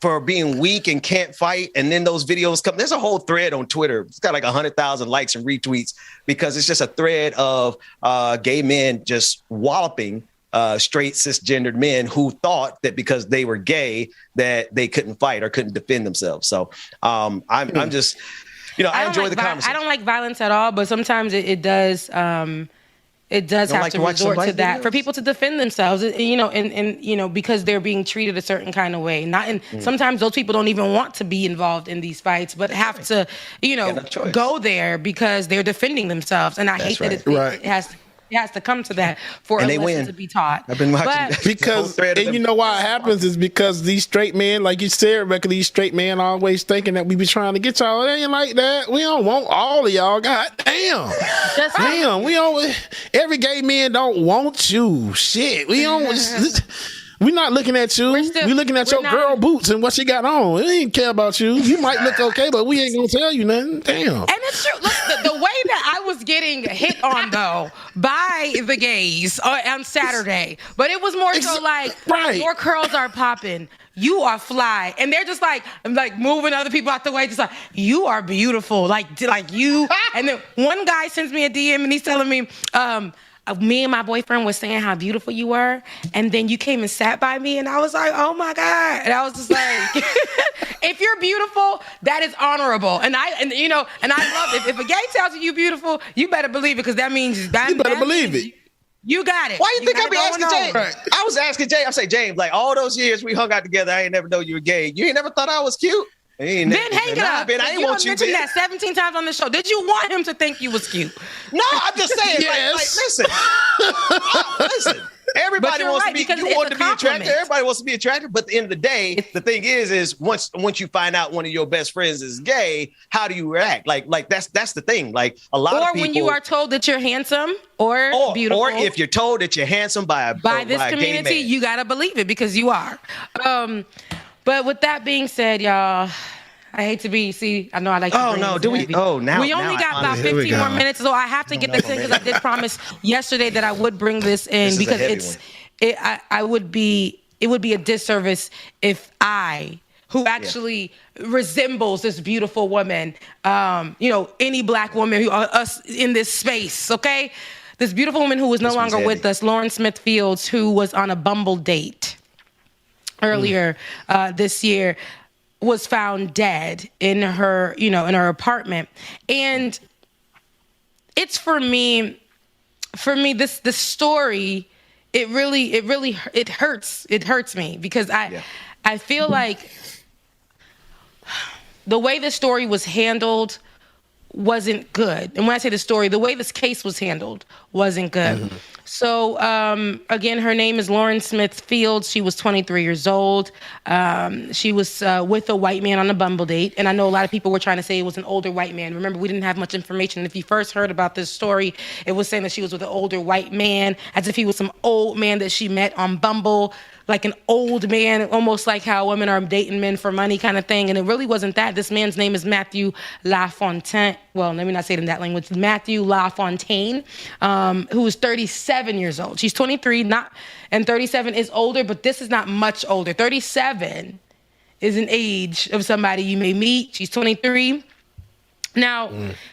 for being weak and can't fight. And then those videos come. There's a whole thread on Twitter. It's got like 100,000 likes and retweets because it's just a thread of gay men just walloping straight cisgendered men who thought that because they were gay that they couldn't fight or couldn't defend themselves. So I'm just, I enjoy the conversation. I don't like violence at all, but sometimes it does. It does have to resort to that for people to defend themselves, and because they're being treated a certain kind of way. Sometimes those people don't even want to be involved in these fights, but have to, go there because they're defending themselves. And I hate that it has to come to that for a lesson to be taught. I've been watching because, and you know why it happens is because these straight men, like you said, Rebecca, these straight men always thinking that we be trying to get y'all. It ain't like that. We don't want all of y'all. God damn. Damn. We don't. Every gay man don't want you. Shit. We don't. We're not looking at you. We're looking at your girl boots and what she got on. We ain't care about you. You might look okay, but we ain't gonna tell you nothing. Damn. And it's true. Look, the way that I was getting hit on though by the gays on Saturday, but it was more so like your curls are popping. You are fly, and they're just like moving other people out the way, just like you are beautiful, like you. And then one guy sends me a DM and he's telling me, me and my boyfriend was saying how beautiful you were, and then you came and sat by me, and I was like, oh my God. And I was just like, if you're beautiful, that is honorable. And I love it. If a gay tells you you're beautiful, you better believe it, because that means you better believe it. You got it. Why you think I be asking James? I was asking James, I say, James, like all those years we hung out together, I ain't never know you were gay. You ain't never thought I was cute? Ben, hang it up. Ben, I ain't want you mentioned that 17 times on the show. Did you want him to think you was cute? No, I'm just saying. Listen. Listen. Everybody wants to be. You want to be attractive. Everybody wants to be attractive. But at the end of the day, the thing is once you find out one of your best friends is gay, how do you react? Like that's the thing. Like a lot of people. Or when you are told that you're handsome or beautiful, or if you're told that you're handsome by this community, you gotta believe it because you are. But with that being said, y'all, I hate to be. I know I like to. Oh no, do we? Oh, now we only got about 15 more minutes, so I have to get this in because I did promise yesterday that I would bring this in because it would be a disservice if I, who actually resembles this beautiful woman, any black woman who us in this space, okay, this beautiful woman who is no longer with us, Lauren Smith Fields, who was on a Bumble date earlier this year, was found dead in her apartment. And it's for me this story, it hurts me because I feel like the way the story was handled wasn't good. And when I say the story, the way this case was handled wasn't good. Mm-hmm. So, again, her name is Lauren Smith Fields. She was 23 years old. She was with a white man on a Bumble date. And I know a lot of people were trying to say it was an older white man. Remember, we didn't have much information. If you first heard about this story, it was saying that she was with an older white man, as if he was some old man that she met on Bumble, like an old man, almost like how women are dating men for money kind of thing. And it really wasn't that. This man's name is Matthew LaFontaine. Well, let me not say it in that language. Matthew LaFontaine, who is 37 years old. She's 23, and 37 is older, but this is not much older. 37 is an age of somebody you may meet. She's 23. Now,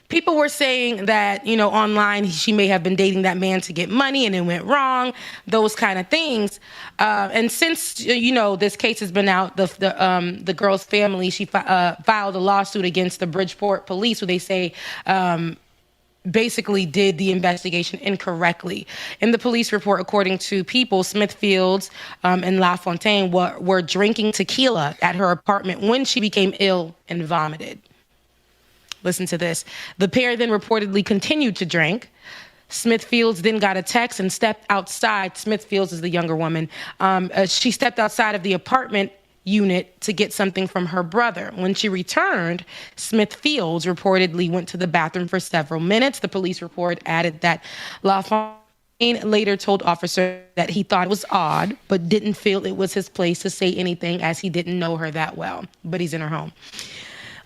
people were saying that, online, she may have been dating that man to get money and it went wrong, those kind of things. And since, this case has been out, the girl's family, she filed a lawsuit against the Bridgeport police, who they say basically did the investigation incorrectly. In the police report, according to People, Smith Fields and LaFontaine were drinking tequila at her apartment when she became ill and vomited. Listen to this. The pair then reportedly continued to drink. Smith Fields then got a text and stepped outside. Smith Fields is the younger woman. She stepped outside of the apartment unit to get something from her brother. When she returned, Smith Fields reportedly went to the bathroom for several minutes. The police report added that LaFontaine later told officers that he thought it was odd, but didn't feel it was his place to say anything as he didn't know her that well, but he's in her home.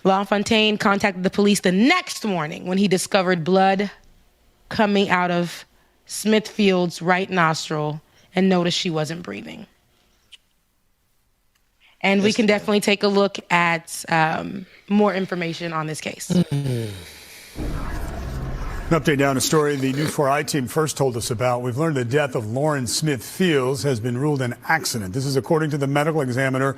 LaFontaine contacted the police the next morning when he discovered blood coming out of Smith Fields' right nostril and noticed she wasn't breathing. and we can definitely take a look at more information on this case. An update now on a story the News 4i team first told us about. We've learned the death of Lauren Smith Fields has been ruled an accident. This is according to the medical examiner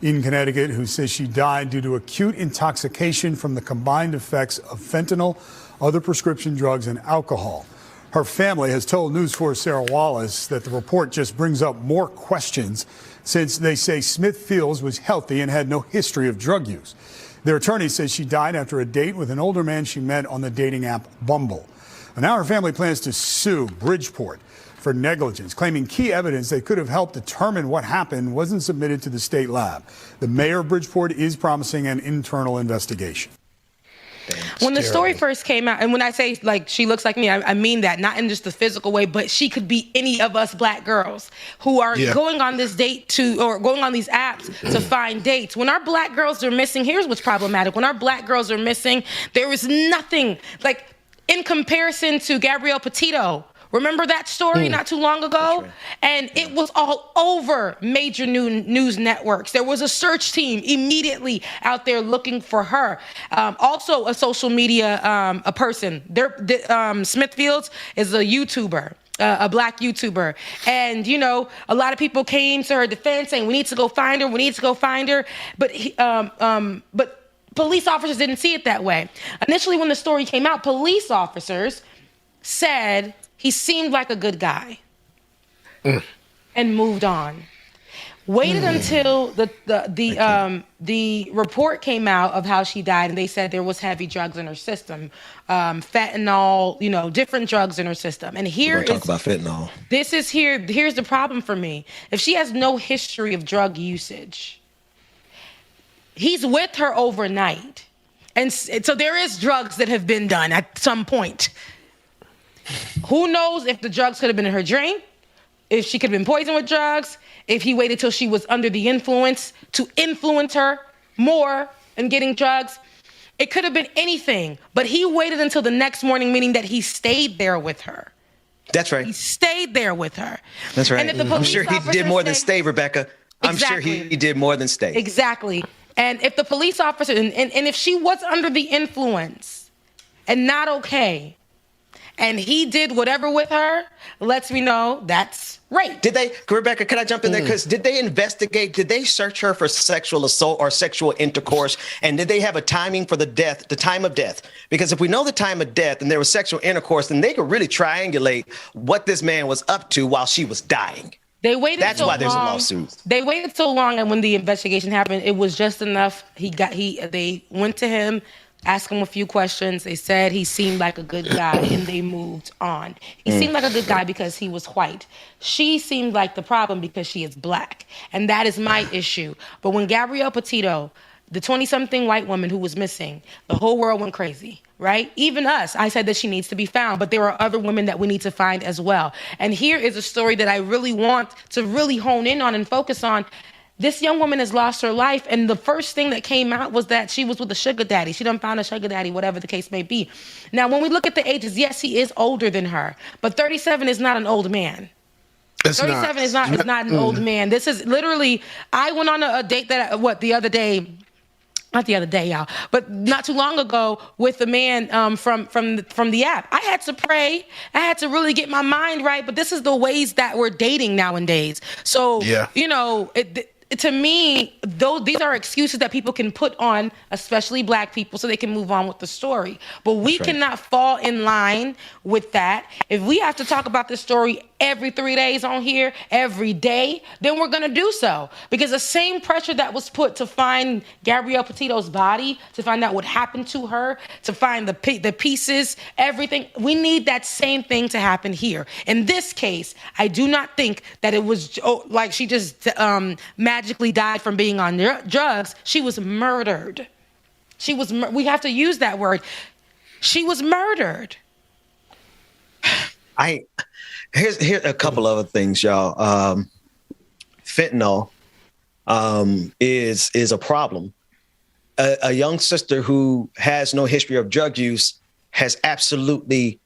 in Connecticut, who says she died due to acute intoxication from the combined effects of fentanyl, other prescription drugs, and alcohol. Her family has told News 4's Sarah Wallace that the report just brings up more questions since they say Smith Fields was healthy and had no history of drug use. Their attorney says she died after a date with an older man she met on the dating app Bumble. And now her family plans to sue Bridgeport for negligence, claiming key evidence that could have helped determine what happened wasn't submitted to the state lab. The mayor of Bridgeport is promising an internal investigation. When the story first came out, and when I say like she looks like me, I mean that not in just the physical way, but she could be any of us black girls who are going on this date or going on these apps to find dates. When our black girls are missing, here's what's problematic. When our black girls are missing, there is nothing like in comparison to Gabrielle Petito. Remember that story not too long ago? Right. And it was all over major news networks. There was a search team immediately out there looking for her. Also a social media a person. Smith Fields is a YouTuber. A black YouTuber. And, you know, a lot of people came to her defense saying, we need to go find her. We need to go find her. But police officers didn't see it that way. Initially, when the story came out, police officers said he seemed like a good guy and moved on. Waited until the report came out of how she died, and they said there was heavy drugs in her system, fentanyl, you know, different drugs in her system. And talk about fentanyl. Here's the problem for me. If she has no history of drug usage, he's with her overnight, and so there is drugs that have been done at some point. Who knows if the drugs could have been in her drink, if she could have been poisoned with drugs, if he waited till she was under the influence to influence her more in getting drugs. It could have been anything, but he waited until the next morning, meaning that he stayed there with her. That's right. He stayed there with her. That's right. And if the I'm sure he did more than stay, Rebecca. I'm sure he did more than stay. Exactly. And if the police officer, and if she was under the influence and not okay, and he did whatever with her, lets me know that's rape. Rebecca, can I jump in there? Because did they investigate, did they search her for sexual assault or sexual intercourse? And did they have a timing for the time of death? Because if we know the time of death and there was sexual intercourse, then they could really triangulate what this man was up to while she was dying. That's why there's a lawsuit. They waited so long, and when the investigation happened, it was just enough. They went to him, asked him a few questions. They said he seemed like a good guy, and they moved on. He seemed like a good guy because he was white. She seemed like the problem because she is black, and that is my issue. But when Gabrielle Petito, the 20-something white woman who was missing, the whole world went crazy, right? Even us. I said that she needs to be found, but there are other women that we need to find as well. And here is a story that I really want to really hone in on and focus on. This young woman has lost her life, and the first thing that came out was that she was with a sugar daddy. She done found a sugar daddy, whatever the case may be. Now, when we look at the ages, yes, he is older than her, but 37 is not an old man. 37 is not an old man. This is literally, I went on a date the other day, not the other day, y'all, but not too long ago with a man from the app. I had to pray. I had to really get my mind right, but this is the ways that we're dating nowadays. So, you know, to me, these are excuses that people can put on, especially black people, so they can move on with the story. But we cannot fall in line with that. If we have to talk about this story every 3 days on here, every day, then we're going to do so. Because the same pressure that was put to find Gabrielle Petito's body, to find out what happened to her, to find the pieces, everything, we need that same thing to happen here. In this case, I do not think that it was like she just magically died from being on drugs. She was murdered. We have to use that word. She was murdered. Here's a couple other things, y'all. Fentanyl is a problem. A young sister who has no history of drug use has absolutely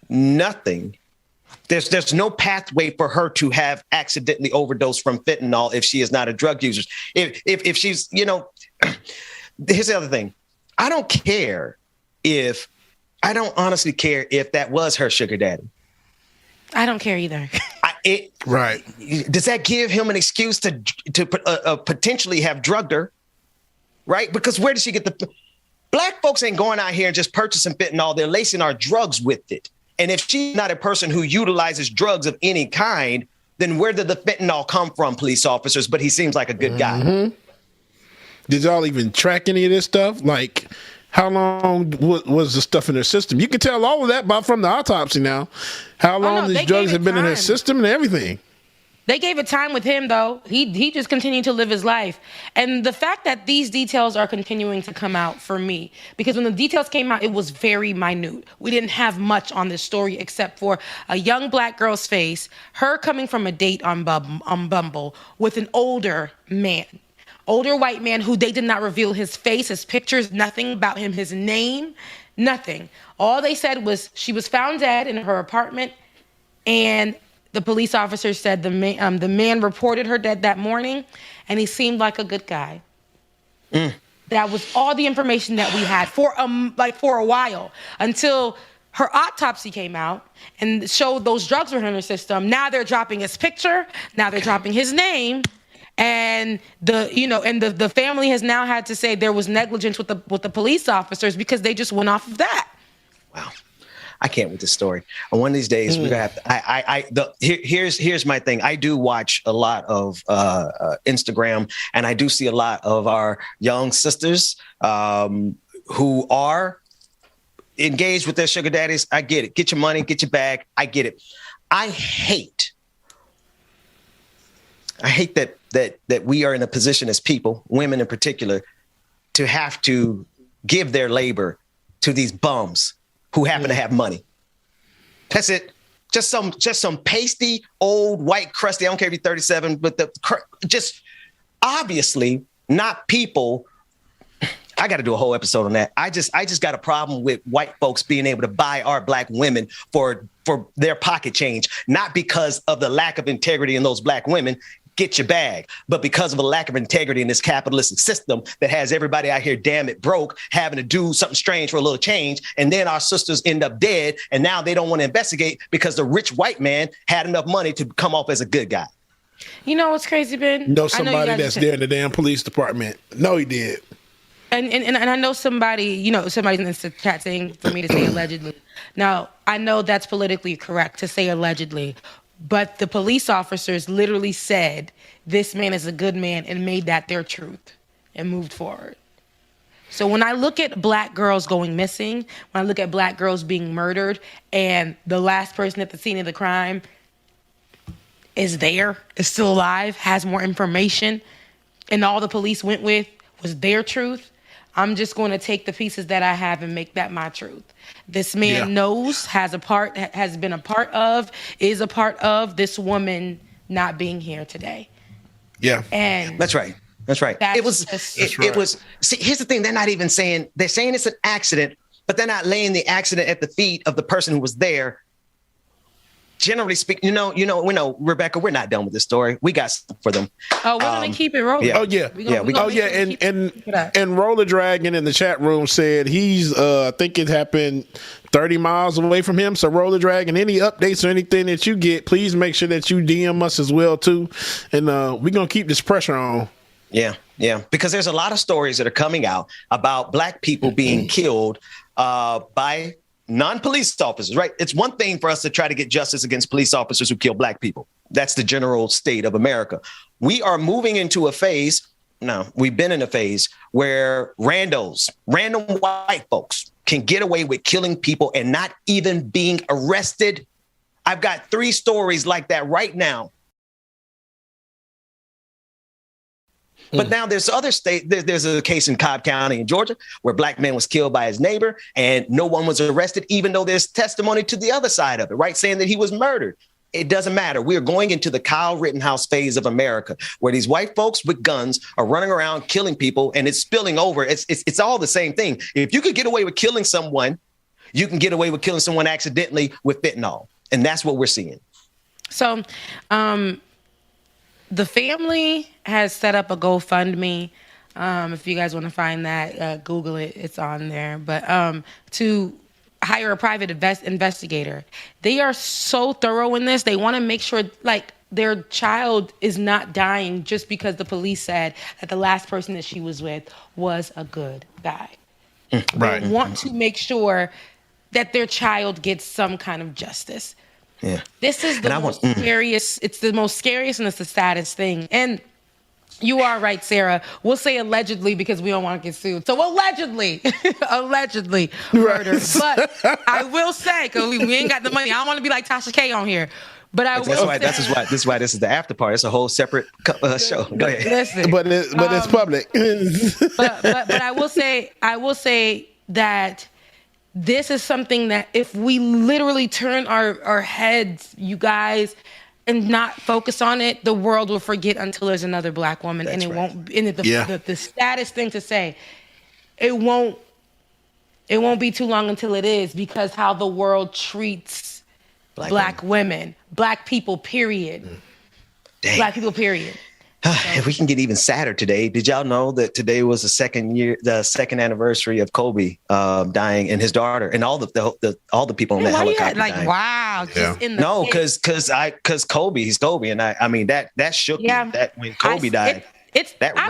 nothing There's no pathway for her to have accidentally overdosed from fentanyl if she is not a drug user. If she's, you know, here's the other thing. I don't honestly care if that was her sugar daddy. I don't care either. Right. Does that give him an excuse to potentially have drugged her? Right? Because where does she get the... Black folks ain't going out here and just purchasing fentanyl. They're lacing our drugs with it. And if she's not a person who utilizes drugs of any kind, then where did the fentanyl come from, police officers? But he seems like a good guy. Did y'all even track any of this stuff? Like, how long was the stuff in her system? You can tell all of that from the autopsy now. How long these drugs have been in her system and everything. They gave it time with him, though. He just continued to live his life. And the fact that these details are continuing to come out for me, because when the details came out, it was very minute. We didn't have much on this story except for a young black girl's face, her coming from a date on Bumble with an older white man who they did not reveal his face, his pictures, nothing about him, his name, nothing. All they said was she was found dead in her apartment, and the police officer said the man reported her dead that morning, and he seemed like a good guy. That was all the information that we had for a while, until her autopsy came out and showed those drugs were in her system. Now they're dropping his picture. Now they're dropping his name. And the family has now had to say there was negligence with the police officers because they just went off of that. Wow. I can't with this story. And one of these days we're gonna have here's my thing. I do watch a lot of Instagram, and I do see a lot of our young sisters who are engaged with their sugar daddies. I get it. Get your money, get your bag. I get it. I hate that we are in a position as people, women in particular, to have to give their labor to these bums who happen to have money. That's it. Just some pasty, old, white, crusty, I don't care if you're 37, but just obviously not people. I got to do a whole episode on that. I just got a problem with white folks being able to buy our black women for their pocket change, not because of the lack of integrity in those black women. Get your bag, but because of a lack of integrity in this capitalistic system that has everybody out here, damn it, broke, having to do something strange for a little change. And then our sisters end up dead. And now they don't want to investigate because the rich white man had enough money to come off as a good guy. You know what's crazy, Ben? Know somebody that's there in the damn police department. No, he did. And I know somebody's in the chat saying for me to say allegedly. Now, I know that's politically correct to say allegedly. But the police officers literally said, this man is a good man, and made that their truth and moved forward. So when I look at black girls going missing, when I look at black girls being murdered, and the last person at the scene of the crime is still alive, has more information, and all the police went with was their truth, I'm just going to take the pieces that I have and make that my truth. This man knows, has been a part of, is a part of this woman not being here today. Yeah. And that's right. It was. See, here's the thing. They're not even saying, they're saying it's an accident, but they're not laying the accident at the feet of the person who was there. Generally speaking, we know, Rebecca, we're not done with this story. We got stuff for them. Oh, we're going to keep it rolling. Yeah. Oh, yeah. And Roller Dragon in the chat room said he's, I think it happened 30 miles away from him. So Roller Dragon, any updates or anything that you get, please make sure that you DM us as well, too. And we're going to keep this pressure on. Yeah. Because there's a lot of stories that are coming out about black people being killed by non-police officers, right? It's one thing for us to try to get justice against police officers who kill black people. That's the general state of America. We are moving into a phase, we've been in a phase where random white folks can get away with killing people and not even being arrested. I've got 3 stories like that right now. But now there's other states. There's a case in Cobb County in Georgia where a black man was killed by his neighbor and no one was arrested, even though there's testimony to the other side of it, right? Saying that he was murdered. It doesn't matter. We are going into the Kyle Rittenhouse phase of America, where these white folks with guns are running around killing people, and it's spilling over. It's all the same thing. If you could get away with killing someone, you can get away with killing someone accidentally with fentanyl. And that's what we're seeing. So the family has set up a GoFundMe. If you guys want to find that, Google it. It's on there. But to hire a private investigator. They are so thorough in this. They want to make sure, like, their child is not dying just because the police said that the last person that she was with was a good guy. Right. They want to make sure that their child gets some kind of justice. Yeah. This is the most scariest. It's the most scariest and it's the saddest thing. And you are right, Sarah. We'll say allegedly because we don't want to get sued. So allegedly murder. But I will say, because we ain't got the money. I don't want to be like Tasha K on here. But I will say. This is why this is the after party. It's a whole separate show. Go ahead. Listen, but it's public. but I will say that this is something that if we literally turn our heads, you guys, and not focus on it, the world will forget until there's another Black woman. That's and it right. won't. And the saddest thing to say, it won't be too long until it is, because how the world treats Black women, Black people, period. Dang. Black people, period. If we can get even sadder today, did y'all know that today was the second anniversary of Kobe dying, and his daughter, and all the people on that helicopter dying. Wow, just in the no, because Kobe, he's Kobe, and I mean that shook me. That when Kobe died, I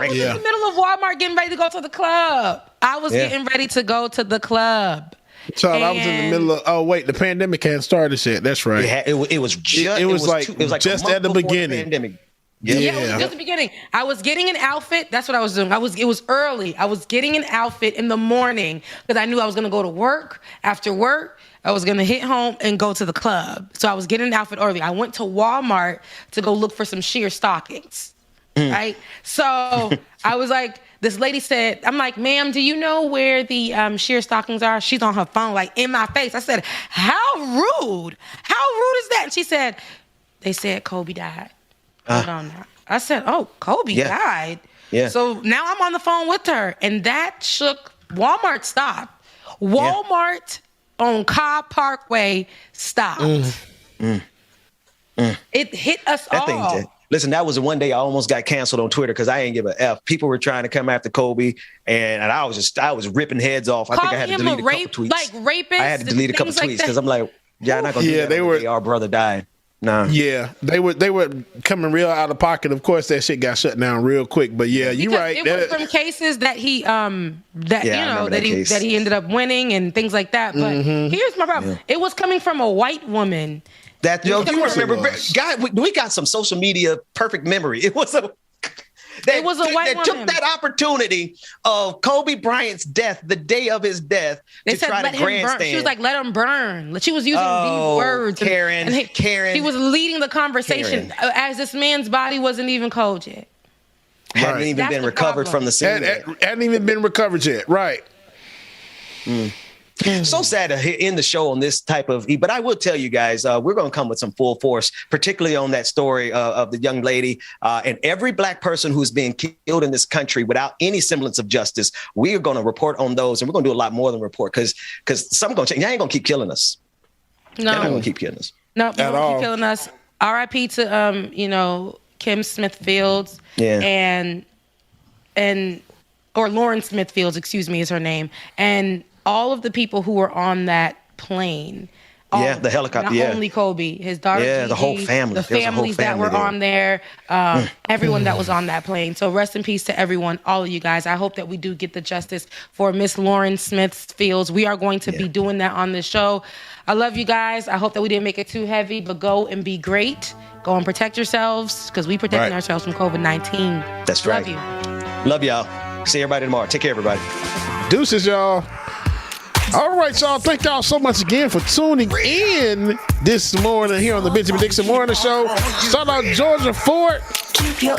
was in the middle of Walmart getting ready to go to the club. I was getting ready to go to the club. So I was in the middle of. The pandemic hadn't started yet. That's right. It was like just at the beginning. Pandemic. Yeah, it was just the beginning. I was getting an outfit. That's what I was doing. It was early. I was getting an outfit in the morning because I knew I was going to go to work. After work, I was going to hit home and go to the club. So I was getting an outfit early. I went to Walmart to go look for some sheer stockings. Right? So I was like, this lady said, I'm like, ma'am, do you know where the sheer stockings are? She's on her phone, like in my face. I said, how rude? How rude is that? And she said, they said Kobe died. Hold on now. I said, oh, Kobe died. Yeah. So now I'm on the phone with her, and that shook. Walmart stopped. Walmart on Cobb Parkway stopped. It hit us all. Listen, that was the one day I almost got canceled on Twitter because I didn't give a F. People were trying to come after Kobe, and I was ripping heads off. I think I had to delete a couple tweets. Like rapist. I had to delete a couple tweets because I'm like, I'm not gonna do that. Our brother died. No. Yeah, they were coming real out of pocket. Of course, that shit got shut down real quick. But yeah, you're right. It was from cases that he that he ended up winning and things like that. But here's my problem: it was coming from a white woman. That you remember, God, we got some social media perfect memory. It was a white woman took that opportunity of Kobe Bryant's death, the day of his death, they to said, try to grandstand. She was like, "Let him burn." She was using these words. Karen. She was leading the conversation as this man's body wasn't even cold yet. Hadn't even been recovered from the scene. Hadn't even been recovered yet. Right. So sad to end the show on this type of, but I will tell you guys, we're going to come with some full force, particularly on that story of the young lady and every Black person who's being killed in this country without any semblance of justice. We are going to report on those, and we're going to do a lot more than report because something's going to change. Y'all ain't going to keep killing us. No, y'all not going to keep killing us. No, you're going to keep killing us. R.I.P. to Kim Smith Fields and Lauren Smith Fields, excuse me, is her name, and all of the people who were on that plane. The helicopter. Not only Kobe, his daughter. Yeah, Gigi, the whole family. The families that were on there. Everyone that was on that plane. So rest in peace to everyone, all of you guys. I hope that we do get the justice for Miss Lauren Smith Fields. We are going to be doing that on this show. I love you guys. I hope that we didn't make it too heavy, but go and be great. Go and protect yourselves because we protecting ourselves from COVID-19. That's right. Love you. Love y'all. See everybody tomorrow. Take care, everybody. Deuces, y'all. All right, y'all. Thank y'all so much again for tuning in this morning here on the Benjamin Dixon Morning Show. Shout out Georgia Fort,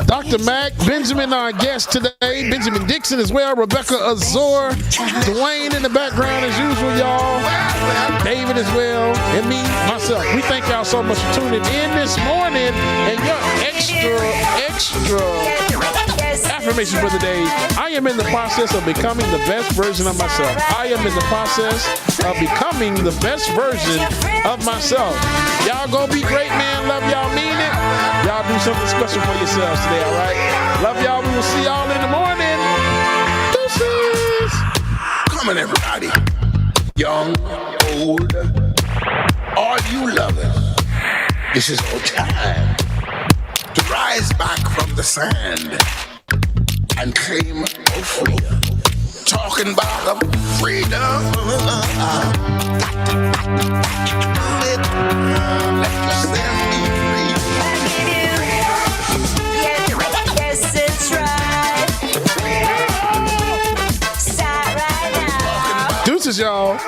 Dr. Mack, Benjamin, our guest today, Benjamin Dixon as well, Rebecca Azor, Dwayne in the background as usual, y'all, David as well, and me, myself. We thank y'all so much for tuning in this morning and your extra affirmation for the day. I am in the process of becoming the best version of myself. I am in the process of becoming the best version of myself. Y'all gonna be great, man. Love y'all, mean it. Y'all do something special for yourselves today, all right? Love y'all. We will see y'all in the morning. Deuces. Come on, everybody. Young, old, all you lovers. This is our time to rise back from the sand and claim our freedom. Talking about the freedom. Let yourself be free. Yes, it's right. Start right now. Deuces, y'all.